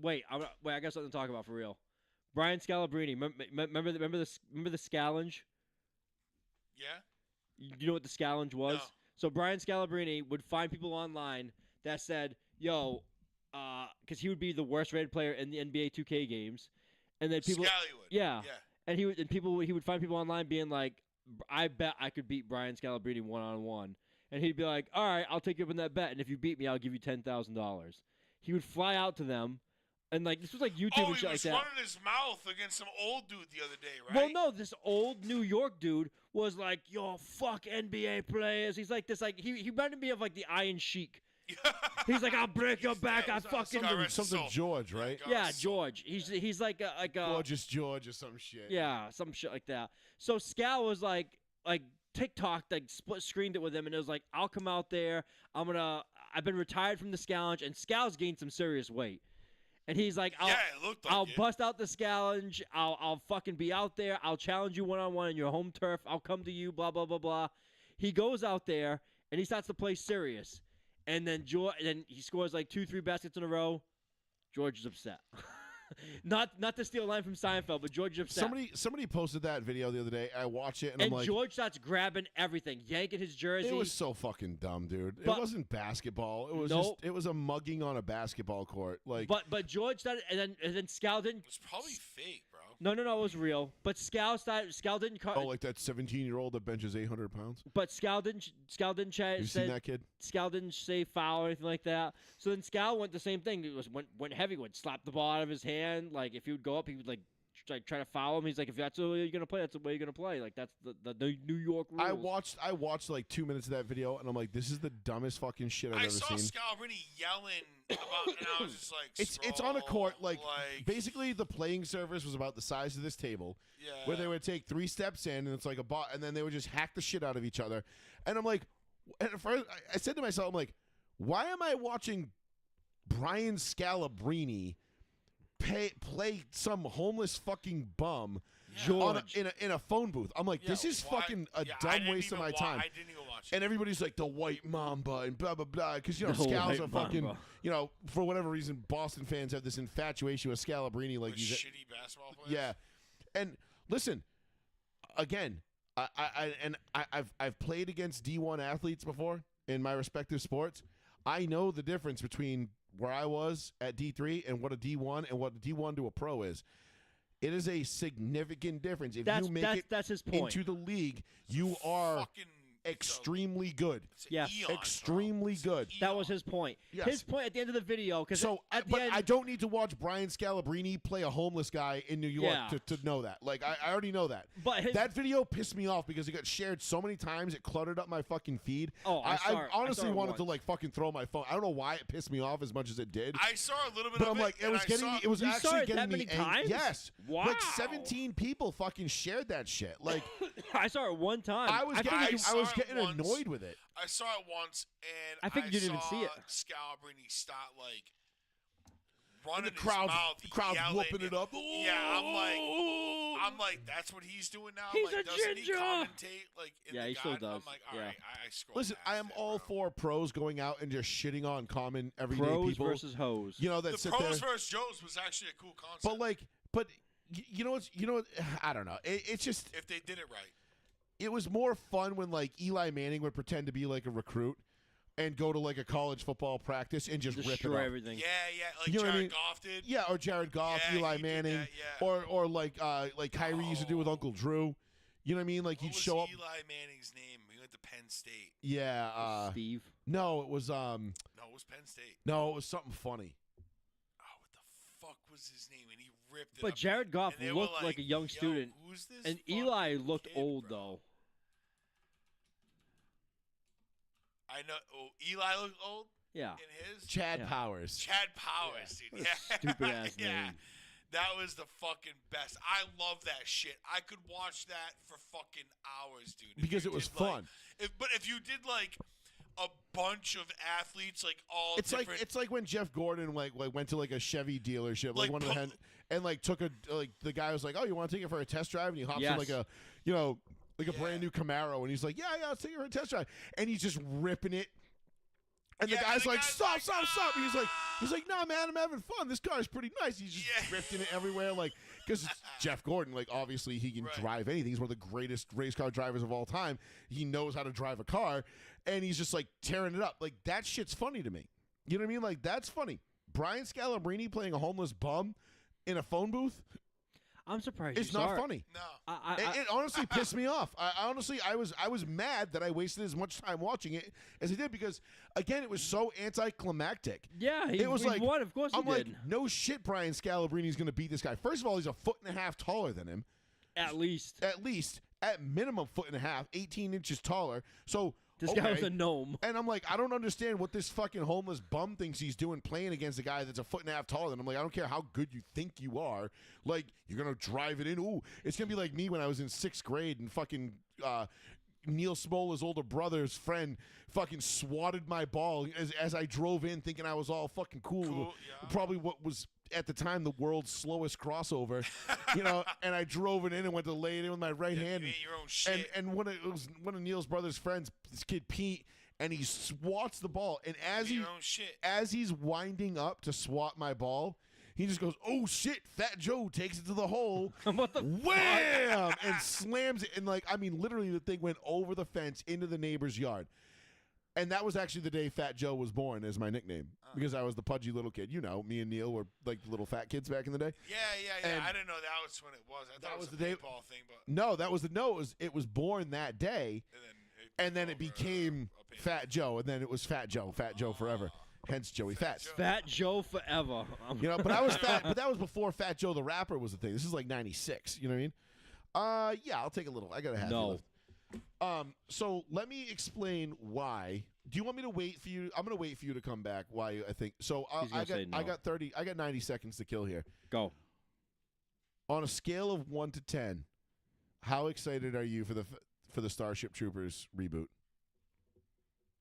Wait, I got something to talk about for real. Brian Scalabrine, remember the Scallenge? Yeah? You know what the Scallenge was? No. So Brian Scalabrine would find people online that said, yo, because he would be the worst rated player in the NBA 2K games. And then people, Scally would. yeah. Yeah. And he would find people online being like, I bet I could beat Brian Scalabrine 1-on-1. And he'd be like, all right, I'll take you up on that bet. And if you beat me, I'll give you $10,000. He would fly out to them. And like this was like YouTube Oh, and he shit was like that. running his mouth against some old dude the other day, right? Well, no, this old New York dude was like, yo, fuck NBA players. He's like this, like he reminded me of like the Iron Sheik. He's like, I'll break your back. I fucking God rest his Something soul. George, right? God yeah, rest his soul. George. He's like a Gorgeous George or some shit. yeah, some shit like that. So Scal was like TikTok like split screened it with him, and it was like, I'll come out there. I've been retired from the Scallenge, and Scal's gained some serious weight. And he's like, Yeah, it looked like I'll it. bust out the Scallenge. I'll fucking be out there. I'll challenge you 1-on-1 in your home turf. I'll come to you, blah, blah, blah, blah. He goes out there, and he starts to play serious. And then he scores like 2-3 baskets in a row. George is upset. Not to steal a line from Seinfeld, but George is upset. Somebody posted that video the other day. I watch it, and and I'm like, George starts grabbing everything, yanking his jersey. it was so fucking dumb, dude. But- it wasn't basketball. It was Nope. it was a mugging on a basketball court. Like, But George started, and then Scal didn't. It's probably fake, bro. No, it was real. But Scal didn't. oh, like that 17-year-old that benches 800 pounds. But Scal didn't You seen say that kid? Scal didn't say foul or anything like that. So then Scal went the same thing. It was went heavy, would slap the ball out of his hand. Like if he would go up, he would like try to foul him. He's like, if that's the way you're gonna play, that's the way you're gonna play. Like that's the New York rules. I watched like 2 minutes of that video, and I'm like, this is the dumbest fucking shit I've I ever saw seen. Scalabrine yelling about, and I was just like, It's on a court, like like basically the playing surface was about the size of this table, yeah. where they would take 3 steps in, and it's like a bot, and then they would just hack the shit out of each other. And I'm like, at first I said to myself, I'm like, why am I watching Brian Scalabrine play some homeless fucking bum George. in a phone booth? I'm like, Yeah, this is why- fucking a yeah, I dumb didn't waste of even my time. I didn't even watch it. And everybody's like the white mamba and blah blah blah, because The Scal's white a fucking mamba. for whatever reason Boston fans have this infatuation with Scalabrine, like With he's shitty basketball players. yeah. And listen, again, I've played against D1 athletes before in my respective sports. I know the difference between where I was at D3 and what a D1 and what a D1 to a pro is. It is a significant difference. If you make it That's his point. into the league, you are Fucking extremely good. It's Yes. eons, bro. Extremely It's good. That was eons. his point. Yes. His point at the end of the video, because So, at the but end, I don't need to watch Brian Scalabrine play a homeless guy in New York Yeah. to know that. Like, I already know that. but his, That video pissed me off because it got shared so many times it cluttered up my fucking feed. Oh, I saw it- I honestly saw it wanted to once. like fucking throw my phone. I don't know why it pissed me off as much as it did. I saw a little bit But of I'm like, it. and I saw, it was You saw actually it getting that me many angry. times? Yes, Wow. like 17 people fucking shared that shit. Like, I saw it one time. I was figured getting, you- saw I was it getting once. annoyed with it. I saw it once, and I figured you didn't even see it. Scalabrini start like running And the crowd's, his mouth, crowd's yelling, whooping it up. Yeah, I'm like, that's what he's doing now. He's I'm like, a doesn't he ginger. commentate like in Yeah, the he still God? does. I'm like, all Yeah. right, I scrolled. Listen, I am past all it, bro. for pros going out and just shitting on common everyday pros people. versus hoes. You know that The sit pros there. versus Joes was actually a cool concept. But like, you know what? I don't know. It's just if they did it right. it was more fun when like Eli Manning would pretend to be like a recruit and go to like a college football practice and just rip it Destroy up. everything. Yeah, like You know what I Jared mean? Goff did. Yeah, or Jared Goff, Yeah, Eli he did Manning, that, yeah. or like Kyrie used to do with Oh. Uncle Drew. You know what I mean? Like What he'd was show up. Eli Manning's name? He went to Penn State. Yeah. Steve. No, it was No, it was Penn State. no, it was something funny. Oh, what the fuck was his name? And he ripped it But up. Jared Goff And they were looked like a young "Yo, student, who's this and Eli fucking looked kid, old bro?" though. I know. Oh, Eli looked old Yeah. in his. Chad Yeah. Powers. Chad Powers, dude. What a Yeah. stupid-ass yeah. name. That was the fucking best. I love that shit. I could watch that for fucking hours, dude. If Because you it was did, like- fun. but if you did like a bunch of athletes, like all It's like different, it's like when Jeff Gordon like went to like a Chevy dealership, like Like one of the and like took a like the guy was like, "Oh, you want to take it for a test drive?" And he hops in Yes. like a, you know, like a Yeah. brand new Camaro, and he's like, "Yeah, I'll take it for a test drive," and he's just ripping it. And Yeah, the and guy's the like, guy's "Stop, like, stop!" And he's like, "Nah, man, I'm having fun. This car's pretty nice." He's just Yeah. drifting it everywhere, like because it's Jeff Gordon. Like obviously he can Right. drive anything. He's one of the greatest race car drivers of all time. He knows how to drive a car, and he's just like tearing it up. Like that shit's funny to me. You know what I mean? Like that's funny. Brian Scalabrine playing a homeless bum in a phone booth. I'm surprised It's you saw not it. funny. no. It honestly pissed me off. I was mad that I wasted as much time watching it as I did because again it was so anticlimactic. Yeah, It was he like won. Of course I'm he like, did. no shit, Brian Scalabrine's going to beat this guy. First of all, he's a foot and a half taller than him, At least at minimum foot and a half, 18 inches taller. So this guy was okay. a gnome. And I'm like, I don't understand what this fucking homeless bum thinks he's doing playing against a guy that's a foot and a half taller than him. I'm like, I don't care how good you think you are. Like, you're going to drive it in. Ooh, it's going to be like me when I was in 6th grade and fucking Neil Smola's older brother's friend fucking swatted my ball as I drove in thinking I was all fucking cool. Yeah. Probably what was at the time the world's slowest crossover, you know, and I drove it in and went to lay it in with my right hand. You ate your own shit. And it was one of Neil's brother's friends, this kid Pete, and he swats the ball. And Your own shit. as he's winding up to swat my ball, he just goes, "Oh shit!" Fat Joe takes it to the hole, What the wham, and slams it. And like, I mean, literally, the thing went over the fence into the neighbor's yard. And that was actually the day Fat Joe was born as my nickname because I was the pudgy little kid. You know, me and Neil were like little fat kids back in the day. Yeah. And I didn't know that was when it was. I thought that it was was a the day- paintball thing, but No, that was it was born that day, and then it became Fat Joe, and then it was Fat Joe forever. Hence Joey Fats. Joe. Fat Joe forever. You know, but I was fat. But that was before Fat Joe the rapper was a thing. This is like '96. You know what I mean? Yeah, I'll take a little. I got a half. No. Left. So let me explain why. Do you want me to wait for you? I'm gonna wait for you to come back. Why I think so? He's gonna say no. I got 30. I got 90 seconds to kill here. Go. On a scale of 1 to 10, how excited are you for the Starship Troopers reboot?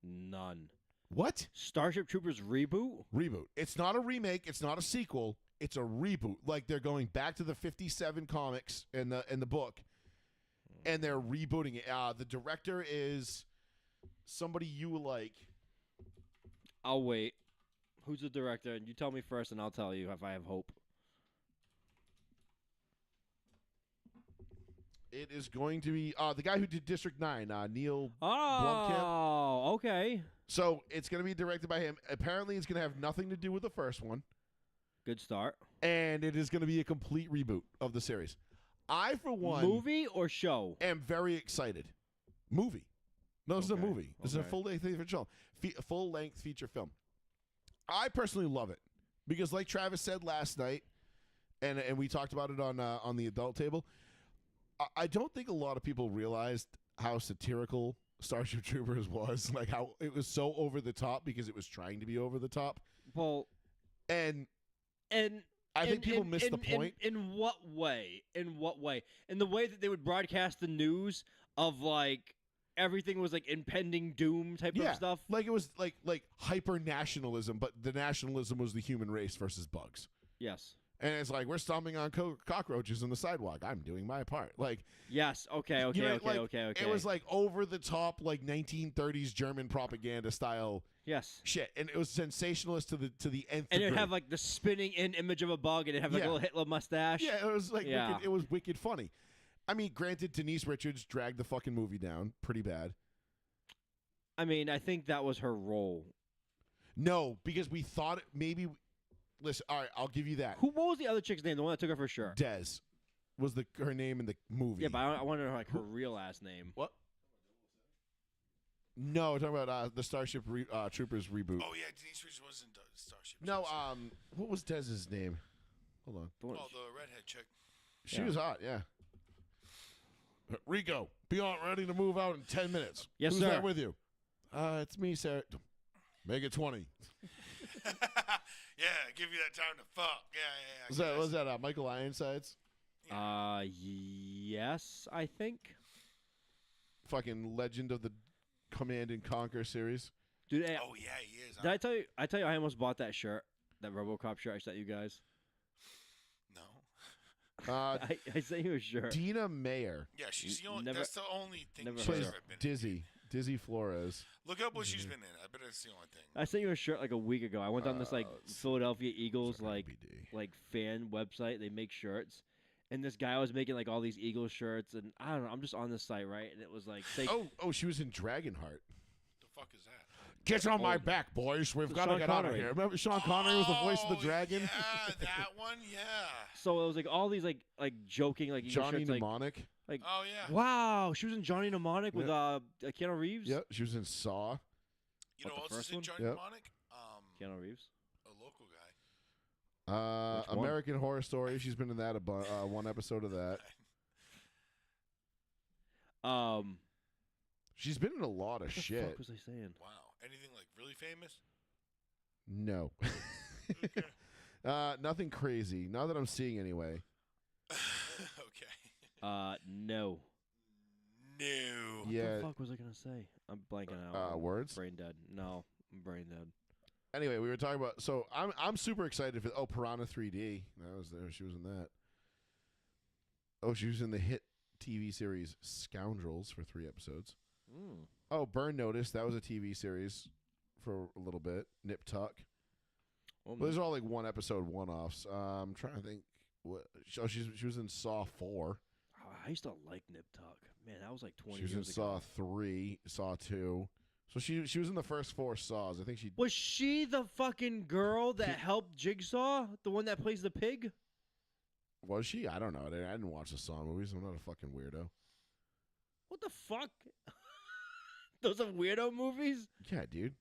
None. What? Starship Troopers reboot? Reboot. It's not a remake. It's not a sequel. It's a reboot. Like they're going back to the 57 comics in the book, and they're rebooting it. The director is somebody you like. I'll wait. Who's the director? You tell me first, and I'll tell you if I have hope. It is going to be the guy who did District 9, Neil Blomkamp. Oh, okay. So it's going to be directed by him. Apparently, it's going to have nothing to do with the first one, Good start. and it is going to be a complete reboot of the series. I, for one, Movie or show? am very excited. Movie. No, this is a Okay. movie. This is a Okay. full-length feature film. I personally love it because, like Travis said last night, and we talked about it on the adult table. I don't think a lot of people realized how satirical Starship Troopers was, like how it was so over the top because it was trying to be over the top. Well, And and I think people miss the point. In what way? In what way? In the way that they would broadcast the news of like everything was like impending doom type Yeah, of stuff. like it was like hyper nationalism, but the nationalism was the human race versus bugs. Yes. And it's like we're stomping on cockroaches on the sidewalk. I'm doing my part. Like Yes. Okay. Okay. you know, okay. like, okay. it was like over the top, like 1930s German propaganda style yes. shit, and it was sensationalist to the nth And it'd degree. have like the spinning in image of a bug, and it'd have like Yeah. a little Hitler mustache. Yeah, it was like Yeah. wicked, it was wicked funny. I mean, granted, Denise Richards dragged the fucking movie down pretty bad. I mean, I think that was her role. No, because we thought it maybe. Listen, all right, I'll give you that. What was the other chick's name? The one that took her for sure. Des was her name in the movie. Yeah, but I want to know like her real last name. What? No, we're talking about the Starship Troopers reboot. Oh yeah, Denise Richards was in Starship. No, Troopers. what was Dez's name? Hold on. The one- Oh, the redhead chick. She Yeah. was hot, yeah. Rico, be on ready to move out in 10 minutes. Yes, Who's sir. that with you? It's me, Sarah. Make it 20. Yeah, give you that time to fuck. Yeah. Was that Michael Ironsides? Yes, I think. Fucking Legend of the Command and Conquer series. Dude, hey, Oh yeah, he is. did I tell you? I almost bought that shirt, that RoboCop shirt I sent you guys. No. I sent you a shirt. Dina Mayer Yeah, she's the only. Never- That's the only thing never she's heard plays of ever been. in. Dizzy Flores. Look up what she's been in. I bet it's the only thing. I sent you a shirt like a week ago. I went on this like Philadelphia Eagles Sorry, like BD. fan website. They make shirts, and this guy was making like all these Eagles shirts, and I don't know. I'm just on this site, right? And it was like, say, Oh, she was in Dragonheart. The fuck is that? Get on my Oh. back, boys. We've So got to Sean get out of Connery. here. Remember Sean Connery was the voice of the Oh, dragon? Yeah, that one. Yeah. so it was like all these like joking like Eagles Johnny shirts, like, Mnemonic. Oh yeah. wow, she was in Johnny Mnemonic with Keanu Reeves. Yep, she was in Saw. You know What, the what else is first in one? Johnny Yep. Mnemonic? Keanu Reeves. A local guy. Which one? American Horror Story. She's been in that one episode of that. She's been in a lot of What the shit. fuck was I saying? Wow. Anything like really famous? No. Nothing crazy. Not that I'm seeing anyway. Okay. No. No. What Yeah. the fuck was I gonna say? I'm blanking out. I'm Words. Brain dead. No, I'm brain dead. Anyway, we were talking about. So I'm super excited for. Oh, Piranha 3D. That was there. She was in that. Oh, she was in the hit TV series Scoundrels for 3 episodes. Mm. Oh, Burn Notice. That was a TV series for a little bit. Nip Tuck. Oh, Well, these are all like 1 episode one-offs. I'm trying to think. What? Oh, she was in Saw 4. I used to like Nip Tuck. Man, that was like 20 She was in years Saw ago. 3, Saw 2. So she was in the first 4 Saws. I think she. Was she the fucking girl that helped Jigsaw? The one that plays the pig? Was she? I don't know. I didn't watch the Saw movies. I'm not a fucking weirdo. What the fuck? Those are weirdo movies? Yeah, dude.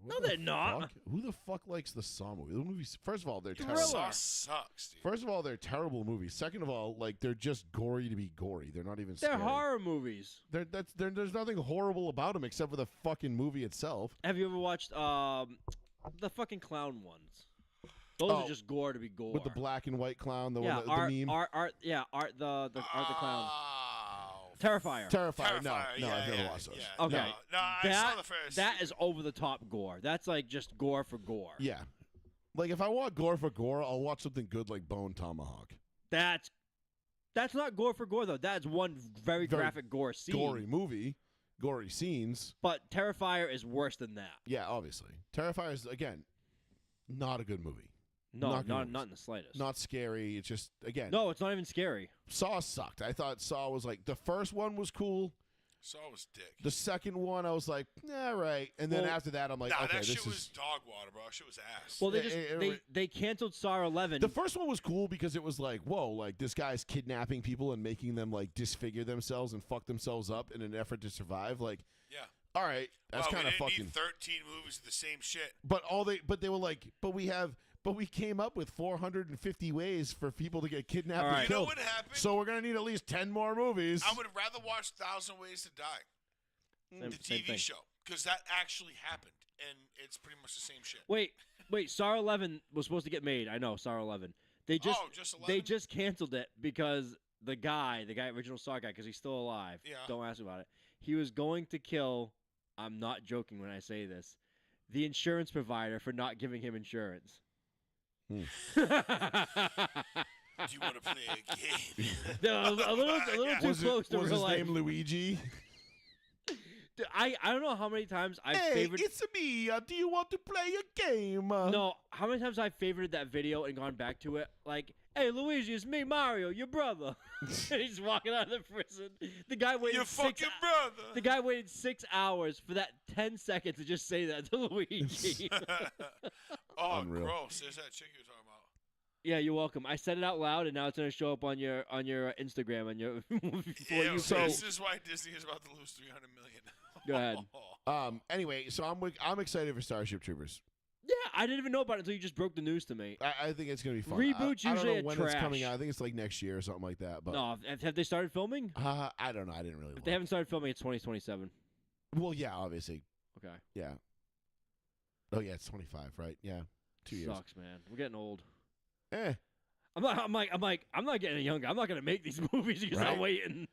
No, What the they're not. fuck? Who the fuck likes the Saw movie? The movies. First of all, they're Thriller. terrible. Saw sucks, dude. First of all, they're terrible movies. Second of all, like they're just gory to be gory. They're not even. They're scary. horror movies. There's nothing horrible about them except for the fucking movie itself. Have you ever watched the fucking clown ones? Those Oh, are just gore to be gore. With the black and white clown, the yeah, one, Art, the meme. Art, the Art the clown. Oh, Terrifier. Terrifier. No, Terrifier, no, yeah, I've never yeah, watched those. yeah. Okay. No, I that, saw the first. That is over the top gore. That's like just gore for gore. Yeah. Like if I want gore for gore, I'll watch something good like Bone Tomahawk. That's not gore for gore though. That's one very graphic gore scene. Gory movie, gory scenes. But Terrifier is worse than that. Yeah, obviously. Terrifier is again not a good movie. No, Not good not movies. in the slightest. Not scary. It's just again. No, it's not even scary. Saw sucked. I thought Saw was like the first one was cool. Saw was dick. The second one I was like, yeah, right. And then Well, after that I'm like, Nah, okay, that this shit is was dog water, bro. That shit was ass. Well, they Yeah, just they canceled Saw 11. the first one was cool because it was like, whoa, like this guy's kidnapping people and making them like disfigure themselves and fuck themselves up in an effort to survive. Like, yeah. all right, that's Wow, kind of we didn't fucking. need 13 movies of the same shit. But they were like, but we came up with 450 ways for people to get kidnapped All and right. You know killed. what happened? So we're gonna need at least 10 more movies. I would rather watch 1,000 Ways to Die, the Same TV thing. show, because that actually happened, and it's pretty much the same shit. Wait, SAR 11 was supposed to get made. I know, SAR 11. They just just 11? they just canceled it because the guy, original SAR guy, because he's still alive. Yeah. Don't ask me about it. He was going to kill. I'm not joking when I say this. The insurance provider for not giving him insurance. Do you want to play a game? No, a little too close to was real his life. name Luigi? Dude, I don't know how many times I've Hey, favored. it's me. Do you want to play a game? No, how many times I've favorited that video and gone back to it? Like, hey, Luigi, it's me, Mario, your brother. And he's walking out of the prison. The guy waited Your fucking brother. The guy waited 6 hours for that 10 seconds to just say that to Luigi. Oh, Unreal. gross. There's that chick you were talking about. Yeah, you're welcome. I said it out loud, and now it's gonna show up on your Instagram on your before Yeah, you. this is why Disney is about to lose $300 million. Go ahead. Anyway, so I'm excited for Starship Troopers. Yeah, I didn't even know about it until you just broke the news to me. I think it's gonna be fun. Reboots I don't usually know are when trash. it's coming out. I think it's like next year or something like that. But No, have they started filming? I don't know. I didn't really. If Look. they haven't started filming, it's 2027. Well, yeah, obviously, Okay. yeah. Oh yeah, it's 25, right? Yeah, 2 years. Sucks, man. We're getting old. Eh, I'm not getting younger. I'm not gonna make these movies because Right? I'm waiting.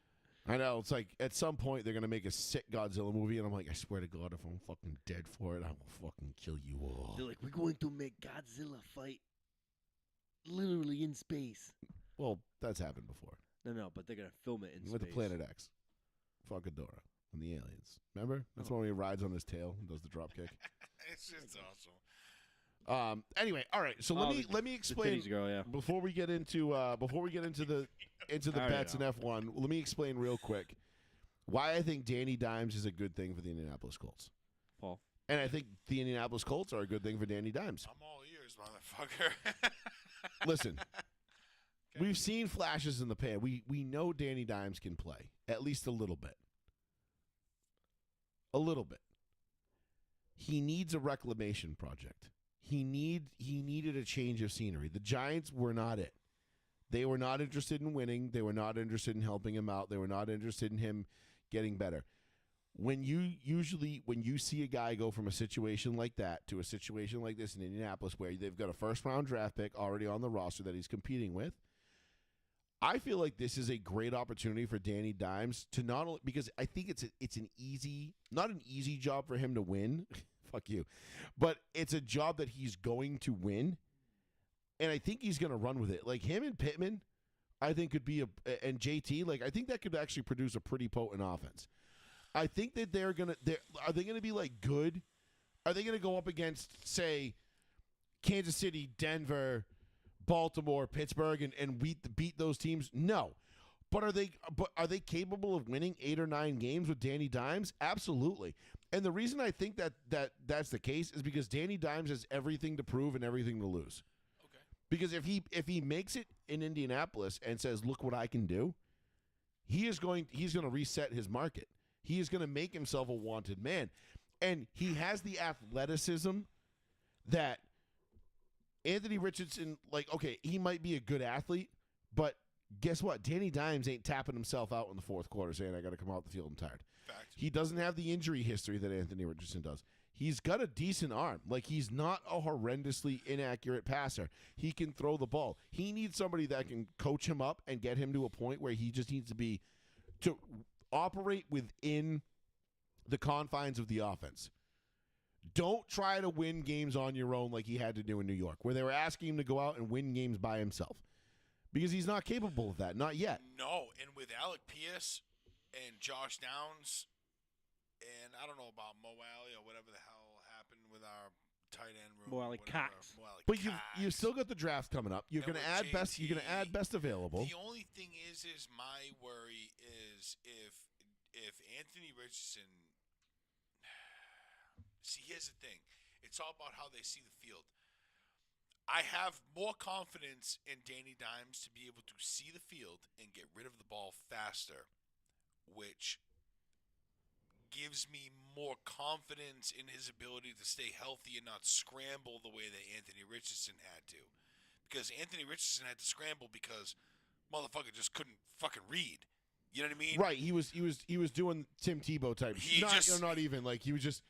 I know. It's like at some point they're gonna make a sick Godzilla movie, and I'm like, I swear to God, if I'm fucking dead for it, I will fucking kill you all. They're like, we're going to make Godzilla fight literally in space. Well, that's happened before. No, but they're gonna film it in With the space. Planet X, fuck Ghidorah and the aliens. Remember? That's Oh. when he rides on his tail and does the drop kick. It's just awesome. Anyway, all right. So Oh, let me The explain titties girl, yeah. before we get into the I already bets in know. F1. Let me explain real quick why I think Danny Dimes is a good thing for the Indianapolis Colts, Paul. and I think the Indianapolis Colts are a good thing for Danny Dimes. I'm all ears, motherfucker. Listen, we've seen flashes in the pan. We know Danny Dimes can play at least a little bit. A little bit. He needs a reclamation project. He needed a change of scenery. The Giants were not it. They were not interested in winning. They were not interested in helping him out. They were not interested in him getting better. When you see a guy go from a situation like that to a situation like this in Indianapolis where they've got a first-round draft pick already on the roster that he's competing with, I feel like this is a great opportunity for Danny Dimes to not only, because I think it's not an easy job for him to win. Fuck you. But it's a job that he's going to win. And I think he's going to run with it. Like him and Pittman, I think could be and JT, like I think that could actually produce a pretty potent offense. I think that are they going to be like good? Are they going to go up against, say, Kansas City, Denver, Baltimore, Pittsburgh, and beat those teams? No. But are they capable of winning 8 or 9 games with Danny Dimes? Absolutely. And the reason I think that's the case is because Danny Dimes has everything to prove and everything to lose. Okay. Because if he makes it in Indianapolis and says, "Look what I can do," he's going to reset his market. He is going to make himself a wanted man. And he has the athleticism that Anthony Richardson, like, okay, he might be a good athlete, but guess what? Danny Dimes ain't tapping himself out in the fourth quarter saying, I got to come out the field, I'm tired. Fact. He doesn't have the injury history that Anthony Richardson does. He's got a decent arm. Like, he's not a horrendously inaccurate passer. He can throw the ball. He needs somebody that can coach him up and get him to a point where he just needs to operate within the confines of the offense. Don't try to win games on your own like he had to do in New York, where they were asking him to go out and win games by himself. Because he's not capable of that, not yet. No, and with Alec Pierce and Josh Downs, and I don't know about Mo Alley or whatever the hell happened with our tight end room. Mo Alley whatever. Cox. Mo Alley But Cox. you've still got the draft coming up. You're And going to with add best. You're going to JT, add best available. The only thing is my worry is if Anthony Richardson. See, here's the thing. It's all about how they see the field. I have more confidence in Danny Dimes to be able to see the field and get rid of the ball faster, which gives me more confidence in his ability to stay healthy and not scramble the way that Anthony Richardson had to. Because Anthony Richardson had to scramble because motherfucker just couldn't fucking read. You know what I mean? Right. He was doing Tim Tebow type. Not even like he was just.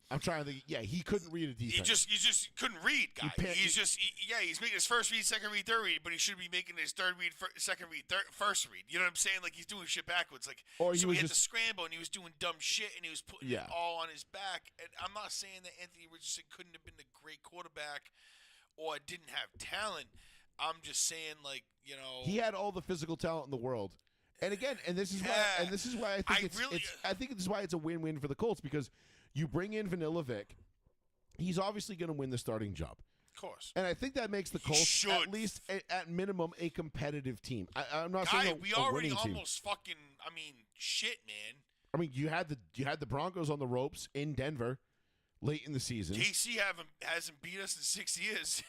I'm trying to think. Yeah, he couldn't read a defense. He just couldn't read, guy. He's making his first read, second read, third read, but he should be making his third read, second read, first read. You know what I'm saying? Like he's doing shit backwards. Like or he had to scramble and he was doing dumb shit and he was putting it all on his back. And I'm not saying that Anthony Richardson couldn't have been a great quarterback or didn't have talent. I'm just saying, like, you know, he had all the physical talent in the world. And again, this is why I think I think this is why it's a win-win for the Colts, because you bring in Vanilla Vic, he's obviously going to win the starting job. Of course. And I think that makes the Colts at least at minimum a competitive team. I'm not saying we already winning team. almost fucking. I mean, shit, man. I mean, you had the Broncos on the ropes in Denver late in the season. KC hasn't beat us in 6 years.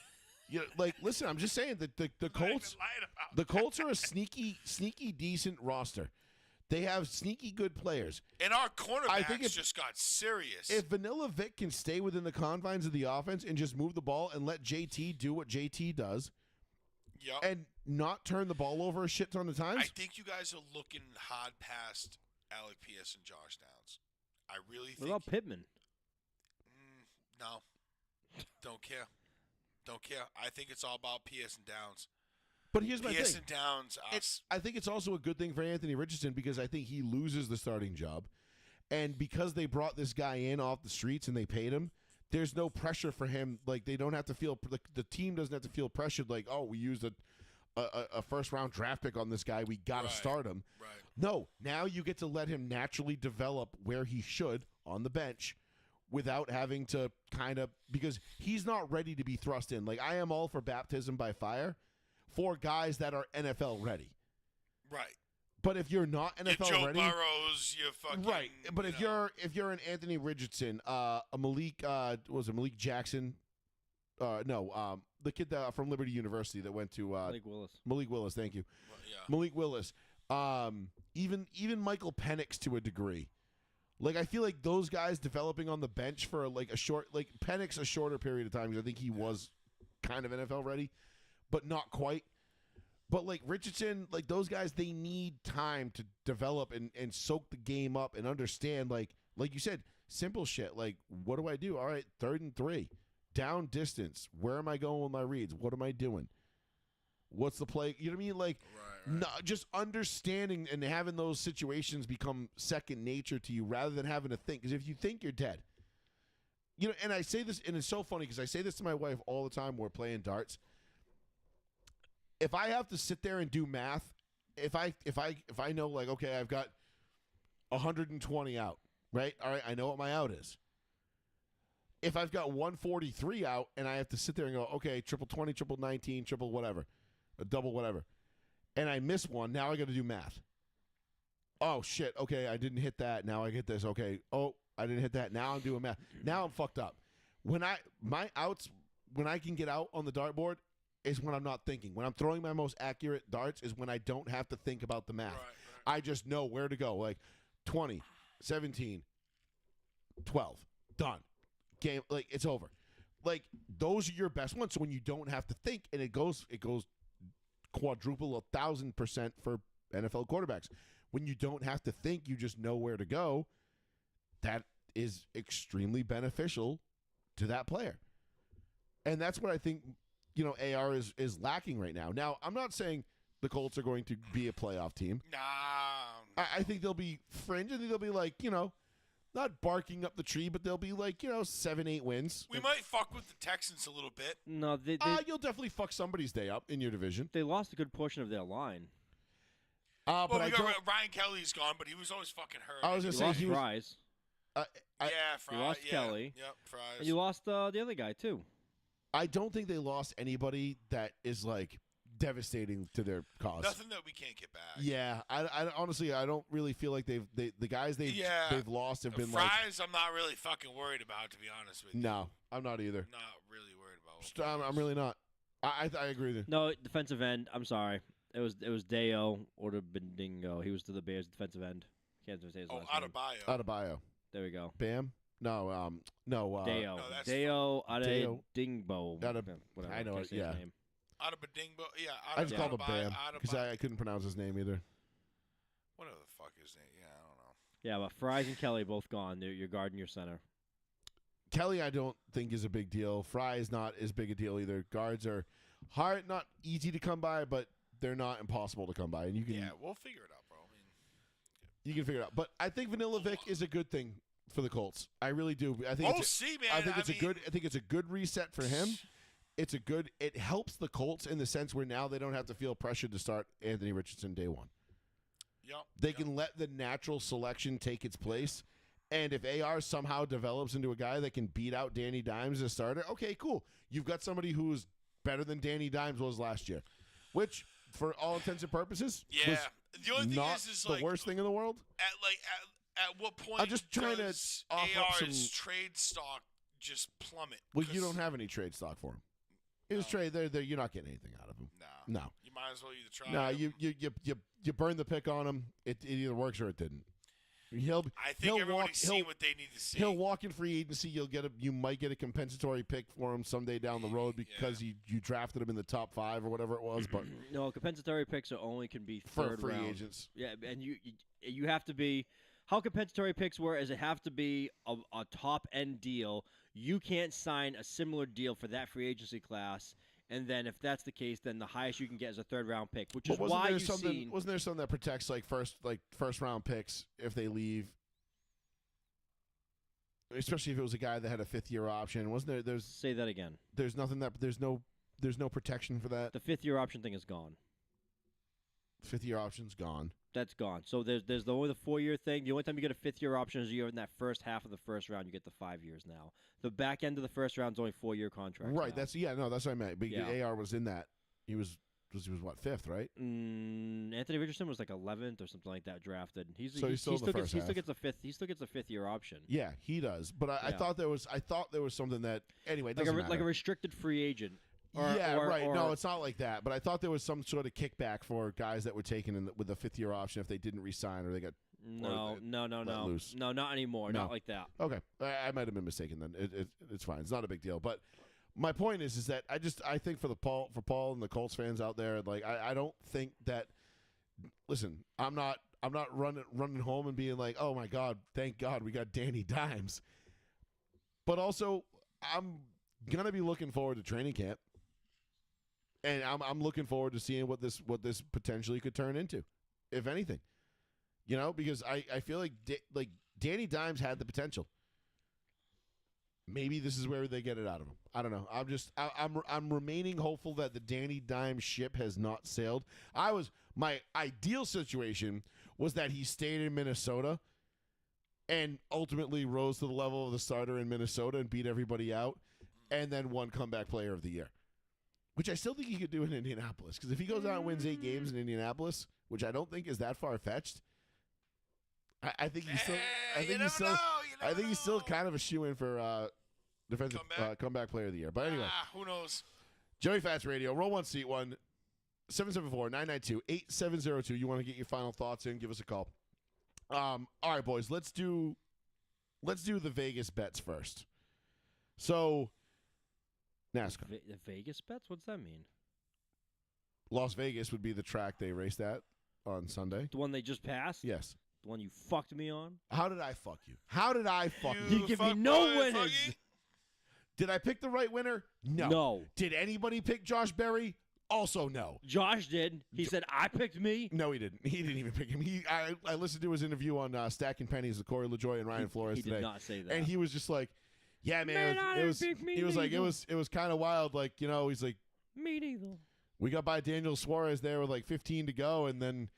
Like, listen, I'm just saying that the Colts are a sneaky decent roster. They have sneaky good players. And our cornerbacks just got serious. If Vanilla Vic can stay within the confines of the offense and just move the ball and let JT do what JT does, and not turn the ball over a shit ton of times. I think you guys are looking hard past Alec Pierce and Josh Downs. I really think. What about Pittman? No. Don't care. Don't care. I think it's all about Pierce and Downs. But here's my thing. Pierce and Downs. I think it's also a good thing for Anthony Richardson because I think he loses the starting job. And because they brought this guy in off the streets and they paid him, there's no pressure for him. Like, they don't have to feel – the team doesn't have to feel pressured like, oh, we used a first-round draft pick on this guy. We got to start him. Right. No, now you get to let him naturally develop where he should on the bench without having to kind of – because he's not ready to be thrust in. Like, I am all for baptism by fire for guys that are NFL ready. Right. But if you're not NFL Joe ready, Burrows, you fucking right. But if you're an Anthony Richardson, Malik Jackson, the kid from Liberty University that went to Malik Willis, thank you. Well, yeah. Malik Willis. Even Michael Penix to a degree. Like, I feel like those guys developing on the bench for like a Penix a shorter period of time because I think he was kind of NFL ready, but not quite. But like Richardson, like those guys, they need time to develop and soak the game up and understand, like you said, simple shit. Like, what do I do? All right, 3rd and 3. Down distance. Where am I going with my reads? What am I doing? What's the play? You know what I mean? Like, just understanding and having those situations become second nature to you rather than having to think. Because if you think, you're dead. You know, and I say this, and it's so funny because I say this to my wife all the time when we're playing darts. If I have to sit there and do math, if I know, like, okay, I've got 120 out, right? All right, I know what my out is. If I've got 143 out and I have to sit there and go, okay, triple 20, triple 19, triple whatever, a double whatever, and I miss one, now I got to do math. Oh, shit, okay, I didn't hit that. Now I get this. Okay, oh, I didn't hit that. Now I'm doing math. Now I'm fucked up. When I can get out on the dartboard is when I'm not thinking. When I'm throwing my most accurate darts is when I don't have to think about the math. Right. I just know where to go. Like 20, 17, 12, done. Game, like, it's over. Like, those are your best ones. So when you don't have to think, and it goes quadruple 1,000% for NFL quarterbacks. When you don't have to think, you just know where to go. That is extremely beneficial to that player. And that's what I think, you know, AR is lacking right now. Now, I'm not saying the Colts are going to be a playoff team. Nah. I think they'll be fringe. I think they'll be like, you know, not barking up the tree, but they'll be like, you know, 7-8 wins. We might fuck with the Texans a little bit. No, you'll definitely fuck somebody's day up in your division. They lost a good portion of their line. Well, Ryan Kelly's gone, but he was always fucking hurt. I was going to say he lost Fries. Fries. You lost Kelly. Yep, Fries. And you lost the other guy, too. I don't think they lost anybody that is, like, devastating to their cause. Nothing that we can't get back. Yeah, I honestly, I don't really feel like the guys they've lost have been Fries, I'm not really fucking worried about, to be honest with you. No, I'm not either. Not really worried about. I'm really not. I agree with you. No, defensive end. I'm sorry. It was Deo or the Bendingo. He was to the Bears defensive end. Can't say his Oh, last name. Adebayo. There we go. Bam. No. No. Deo. no, that's Deo Deo. Adedingbo. Whatever. I know can't it, say yeah. his name. Adebadingbo. Yeah. I just called him Adebayo, Bam because I couldn't pronounce his name either. Whatever the fuck his name. Yeah, I don't know. Yeah, but Fries and Kelly both gone. They're your guard and your center. Kelly, I don't think is a big deal. Fry is not as big a deal either. Guards are hard, not easy to come by, but they're not impossible to come by, and you can We'll figure it out, bro. I mean, you can figure it out. But I think Vanilla Vic is a good thing for the Colts. I really do. I think we'll see, man. I think it's a good reset for him. It helps the Colts in the sense where now they don't have to feel pressured to start Anthony Richardson day one. Yep. They can let the natural selection take its place. And if AR somehow develops into a guy that can beat out Danny Dimes as a starter, okay, cool. You've got somebody who's better than Danny Dimes was last year, which, for all intents and purposes, was the only thing not is the worst thing in the world. At what point I'm just trying to does offer up AR's some- trade stock just plummet? Well, you 'Cause- don't have any trade stock for him. His trade, you're not getting anything out of him. Nah. No. You might as well either try. No, him. you burn the pick on him. It either works or it didn't. I think everybody's seen what they need to see. He'll walk in free agency. You might get a compensatory pick for him someday down the road because you drafted him in the top 5 or whatever it was. But No, compensatory picks can be for third free round. agents, Yeah, and you have to be how compensatory picks were is it have to be a top end deal. You can't sign a similar deal for that free agency class. And then, if that's the case, then the highest you can get is a third round pick, which is why you've seen. Wasn't there something that protects first round picks if they leave, especially if it was a guy that had a 5th-year option? Wasn't there? Say that again. There's no protection for that. The 5th-year option thing is gone. 5th-year option's gone. That's gone. So there's only the 4-year thing. The only time you get a 5th-year option is you're in that first half of the first round. You get the 5 years now. The back end of the first round is only 4-year contracts. Right. now. That's what I meant. But Yeah. AR was in that. He was what, 5th, right? Anthony Richardson was like 11th or something like that drafted. He's still in the first he half. still gets a 5th. He still gets a 5th-year option. Yeah, he does. But I thought there was something that anyway. It doesn't matter. like a restricted free agent. Right. No, it's not like that. But I thought there was some sort of kickback for guys that were taken with a 5th-year option if they didn't re-sign or they got no, loose. No, not anymore. No. Not like that. Okay, I might have been mistaken then. It's fine. It's not a big deal. But my point is that I think for Paul and the Colts fans out there, like I don't think that. Listen, I'm not running home and being like, oh my God, thank God we got Danny Dimes. But also, I'm gonna be looking forward to training camp. And I'm looking forward to seeing what this potentially could turn into, if anything, because I feel like Danny Dimes had the potential. Maybe this is where they get it out of him. I don't know. I'm remaining hopeful that the Danny Dimes ship has not sailed. My ideal situation was that he stayed in Minnesota and ultimately rose to the level of the starter in Minnesota and beat everybody out, and then won comeback player of the year. Which I still think he could do in Indianapolis. Because if he goes out and wins 8 games in Indianapolis, which I don't think is that far-fetched, I think he's still. I think he's still kind of a shoe-in for defensive comeback player of the year. But anyway, who knows? Joey Fats Radio, roll one, seat one, 774-992-8702. You want to get your final thoughts in? Give us a call. All right, boys, let's do the Vegas bets first. So. NASCAR. The Vegas bets? What's that mean? Las Vegas would be the track they raced at on Sunday. The one they just passed? Yes. The one you fucked me on? How did I fuck you? How did I fuck you? You give me no winners. Did I pick the right winner? No. No. Did anybody pick Josh Berry? Also no. Josh did. He said, I picked me. No, he didn't. He didn't even pick him. I listened to his interview on Stacking Pennies with Corey LaJoy and Ryan Flores he today. He did not say that. And he was just like, yeah, man, it was kind of wild. Like, he's like, me neither. We got by Daniel Suarez there with like 15 to go, and then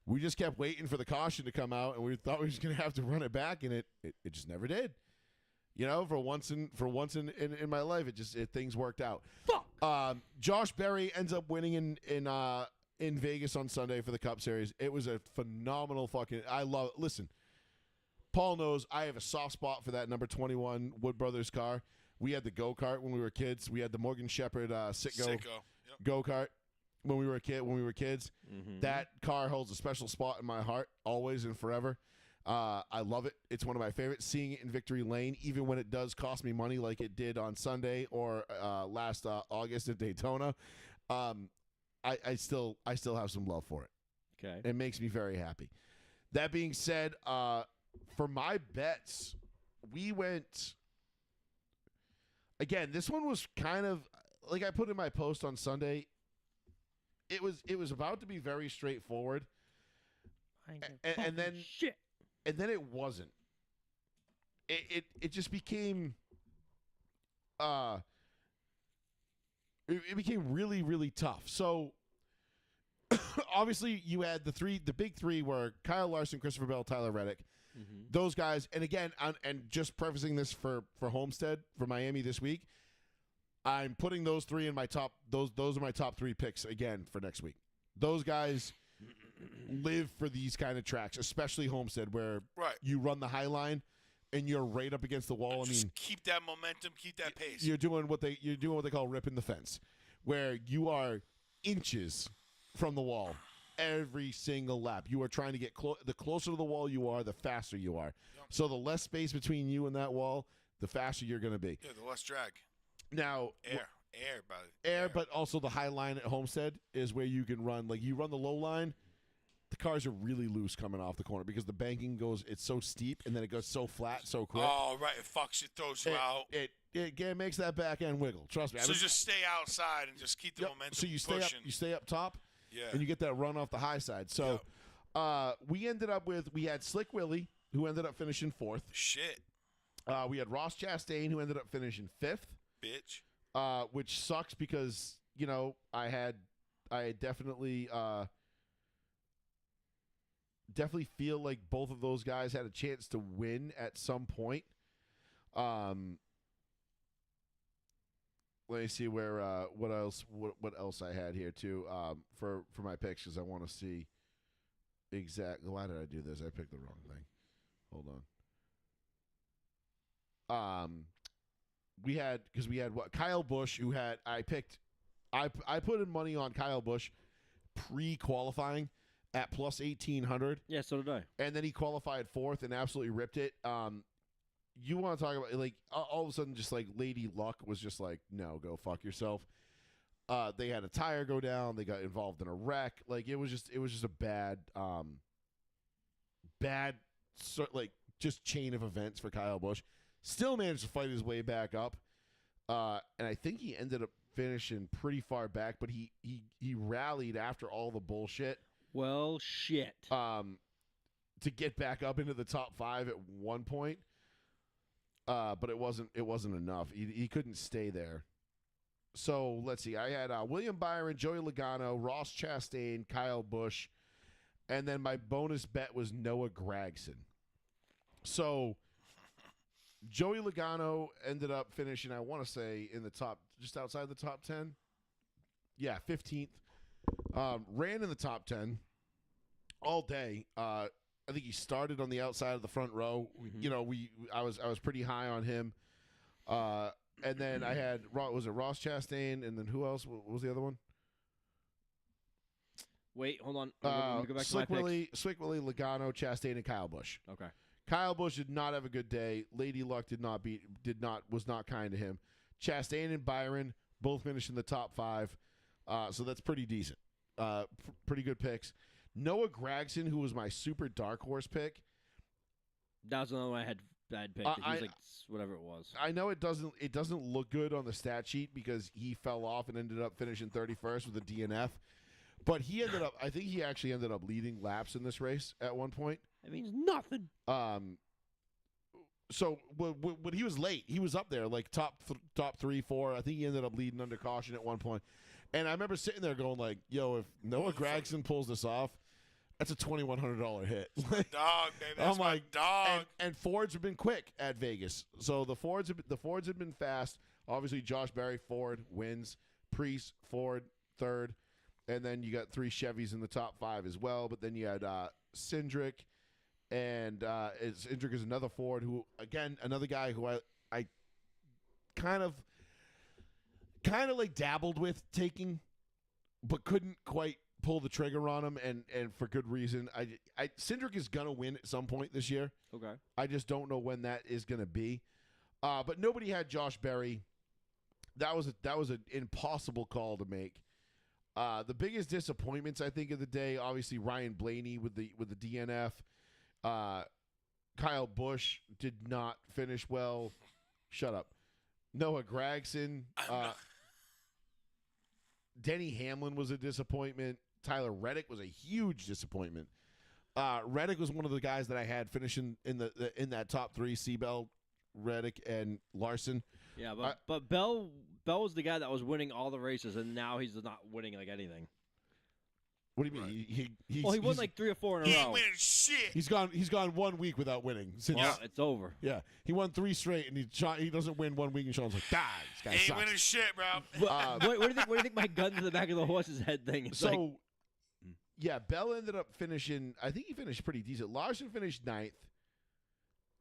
we just kept waiting for the caution to come out, and we thought we were just going to have to run it back, and it just never did. For once in my life, things worked out. Fuck. Josh Berry ends up winning in Vegas on Sunday for the Cup Series. It was a phenomenal I love it. Listen. Paul knows I have a soft spot for that number 21 Wood Brothers car. We had the go-kart when we were kids. We had the Morgan Shepherd Sitco Yep. go-kart. when we were kids. Mm-hmm. That car holds a special spot in my heart, always and forever. I love it. It's one of my favorites. Seeing it in Victory Lane, even when it does cost me money, like it did on Sunday or last August at Daytona, I still have some love for it. Okay. It makes me very happy. That being said, for my bets, we went. Again, this one was kind of like I put in my post on Sunday. It was about to be very straightforward, and then shit. And then it wasn't. It just became. It became really, really tough. So obviously you had the big three were Kyle Larson, Christopher Bell, Tyler Reddick. Mm-hmm. Those guys, and again, and just prefacing this for Homestead for Miami this week, I'm putting those three in my top. Those are my top three picks again for next week. Those guys live for these kind of tracks, especially Homestead, where you run the high line and you're right up against the wall. Just keep that momentum, keep that pace. You're doing what they call ripping the fence, where you are inches from the wall every single lap. You are trying to get the closer to the wall you are, the faster you are. Yep. So the less space between you and that wall, the faster you're going to be. Yeah, the less drag. Now, air, but also the high line at Homestead is where you can run. Like you run the low line, the cars are really loose coming off the corner because the banking it's so steep and then it goes so flat so quick. Oh, right. It fucks you, throws you out. It makes that back end wiggle. Trust me. So just stay outside and just keep the momentum So you pushing. You stay up top. Yeah. And you get that run off the high side. So we had Slick Willie, who ended up finishing 4th. Shit. We had Ross Chastain, who ended up finishing 5th. Bitch. Which sucks because, I had definitely feel like both of those guys had a chance to win at some point. Let me see where what else I had here too for my picks because I want to see exactly why did I do this? I picked the wrong thing. Hold on. We had what Kyle Busch who had I put in money on Kyle Busch pre-qualifying at plus 1,800. Yeah, so did I. And then he qualified 4th and absolutely ripped it. You want to talk about like all of a sudden just like Lady Luck was just like, no, go fuck yourself. They had a tire go down. They got involved in a wreck. Like it was just a bad just chain of events for Kyle Busch. Still managed to fight his way back up. And I think he ended up finishing pretty far back, but he rallied after all the bullshit. Well, shit. To get back up into the top 5 at one point. But it wasn't enough. He couldn't stay there. So let's see. I had William Byron, Joey Logano, Ross Chastain, Kyle Busch, and then my bonus bet was Noah Gragson. So Joey Logano ended up finishing, I want to say, in the top, just outside the top 10. Yeah, 15th. Ran in the top 10 all day. I think he started on the outside of the front row. Mm-hmm. I was pretty high on him. And then I had was it Ross Chastain, and then who else? What was the other one? Wait, hold on. Let me go back Slick to my Willie, picks. Slick Willie, Logano, Chastain, and Kyle Busch. Okay. Kyle Busch did not have a good day. Lady Luck was not kind to him. Chastain and Byron both finished in the top 5, so that's pretty decent. Pretty good picks. Noah Gragson, who was my super dark horse pick. That was another one I had picked. He was like whatever it was. I know it doesn't look good on the stat sheet because he fell off and ended up finishing 31st with a DNF. But I think he actually ended up leading laps in this race at one point. That means nothing. So when he was late, he was up there like top 3, 4. I think he ended up leading under caution at one point. And I remember sitting there going like, "Yo, if Noah Gragson pulls this off, that's a $2,100 hit." Dog, baby, that's my dog. And Fords have been quick at Vegas, so the Fords have been fast. Obviously, Josh Berry, Ford wins. Priest, Ford, 3rd. And then you got 3 Chevys in the top 5 as well. But then you had Cindric, and Cindric is another Ford who, again, another guy who I kind of like dabbled with taking. but couldn't quite pull the trigger on him, and for good reason. Cindric is gonna win at some point this year. Okay. I just don't know when that is gonna be. But nobody had Josh Berry. That was an impossible call to make. The biggest disappointments I think of the day, obviously Ryan Blaney with the DNF. Kyle Busch did not finish well. Shut up. Noah Gragson. Denny Hamlin was a disappointment. Tyler Reddick was a huge disappointment. Reddick was one of the guys that I had finishing in that top three: Seabell, Reddick, and Larson. Yeah, but Bell was the guy that was winning all the races, and now he's not winning like anything. What do you mean? He won like 3 or 4 in a row. He ain't winning shit. He's gone 1 week without winning. Since, well, it's over. Yeah, he won 3 straight, and he doesn't win 1 week, and Sean's like, this guy He ain't sucks. winning shit, bro. What do you think my gun to the back of the horse's head thing is? So, yeah, Bell ended up finishing. I think he finished pretty decent. Larson finished 9th,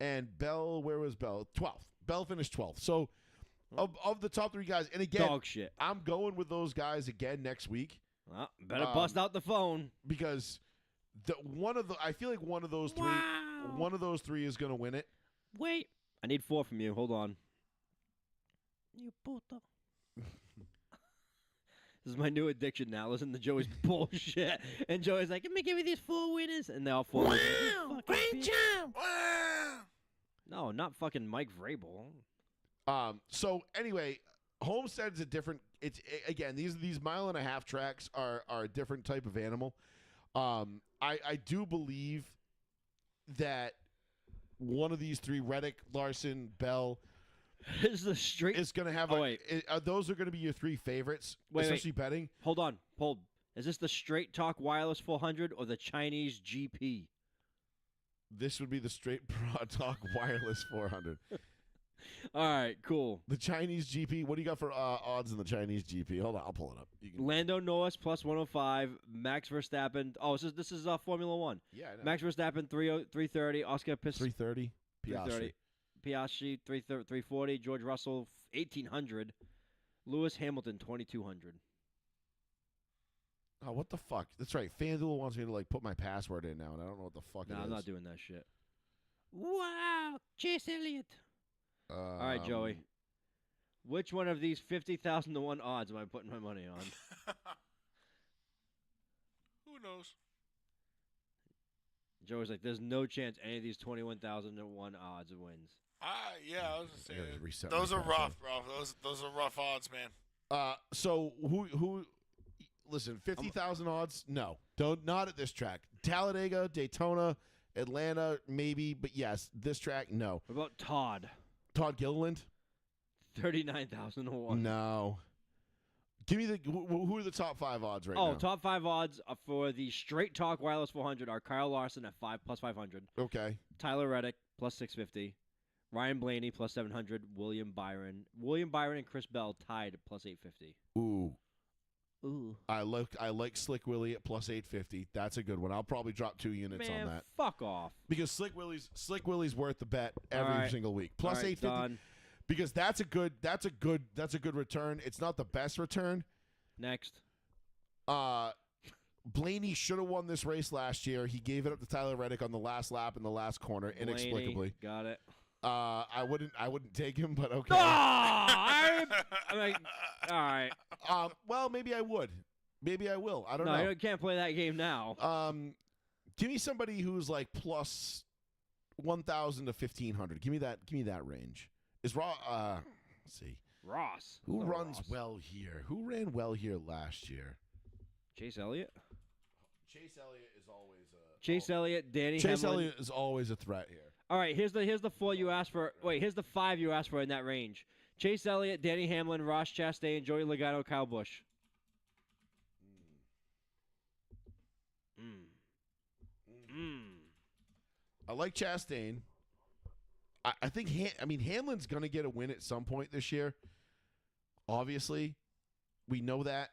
and Bell, where was Bell? 12th. Bell finished 12th. So, of the top 3 guys, and again, dog shit. I'm going with those guys again next week. Well, better bust out the phone because I feel like one of those three is going to win it. Wait, I need 4 from you. Hold on. You puto. This is my new addiction now. Listen to Joey's bullshit, and Joey's like, "Let me give you these 4 winners," and they all 4. Wow, great job. Wow. No, not fucking Mike Vrabel. So anyway, Homestead's a different. Again, these 1.5-mile tracks are a different type of animal. I do believe that one of these 3, Reddick, Larson, Bell, is the straight. is going to have. Those are going to be your 3 favorites, especially betting. Hold on, hold. Is this the Straight Talk Wireless 400 or the Chinese GP? This would be the Straight Broad Talk Wireless 400. All right, cool. The Chinese GP. What do you got for odds in the Chinese GP? Hold on, I'll pull it up. Lando Norris plus 105. Max Verstappen. Oh, this is Formula One. Yeah, I know. Max Verstappen 330. Oscar Piastri 330. Piastri. 340. George Russell 1800. Lewis Hamilton 2200. Oh, what the fuck? That's right. FanDuel wants me to put my password in now, and I don't know what the fuck it is. I'm not doing that shit. Wow, Chase Elliott. All right, Joey. Which one of these 50,000 to 1 odds am I putting my money on? Who knows? Joey's like, there's no chance any of these 21,000 to 1 odds wins. Yeah, I was just I gotta reset saying. Those my are password. rough, bro. Those are rough odds, man. So who? Listen, 50,000 odds? No, not at this track. Talladega, Daytona, Atlanta, maybe, but yes, this track, no. What about Todd? Todd Gilliland? 39,000 to 1. No. Give me who are the top 5 odds right now? Oh, top 5 odds for the Straight Talk Wireless 400 are Kyle Larson at plus 500. Okay. Tyler Reddick plus 650. Ryan Blaney plus 700. William Byron and Chris Bell tied at plus 850. Ooh. I like Slick Willie at plus 850. That's a good one. I'll probably drop 2 units on that. Fuck off. Because Slick Willie's worth the bet every single week. Plus 850. Done. Because that's a good return. It's not the best return. Next. Blaney should have won this race last year. He gave it up to Tyler Reddick on the last lap in the last corner, inexplicably. Blaney, got it. I wouldn't take him, but okay. I'm like, all right. Well, maybe I would. Maybe I will. I don't know. No, you can't play that game now. Give me somebody who's like plus 1,000 to 1,500. Give me that range. Is Ross? Let's see. Ross. Who runs Ross. well here? Who ran well here last year? Chase Elliott. Chase Elliott is always a. Chase Elliott, Danny Chase Hamlin. Elliott is always a threat here. All right, here's the 4 you asked for. Wait, here's the 5 you asked for in that range. Chase Elliott, Danny Hamlin, Ross Chastain, Joey Logano, Kyle Busch. I like Chastain. I think Hamlin's going to get a win at some point this year. Obviously, we know that.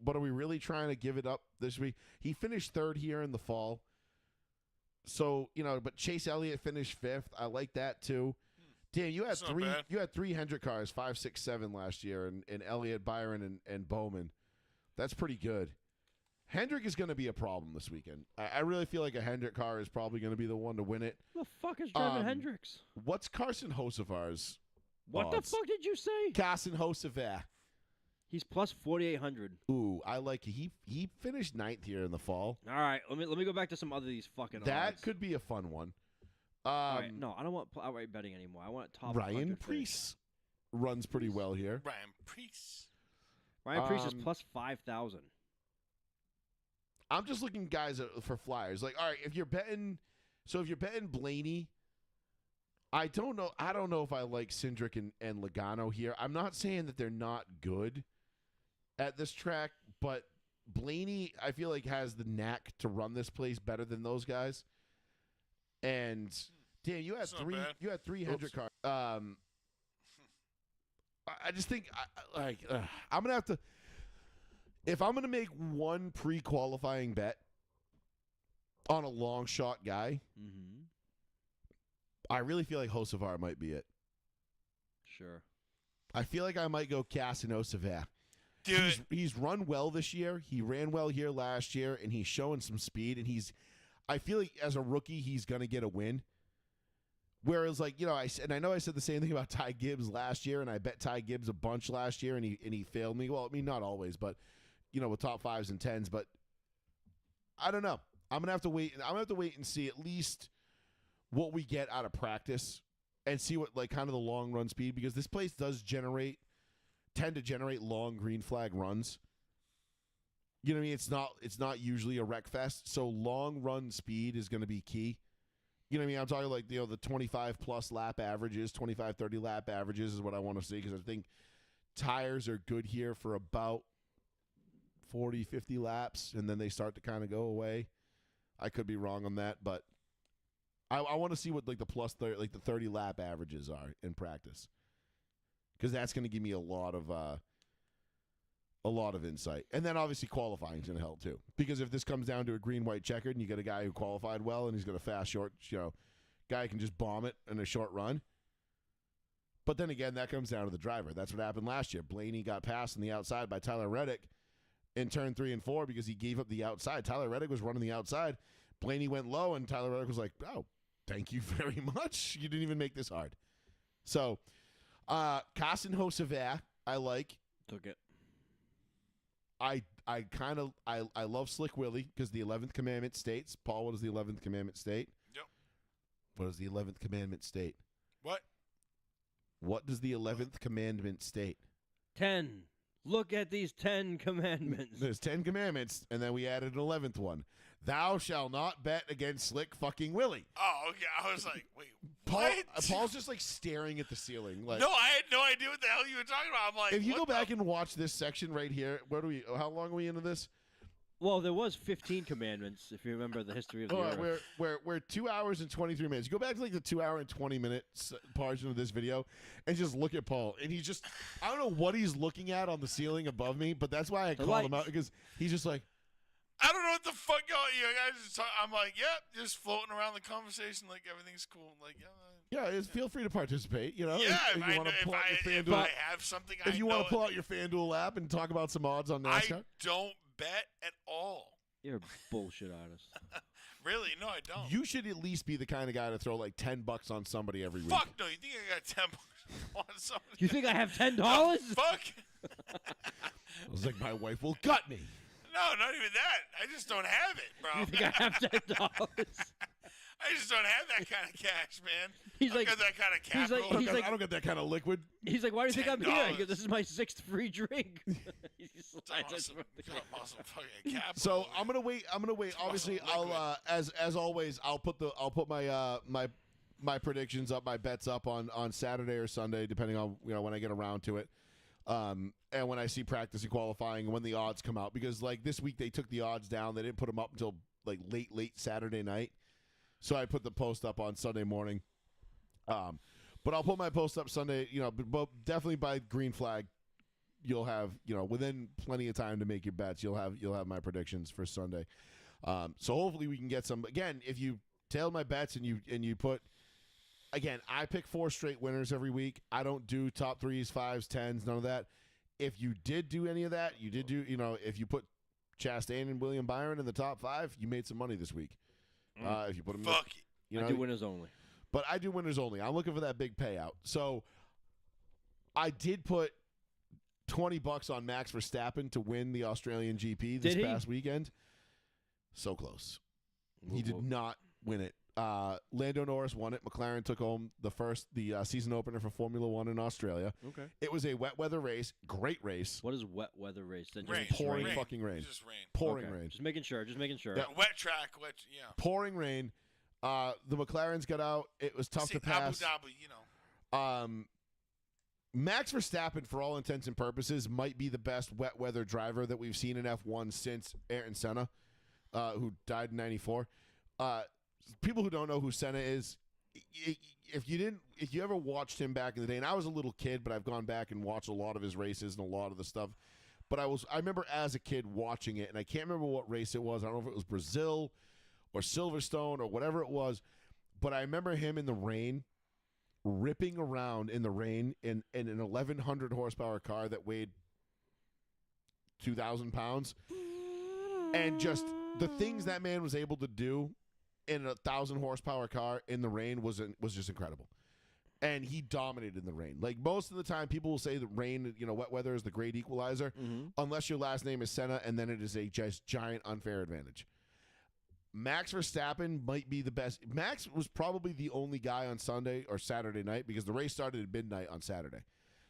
But are we really trying to give it up this week? He finished 3rd here in the fall. So, but Chase Elliott finished 5th. I like that too. Damn, you had That's not bad. You had 3 Hendrick cars, 5, 6, 7 last year, and Elliott, Byron, and Bowman. That's pretty good. Hendrick is going to be a problem this weekend. I really feel like a Hendrick car is probably going to be the one to win it. Who the fuck is driving Hendricks? What's Carson Hocevar's What odds? the fuck did you say? Carson Hocevar. He's plus 4,800. Ooh, I like it. He finished 9th here in the fall. All right, let me go back to some other of these fucking That odds. could be a fun one. All right, no, I don't want outright betting anymore. I want top. Ryan 100 finish. Priest runs pretty well here. Ryan Priest. Ryan Priest is plus 5,000. I'm just looking, guys, for flyers. Like, all right, if you're betting Blaney, I don't know if I like Cindric and Logano here. I'm not saying that they're not good at this track, but Blaney, I feel like, has the knack to run this place better than those guys. And damn, you had That's not bad. three Hendrick cars. I just think I'm gonna have to. If I'm gonna make one pre-qualifying bet on a long shot guy, I really feel like Hocevar might be it. Sure. I feel like I might go Carson Hocevar. Dude, He's run well this year. He ran well here last year, and he's showing some speed. And I feel like as a rookie, he's gonna get a win. Whereas, like, you know, I know I said the same thing about Ty Gibbs last year, and I bet Ty Gibbs a bunch last year, and he failed me. Well, I mean, not always, but you know, with top 5s and 10s. But I don't know. I'm gonna have to wait. I'm gonna have to wait and see at least what we get out of practice, and see what, like, kind of the long run speed, because this place does tend to generate long green flag runs. You know what I mean? It's not usually a wreck fest, so long run speed is going to be key. You know what I mean? I'm talking like, you know, the 25 plus lap averages, 25, 30 lap averages is what I want to see, because I think tires are good here for about 40, 50 laps, and then they start to kind of go away. I could be wrong on that, but I want to see what, like, the plus 30, like the 30 lap averages are in practice, because that's going to give me a lot of insight. And then obviously qualifying is going to help too, because if this comes down to a green white checkered and you get a guy who qualified well and he's got a fast short, you know, guy can just bomb it in a short run. But then again, that comes down to the driver. That's what happened last year. Blaney got passed on the outside by Tyler Reddick in turn 3 and 4 because he gave up the outside. Tyler Reddick was running the outside. Blaney went low, and Tyler Reddick was like, "Oh, thank you very much. You didn't even make this hard." So, Carson Hocevar, I like. Took it. I love Slick Willie, because the 11th commandment states. Paul, what does the 11th commandment state? Yep. What does the 11th commandment state? What? What does the 11th commandment state? 10. Look at these 10 commandments. There's 10 commandments, and then we added an 11th one. Thou shalt not bet against Slick fucking Willie. Oh, okay. I was like, wait, what? Paul's just like staring at the ceiling. Like, No, I had no idea what the hell you were talking about. I'm like, if you what go back the- and watch this section right here, how long are we into this? Well, there was 15 commandments, if you remember the history of the All right, earth. we're 2 hours and 23 minutes. You go back to like the 2 hour and 20 minutes portion of this video and just look at Paul. And he's just, I don't know what he's looking at on the ceiling above me, but that's why I The called him lights. out, because he's just like, I don't know what the fuck you guys just talk. I'm like, yep, just floating around the conversation like everything's cool. Like, yeah. feel free to participate. You know, Yeah, if you want to pull out your if FanDuel, I have something, if you want want to pull out your FanDuel app and talk about some odds on NASCAR. I don't bet at all. You're a bullshit artist. Really? No, I don't. You should at least be the kind of guy to throw like $10 on somebody every week. Fuck no. You think I got 10 bucks on something? You think I have $10? Fuck. I was like, my wife will gut me. No, not even that. I just don't have it, bro. You think I have $10? I just don't have that kind of cash, man. He's I like- got that kind of he's like- capital. he's like- I don't get that kind of liquid. He's like, why do you think I'm here? I go, $10. this is my 6th free drink. He slides Awesome. over the counter. Awesome fucking capital. So I'm gonna wait. Obviously, Awesome I'll as always, I'll put my my predictions up, my bets up on Saturday or Sunday, depending on, you know, when I get around to it. And when I see practice and qualifying, and when the odds come out, because like this week they took the odds down. They didn't put them up until like late Saturday night. So I put the post up on Sunday morning. But I'll put my post up Sunday, you know, but definitely by green flag, you'll have, you know, within plenty of time to make your bets, you'll have my predictions for Sunday. So hopefully we can get some. Again, if you tail my bets and you put, again, I pick 4 straight winners every week. I don't do top 3s, 5s, 10s, none of that. if you did do any of that, you did do, if you put Chastain and William Byron in the top 5, you made some money this week. If you put them, Fuck it. I do winners only. But I do winners only. I'm looking for that big payout. So I did put $20 on Max Verstappen to win the Australian GP this past weekend. So close. He did not win it. Lando Norris won it. McLaren took home the season opener for Formula One in Australia. Okay. It was a wet weather race. Great race. What is wet weather race? Then Rain. just Pouring rain. fucking rain. It's just rain. Pouring Okay. rain. Just making sure. Yeah. Wet track. Yeah. Pouring rain. The McLarens got out. It was tough to pass. Abu Dhabi, Max Verstappen, for all intents and purposes, might be the best wet weather driver that we've seen in F1 since Ayrton Senna, who died in '94. People who don't know who Senna is, if you ever watched him back in the day, and I was a little kid, but I've gone back and watched a lot of his races and a lot of the stuff. But I remember as a kid watching it, and I can't remember what race it was. I don't know if it was Brazil or Silverstone or whatever it was, but I remember him in the rain, ripping around in the rain in an 1,100 horsepower car that weighed 2,000 pounds, and just the things that man was able to do in a 1,000 horsepower car in the rain was just incredible. And he dominated in the rain. Like, most of the time, people will say that rain, wet weather is the great equalizer, unless your last name is Senna, and then it is a just giant unfair advantage. Max Verstappen might be the best. Max was probably the only guy on Sunday or Saturday night, because the race started at midnight on Saturday.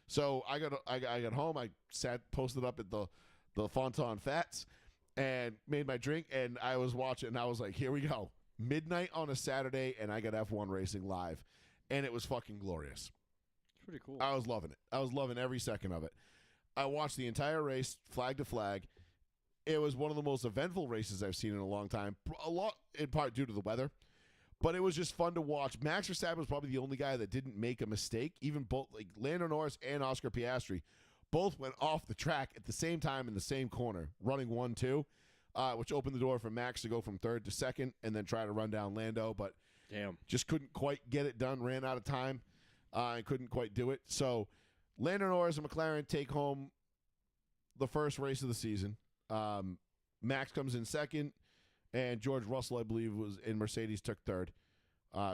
So I got home, I posted up at the Fontaine Fats and made my drink, and I was watching, and I was like, here we go. Midnight on a Saturday, and I got F1 racing live. And it was fucking glorious. It's pretty cool. I was loving it. I was loving every second of it. I watched the entire race, flag to flag. It was one of the most eventful races I've seen in a long time. A lot in part due to the weather. But it was just fun to watch. Max Verstappen was probably the only guy that didn't make a mistake. Even both, like Lando Norris and Oscar Piastri, both went off the track at the same time in the same corner, running 1-2, which opened the door for Max to go from third to second and then try to run down Lando. But damn, just couldn't quite get it done, ran out of time, and couldn't quite do it. So Lando Norris and McLaren take home the first race of the season. Max comes in second, and George Russell, I believe, was in Mercedes, took third.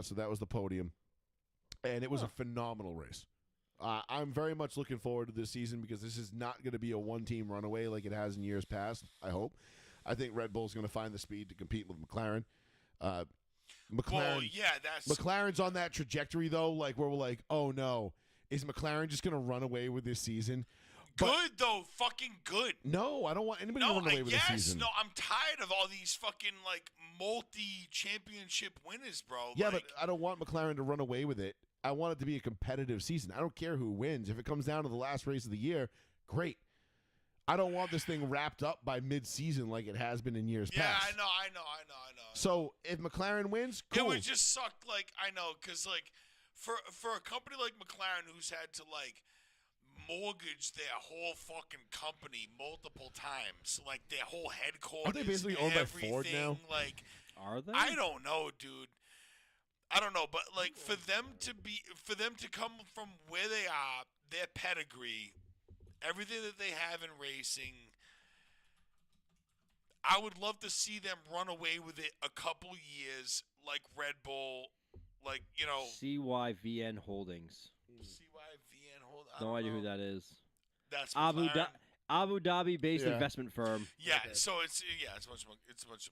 So that was the podium. And it was a phenomenal race. I'm very much looking forward to this season, because this is not going to be a one-team runaway like it has in years past, I hope. I think Red Bull's going to find the speed to compete with McLaren. McLaren's on that trajectory, though, like where we're like, oh no, is McLaren just going to run away with this season? Good, though. Fucking good. No, I don't want anybody to run away with this season. No, I'm tired of all these fucking, like, multi-championship winners, bro. Yeah, like, but I don't want McLaren to run away with it. I want it to be a competitive season. I don't care who wins. If it comes down to the last race of the year, great. I don't want this thing wrapped up by mid-season like it has been in years past. Yeah, I know. So if McLaren wins, cool. It would just suck, like, I know, because, like, for a company like McLaren who's had to, like, mortgage their whole fucking company multiple times, like their whole headquarters. Aren't they basically owned by Ford now? Like, are they? I don't know, dude. I don't know, but like for them to come from where they are, their pedigree, everything that they have in racing, I would love to see them run away with it a couple years, like Red Bull, like, you know. CYVN Holdings. CYVN Holdings. No idea who that is. That's Abu Dhabi-based investment firm. Yeah, so it's a bunch of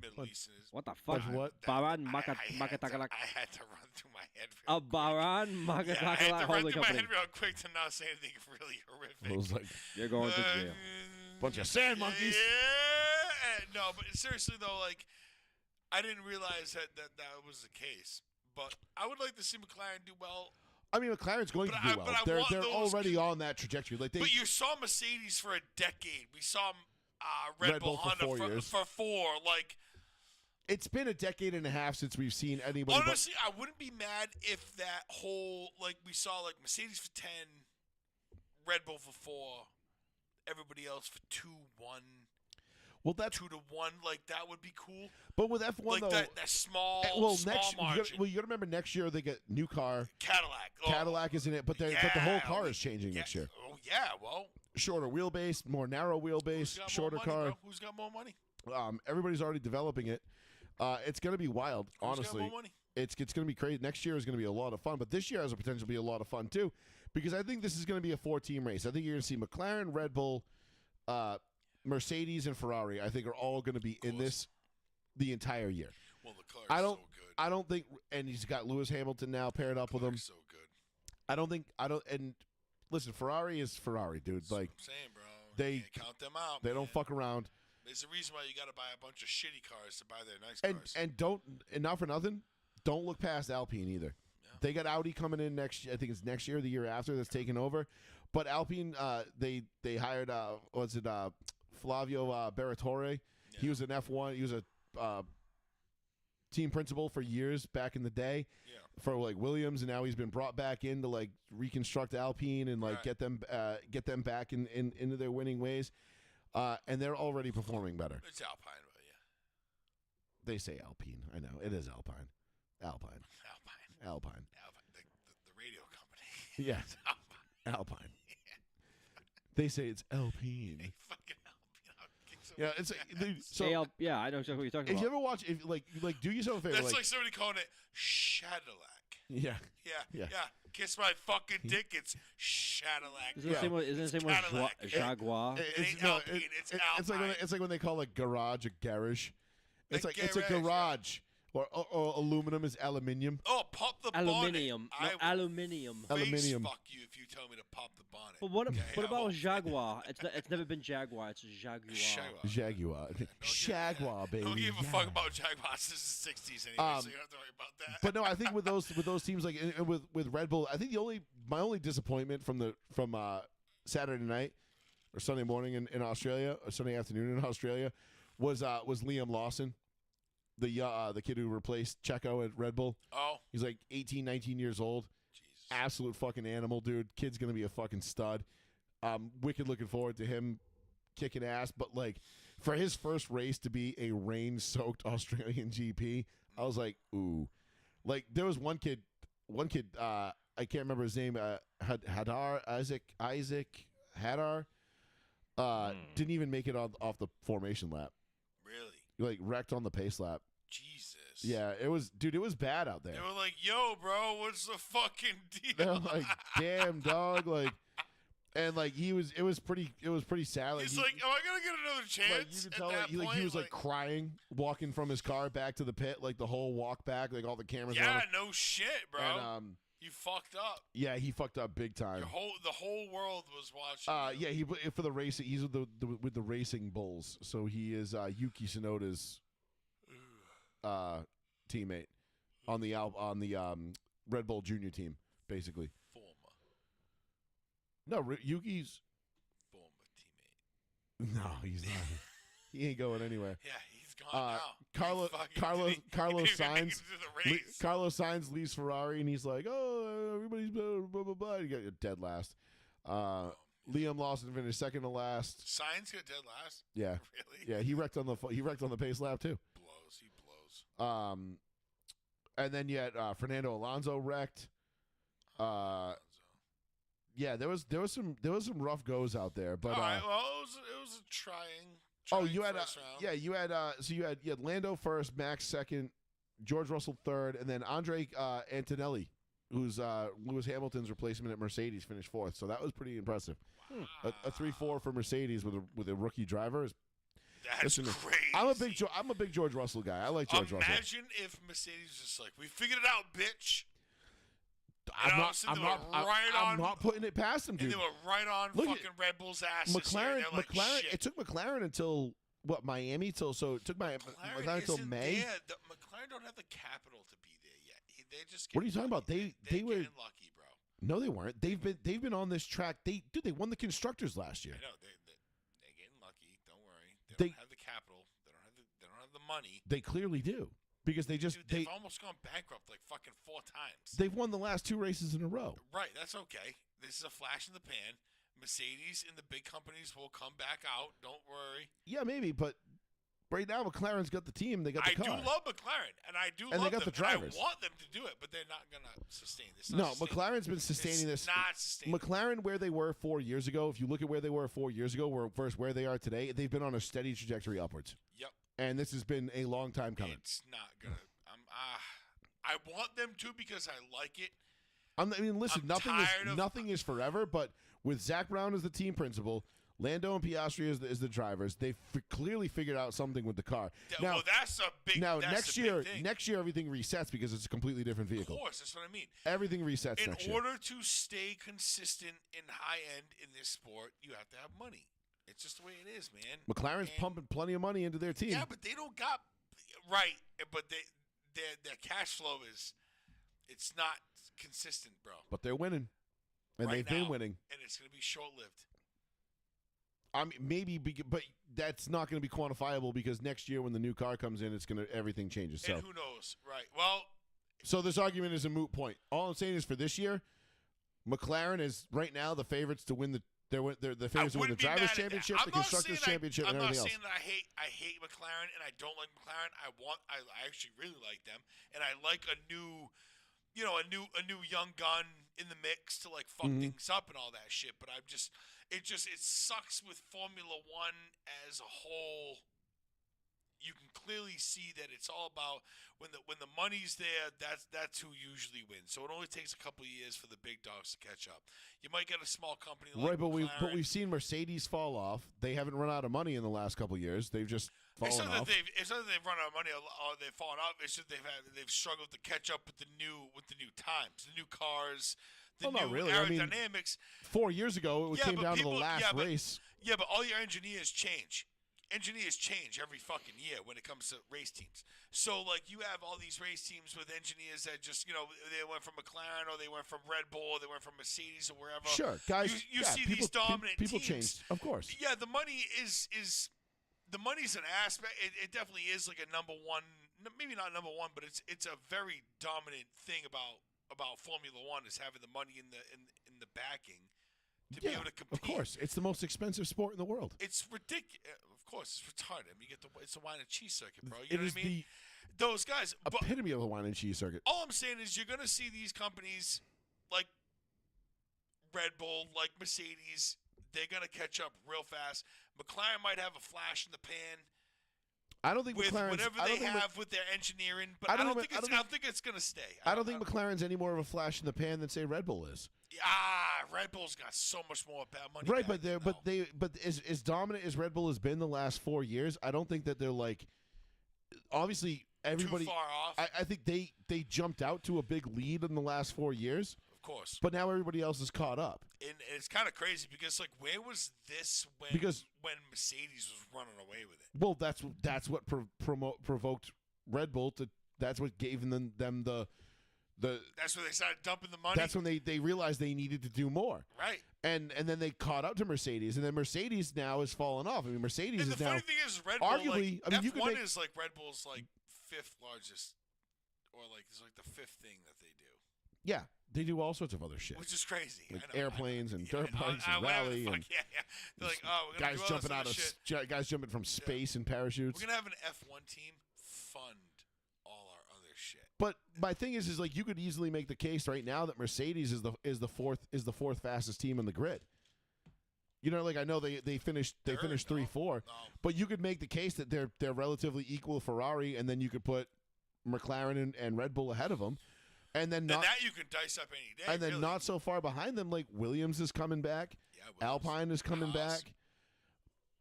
Middle Eastern. What the fuck? What? Baran I had to run through my head real quick. Baran I had to Makatakala run Holding through my Company. head real quick to not say anything really horrific. I was like, You're going to jail. bunch of sand monkeys. Yeah. No, but seriously though, like, I didn't realize that was the case. But I would like to see McLaren do well. I mean, McLaren's going to do well. They're already on that trajectory. Like but you saw Mercedes for a decade. We saw Red Bull Honda for 4 years. for 4. Like, it's been a decade and a half since we've seen anybody. Honestly, I wouldn't be mad if that whole, like, we saw like Mercedes for 10, Red Bull for 4, everybody else for 2, 1. Well, that's 2-1. Like that would be cool. but with F1 Like though. that small, well, small next margin. you got to remember next year they get new car. Cadillac. Oh, Cadillac is in it, but the whole car is changing next year. Oh yeah, well, Shorter wheelbase, more narrow who's wheelbase, got shorter more money, car. bro? Who's got more money? Everybody's already developing it. It's going to be wild, Who's honestly. got more money? It's going to be crazy. Next year is going to be a lot of fun, but this year has a potential to be a lot of fun too, because I think this is going to be a 4-team race. I think you're going to see McLaren, Red Bull, Mercedes, and Ferrari. I think are all going to be in this the entire year. Well, the car is I don't. so good. I don't think, and he's got Lewis Hamilton now paired up with him. So good. And listen, Ferrari is Ferrari, dude. That's Like what I'm saying, bro. they- You can't count them out. they man. don't fuck around. There's a reason why you got to buy a bunch of shitty cars to buy their nice And cars. and not for nothing, don't look past Alpine either. Yeah. They got Audi coming in next. I think it's next year, or the year after, that's taking over. But Alpine, they hired Flavio Berratore. Yeah. He was an F1. He was a team principal for years back in the day Yeah. for like Williams, and now he's been brought back in to like reconstruct Alpine and like Right. get them back into their winning ways. And they're already performing better. It's Alpine, but yeah. They say Alpine. I know it is Alpine. Alpine. Alpine. The radio company. Yeah. It's Alpine. Alpine. They say it's Alpine. Hey, fucking Alpine. I'll kick some Yeah, it's dude, so. Yeah, I know exactly what you're talking If about. you ever watch, if like do yourself a favor, That's like somebody calling it Cadillac. yeah, Yeah. Yeah. Kiss my fucking dick. It's Cadillac. Isn't the same one Cadillac. Jaguar? ain't Alpine, it's it's like Alpine. when they call like garage a garage. It's A like it's a garage, yeah. garage, or aluminum is aluminium. Oh, pop the Aluminium. bonnet. No, I will aluminium. face Aluminium. fuck you if you tell me to pop the bonnet. But what Okay, what I about won't. Jaguar? It's never been Jaguar. It's Jaguar. Jaguar, Jaguar, baby. Don't give a yeah. fuck about Jaguars. This is the 60s anyway, so you don't have to worry about that. But no, I think with those teams like and with Red Bull, I think my only disappointment from Saturday night or Sunday morning in Australia or Sunday afternoon in Australia was Liam Lawson, the kid who replaced Checo at Red Bull. Oh, He's like 18, 19 years old. Jesus. Absolute fucking animal, dude. Kid's gonna be a fucking stud. Wicked looking forward to him kicking ass. But like for his first race to be a rain-soaked Australian GP, I was like, ooh. Like there was one kid. I can't remember his name. Isaac Hadar. Didn't even make it off the formation lap. Really? Like wrecked on the pace lap. Jesus. Yeah, it was bad out there. They were like, yo, bro, what's the fucking deal? They're like, damn, dog, like, and like it was pretty sad. Like, He's like, am I gonna get another chance? like you could tell, at like, that point? he was like crying, walking from his car back to the pit, like the whole walk back, like all the cameras. on yeah, him. no shit, bro. And you fucked up. yeah, he fucked up big time. The whole world was watching. Yeah, he for the racing. He's with the Racing Bulls, so he is Yuki Tsunoda's teammate on the Red Bull Junior team, basically. Former Yuki's teammate. no, he's not. He ain't going anywhere. Yeah, he's gone now. Carlos Didn't even make it Sainz. to the race. Carlos Sainz leaves Ferrari, and he's like, "Oh, everybody's blah blah blah blah." You got dead last. Liam Lawson finished second to last. Sainz got dead last. Yeah, Really? yeah. He wrecked on the pace lap too. He blows. And then you had Fernando Alonso wrecked. Yeah, there was some rough goes out there, but All right, well, it was a trying. oh, you had first round. yeah, you had you had Lando first, Max second, George Russell third, and then Andre Antonelli, who's Lewis Hamilton's replacement at Mercedes, finished fourth. So that was pretty impressive. A 3-4 for Mercedes with a rookie driver is. That's Listen, crazy. I'm a big George Russell guy. I like George Russell. Imagine if Mercedes was just like, we figured it out, bitch. I'm not putting it past him, And dude. they were right on Look at- fucking Red Bull's asses. McLaren, They're like, McLaren. shit. It took McLaren until what Miami till so it took McLaren until isn't May. there. McLaren don't have the capital to be there yet. They just. What are you talking about? They They were getting lucky, bro. no, they weren't. They've been on this track. They won the constructors last year. I know they're getting lucky. Don't worry. They They- don't have the capital. They don't have the money. They clearly do because they just Dude, they've almost gone bankrupt like fucking 4 times. they've won the last 2 races in a row. Right, that's okay. This is a flash in the pan. Mercedes and the big companies will come back out. Don't worry. Yeah, maybe, but right now McLaren's got the team. They got the I car. do love McLaren, and I do And they love got them, the drivers. and I want them to do it, but they're not going to sustain this. No, McLaren's been sustaining this. Not sustaining. McLaren, where they were 4 years ago, if you look at where they were 4 years ago versus where they are today, they've been on a steady trajectory upwards. Yep. And this has been a long time coming. It's not going to. I want them to because I like it. I mean, listen, I'm nothing is forever, but with Zach Brown as the team principal, Lando and Piastri as the drivers, they've clearly figured out something with the car. Well, that's a big. Now that's next year everything resets because it's a completely different vehicle. Of course, that's what I mean. Everything resets next year. In order to stay consistent in high end in this sport, you have to have money. It's just the way it is, man. McLaren's pumping plenty of money into their team. Yeah, but they don't got right. But their cash flow it's not consistent, bro. But they're winning, and right they've now, been winning. And it's going to be short lived. I mean, maybe, but that's not going to be quantifiable because next year when the new car comes in, everything changes. So and who knows, right? Well, so this argument is a moot point. All I'm saying is for this year, McLaren is right now the favorites to win they're the favorites to win the drivers' championship, the constructors' championship, and everything else. I'm not saying that I hate McLaren and I don't like McLaren. I actually really like them, and I like a new young gun in the mix to like fuck things up and all that shit. But it sucks with Formula One as a whole. You can clearly see that it's all about when the money's there. That's who usually wins. So it only takes a couple of years for the big dogs to catch up. You might get a small company like McLaren. But we've seen Mercedes fall off. They haven't run out of money in the last couple of years. They've just fallen off. It's not that they've run out of money or they've fallen off. It's just they've struggled to catch up with the new times, the new cars, the new not really. aerodynamics. 4 years ago, it came down to the last race. Yeah, but all your engineers change. Engineers change every fucking year when it comes to race teams. So, like, you have all these race teams with engineers that just, they went from McLaren or they went from Red Bull or they went from Mercedes or wherever. Sure, guys. You see these dominant people teams. change, of course. Yeah, the money is the money's an aspect. It definitely is like a number one, maybe not number one, but it's a very dominant thing about Formula One is having the money in the backing to be able to compete. Of course, it's the most expensive sport in the world. It's ridiculous. Of course, it's retarded. I mean, it's a wine and cheese circuit, bro. It You know is what I mean? Those guys. Epitome of a wine and cheese circuit. All I'm saying is you're going to see these companies like Red Bull, like Mercedes, they're going to catch up real fast. McLaren might have a flash in the pan. I don't think with McLaren's whatever they have with their engineering, but I don't think it's going to stay. I don't think McLaren's any more of a flash in the pan than say Red Bull is. Red Bull's got so much more money. Right, but as dominant as Red Bull has been the last 4 years, I don't think that they're like. Obviously, everybody. Too far off. I think they jumped out to a big lead in the last 4 years. Of course. But now everybody else is caught up. And it's kind of crazy because, like, where was this when Mercedes was running away with it? Well, that's what provoked Red Bull to. That's what gave them the. That's when they started dumping the money. That's when they realized they needed to do more. Right. And then they caught up to Mercedes, and then Mercedes now has fallen off. I mean, Mercedes and is the now funny thing is, Red Bull, arguably. Like, I mean, you could F1 is like Red Bull's like fifth largest, or like it's like the fifth thing that they do. Yeah, they do all sorts of other shit, which is crazy. Like airplanes and dirt bikes and rally and They're like, oh, we're gonna guys do all jumping this out shit. of guys jumping from space in parachutes. We're gonna have an F1 team fund all our other shit. But my thing is like you could easily make the case right now that Mercedes is the fourth fastest team on the grid. You know, like I know they finished 3-4, but you could make the case that they're relatively equal to Ferrari, and then you could put McLaren and Red Bull ahead of them, and then that you can dice up any day. And then really. not so far behind them, like Williams is coming back, Alpine is coming back.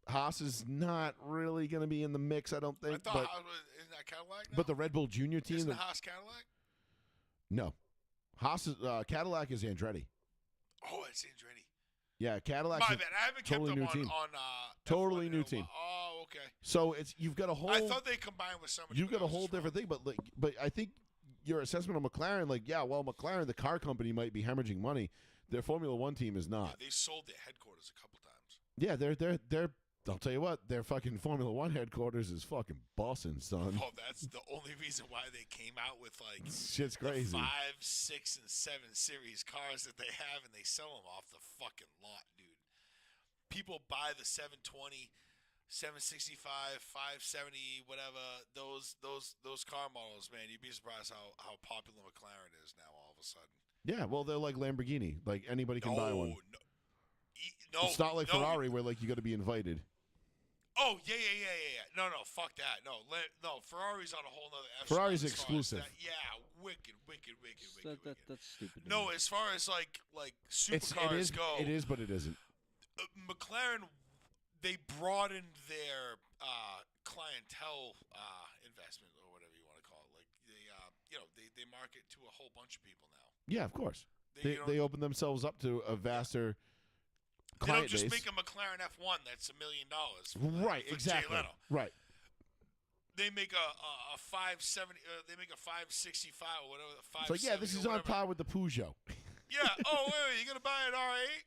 Haas is not really going to be in the mix, I don't think. I thought isn't that Cadillac now? But the Red Bull Junior team, isn't Haas Cadillac? No, Haas is, Cadillac is Andretti. Oh, it's Andretti. Yeah, Cadillac. My bad. I haven't totally kept them new team. on totally F1 new team. Oh, okay. So you've got a whole. I thought they combined with somebody. You've got a whole different thing, but I think your assessment of McLaren, McLaren, the car company, might be hemorrhaging money. Their Formula One team is not. Yeah, they sold their headquarters a couple times. Yeah, they're. I'll tell you what, their fucking Formula One headquarters is fucking bossing, son. Oh, that's the only reason why they came out with like shit's crazy. 5, 6, and 7 series cars that they have, and they sell them off the fucking lot, dude. People buy the 720 765, 570, whatever, those car models, man, you'd be surprised how popular McLaren is now all of a sudden. Yeah, well, they're like Lamborghini. Like anybody can buy one. No, It's not like Ferrari where like you got to be invited. Oh yeah. No, fuck that. No, Ferrari's on a whole nother. Ferrari's as far as exclusive. that. Yeah, wicked. That's stupid. No, as far as like supercars go, It is, but it isn't. McLaren, they broadened their clientele investment or whatever you want to call it. Like they market to a whole bunch of people now. Yeah, of course. They open themselves up to a vaster They don't client just base. make a McLaren F1 that's $1 million. Right, for exactly. Jay Leno. Right. They make a 570. They make a 565 or whatever. It's like, yeah, this is on par with the Peugeot. Yeah. Oh, wait, you gonna buy an R8?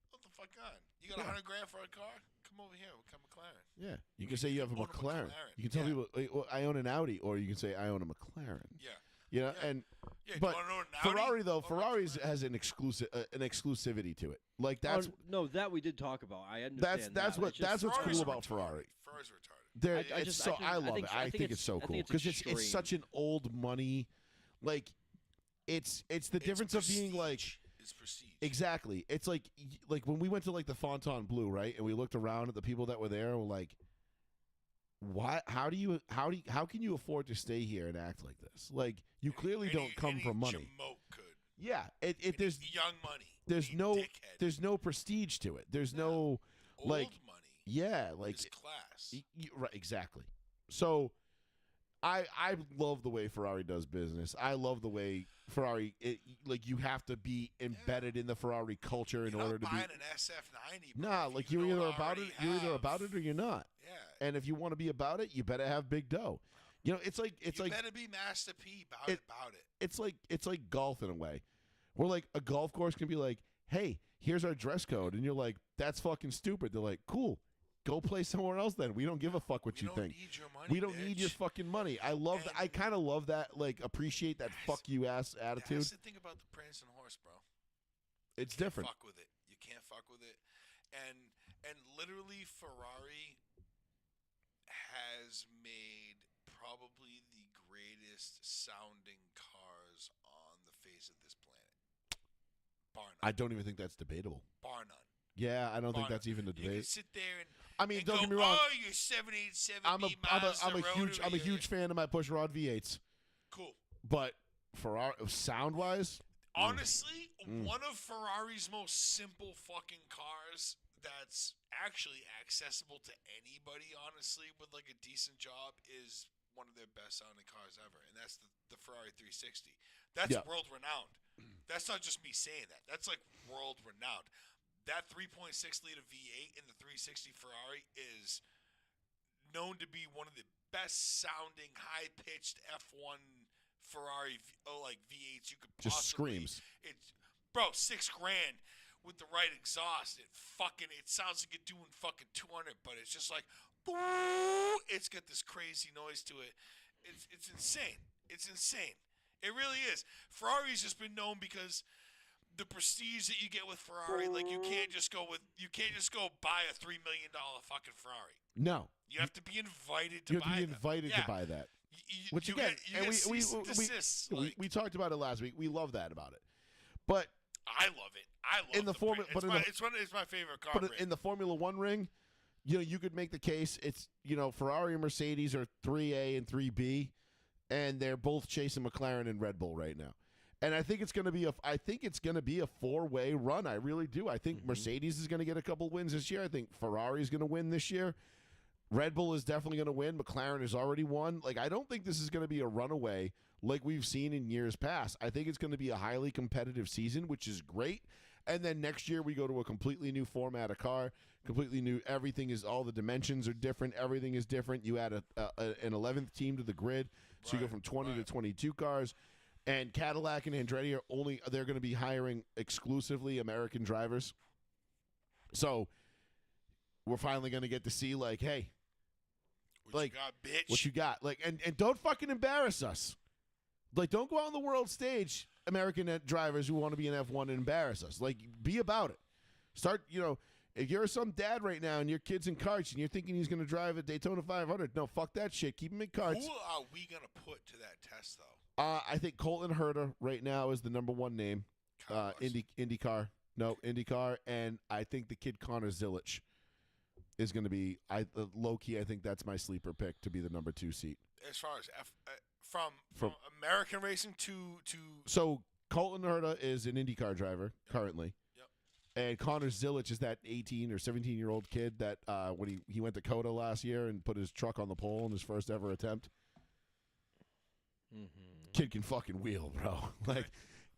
What the fuck on? You got $100 grand for a car? Come over here. We'll come McLaren. Yeah. You can say you have a own a McLaren. McLaren. You can tell Yeah. people, well, I own an Audi, or you can say I own a McLaren. Yeah. You know, Yeah. and Yeah. but do you want to know an Ferrari Audi? though, Or Ferrari's McLaren? has an exclusivity to it. Like that's no, that we did talk about. I understand. that's that. what It's just- that's what's Ferraris cool are about retarded. Ferrari. Ferrari's retarded. I love it. I think it's so cool because it's extreme. such an old money, like it's the difference of being like It's prestige. exactly. It's like when we went to like the Fontaine Bleu, right, and we looked around at the people that were there, and we're like, why? How can you afford to stay here and act like this? Like you clearly don't come any from money. jamoke could. Yeah, there's young money. there's any no dickhead. there's no prestige to it. There's no Old like money. yeah like is class. right, exactly. So I love the way Ferrari does business. I love the way Ferrari like you have to be embedded in the Ferrari culture in You're order not to be buying an SF90. Bro, Nah, if like you you're don't either about it already you're either have- about it or you're not. Yeah. And if you want to be about it, you better have big dough. You know, it's like you better be Master P about it. it's like golf in a way. Where like a golf course can be like, "Hey, here's our dress code." And you're like, "That's fucking stupid." They're like, "Cool. Go play somewhere else then. We don't give a fuck what We you don't think. need your money, We don't need your bitch. fucking money." I love that. I kind of love that, like appreciate that fuck you ass attitude. That's the thing about the prancing horse, bro. It's You can't different. Fuck with it. You can't fuck with it. And literally Ferrari has made probably the greatest sounding cars on the face of this planet. Bar none. I don't even think that's debatable. Bar none. Yeah, I don't think Bar that's none. even a You can debate. sit there and I mean, and don't go, get me wrong. Oh, you're 787 I'm a Mazda huge fan of my push rod V8s, Cool. but Ferrari sound wise, Honestly, Mm. one of Ferrari's most simple fucking cars that's actually accessible to anybody, honestly, with like a decent job is one of their best sounding cars ever, and that's the Ferrari 360. That's Yeah. world renowned. That's not just me saying that. That's like world renowned. That 3.6 liter V8 in the 360 Ferrari is known to be one of the best sounding, high pitched F1 Ferrari like V8s you could just possibly. screams. It's bro, $6,000 with the right exhaust. It sounds like you're doing fucking 200, but it's just like, it's got this crazy noise to it. It's insane. It's insane. It really is. Ferrari's just been known because the prestige that you get with Ferrari, like you can't just go buy a $3 million fucking Ferrari. No, You have to be invited to you buy have to be them. invited Yeah. to buy that. You, Which you again, get, you and get we cease and desist, like, we talked about it last week. We love that about it, but I love it. I love in the brand. but in the- It's my favorite car. but brand. in the Formula One ring, you know, you could make the case. It's Ferrari and Mercedes are 3A and 3B, and they're both chasing McLaren and Red Bull right now. And I think it's going to be a four-way run. I really do. I think Mercedes is going to get a couple wins this year. I think Ferrari is going to win this year. Red Bull is definitely going to win. McLaren has already won. Like, I don't think this is going to be a runaway like we've seen in years past. I think it's going to be a highly competitive season, which is great. And then next year we go to a completely new format of car, completely new. Everything is, all the dimensions are different. Everything is different. You add an 11th team to the grid, so you go from 20 to 22 cars. And Cadillac and Andretti they're going to be hiring exclusively American drivers. So we're finally going to get to see, like, hey, What you got, bitch? what you got? Like, and don't fucking embarrass us. Like, don't go out on the world stage, American drivers who want to be in F1, and embarrass us. Like, be about it. Start, If you're some dad right now and your kid's in karts and you're thinking he's going to drive a Daytona 500, no, fuck that shit. Keep him in karts. Who are we gonna put to that test though? I think Colton Herta right now is the number one name. Carlos. IndyCar. No, IndyCar. And I think the kid Connor Zilich is going to be, low-key, I think that's my sleeper pick to be the number 2 seat. As far as from American racing to So Colton Herta is an IndyCar driver currently. And Connor Zilich is that 18 or 17-year-old kid that when he went to COTA last year and put his truck on the pole in his first ever attempt. Mm-hmm. Kid can fucking wheel, bro. Like,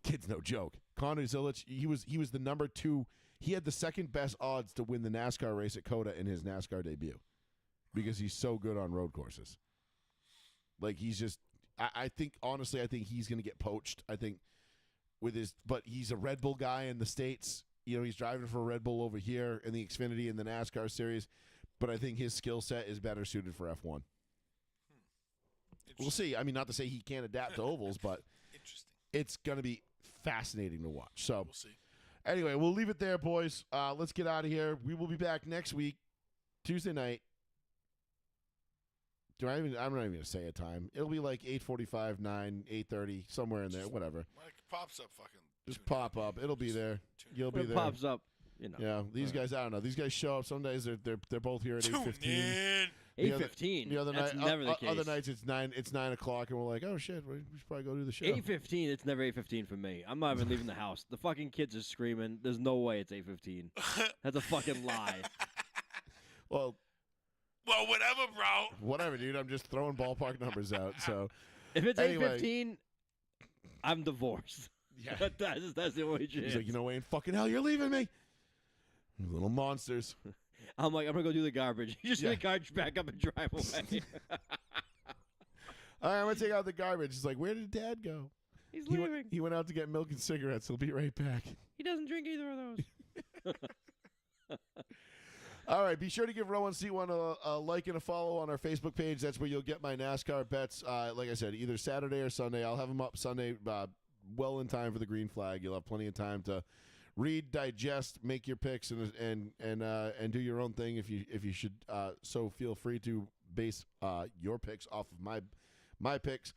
kid's no joke. Connor Zilich, he was the number 2. He had the second best odds to win the NASCAR race at COTA in his NASCAR debut because he's so good on road courses. Like, he's just, I think, honestly, I think he's going to get poached. I think but he's a Red Bull guy in the States. You know, he's driving for Red Bull over here in the Xfinity and the NASCAR series, but I think his skill set is better suited for F1. We'll see. I mean, not to say he can't adapt to ovals, but it's going to be fascinating to watch. So, we'll see. Anyway, we'll leave it there, boys. Let's get out of here. We will be back next week, Tuesday night. I'm not even going to say a time. It'll be like 8:45, 9, 8:30, somewhere in there, whatever. Mike pops up fucking. Just pop up. It'll be there. You'll be When it there. pops up, you know. Yeah, these guys, I don't know. These guys show up. Some days they're both here at 8:15. 8:15. The other That's night, never the case. other nights it's 9 o'clock, and we're like, oh shit, we should probably go do the show. 8:15. It's never 8:15 for me. I'm not even leaving the house. The fucking kids are screaming. There's no way it's 8:15. That's a fucking lie. Well, whatever, bro. Whatever, dude. I'm just throwing ballpark numbers out. So If it's anyway, 8:15, I'm divorced. Yeah. That's the only chance. He's like, you know, Wayne, fucking hell, you're leaving me. You little monsters. I'm like, I'm going to go do the garbage. You just Yeah. get the garbage back up and drive away. All right, I'm going to take out the garbage. He's like, where did Dad go? He's He leaving. he went out to get milk and cigarettes. He'll be right back. He doesn't drink either of those. All right, be sure to give Row and Seat One a like and a follow on our Facebook page. That's where you'll get my NASCAR bets. Like I said, either Saturday or Sunday. I'll have them up Sunday, well in time for the green flag. You'll have plenty of time to read, digest, make your picks, and do your own thing. If you should, so feel free to base your picks off of my picks.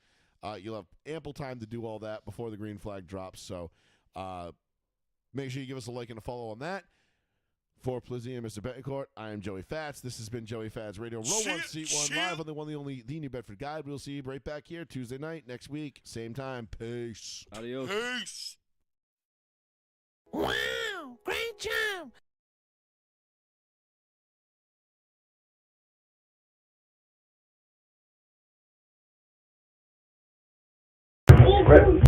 You'll have ample time to do all that before the green flag drops. So make sure you give us a like and a follow on that. For Plizzy and Mr. Betancourt, I am Joey Fats. This has been Joey Fats Radio. Row One, Seat One, live on the one, the only, the New Bedford Guide. We'll see you right back here Tuesday night next week, same time. Peace. Adios. Peace. Wow, great job. Ready?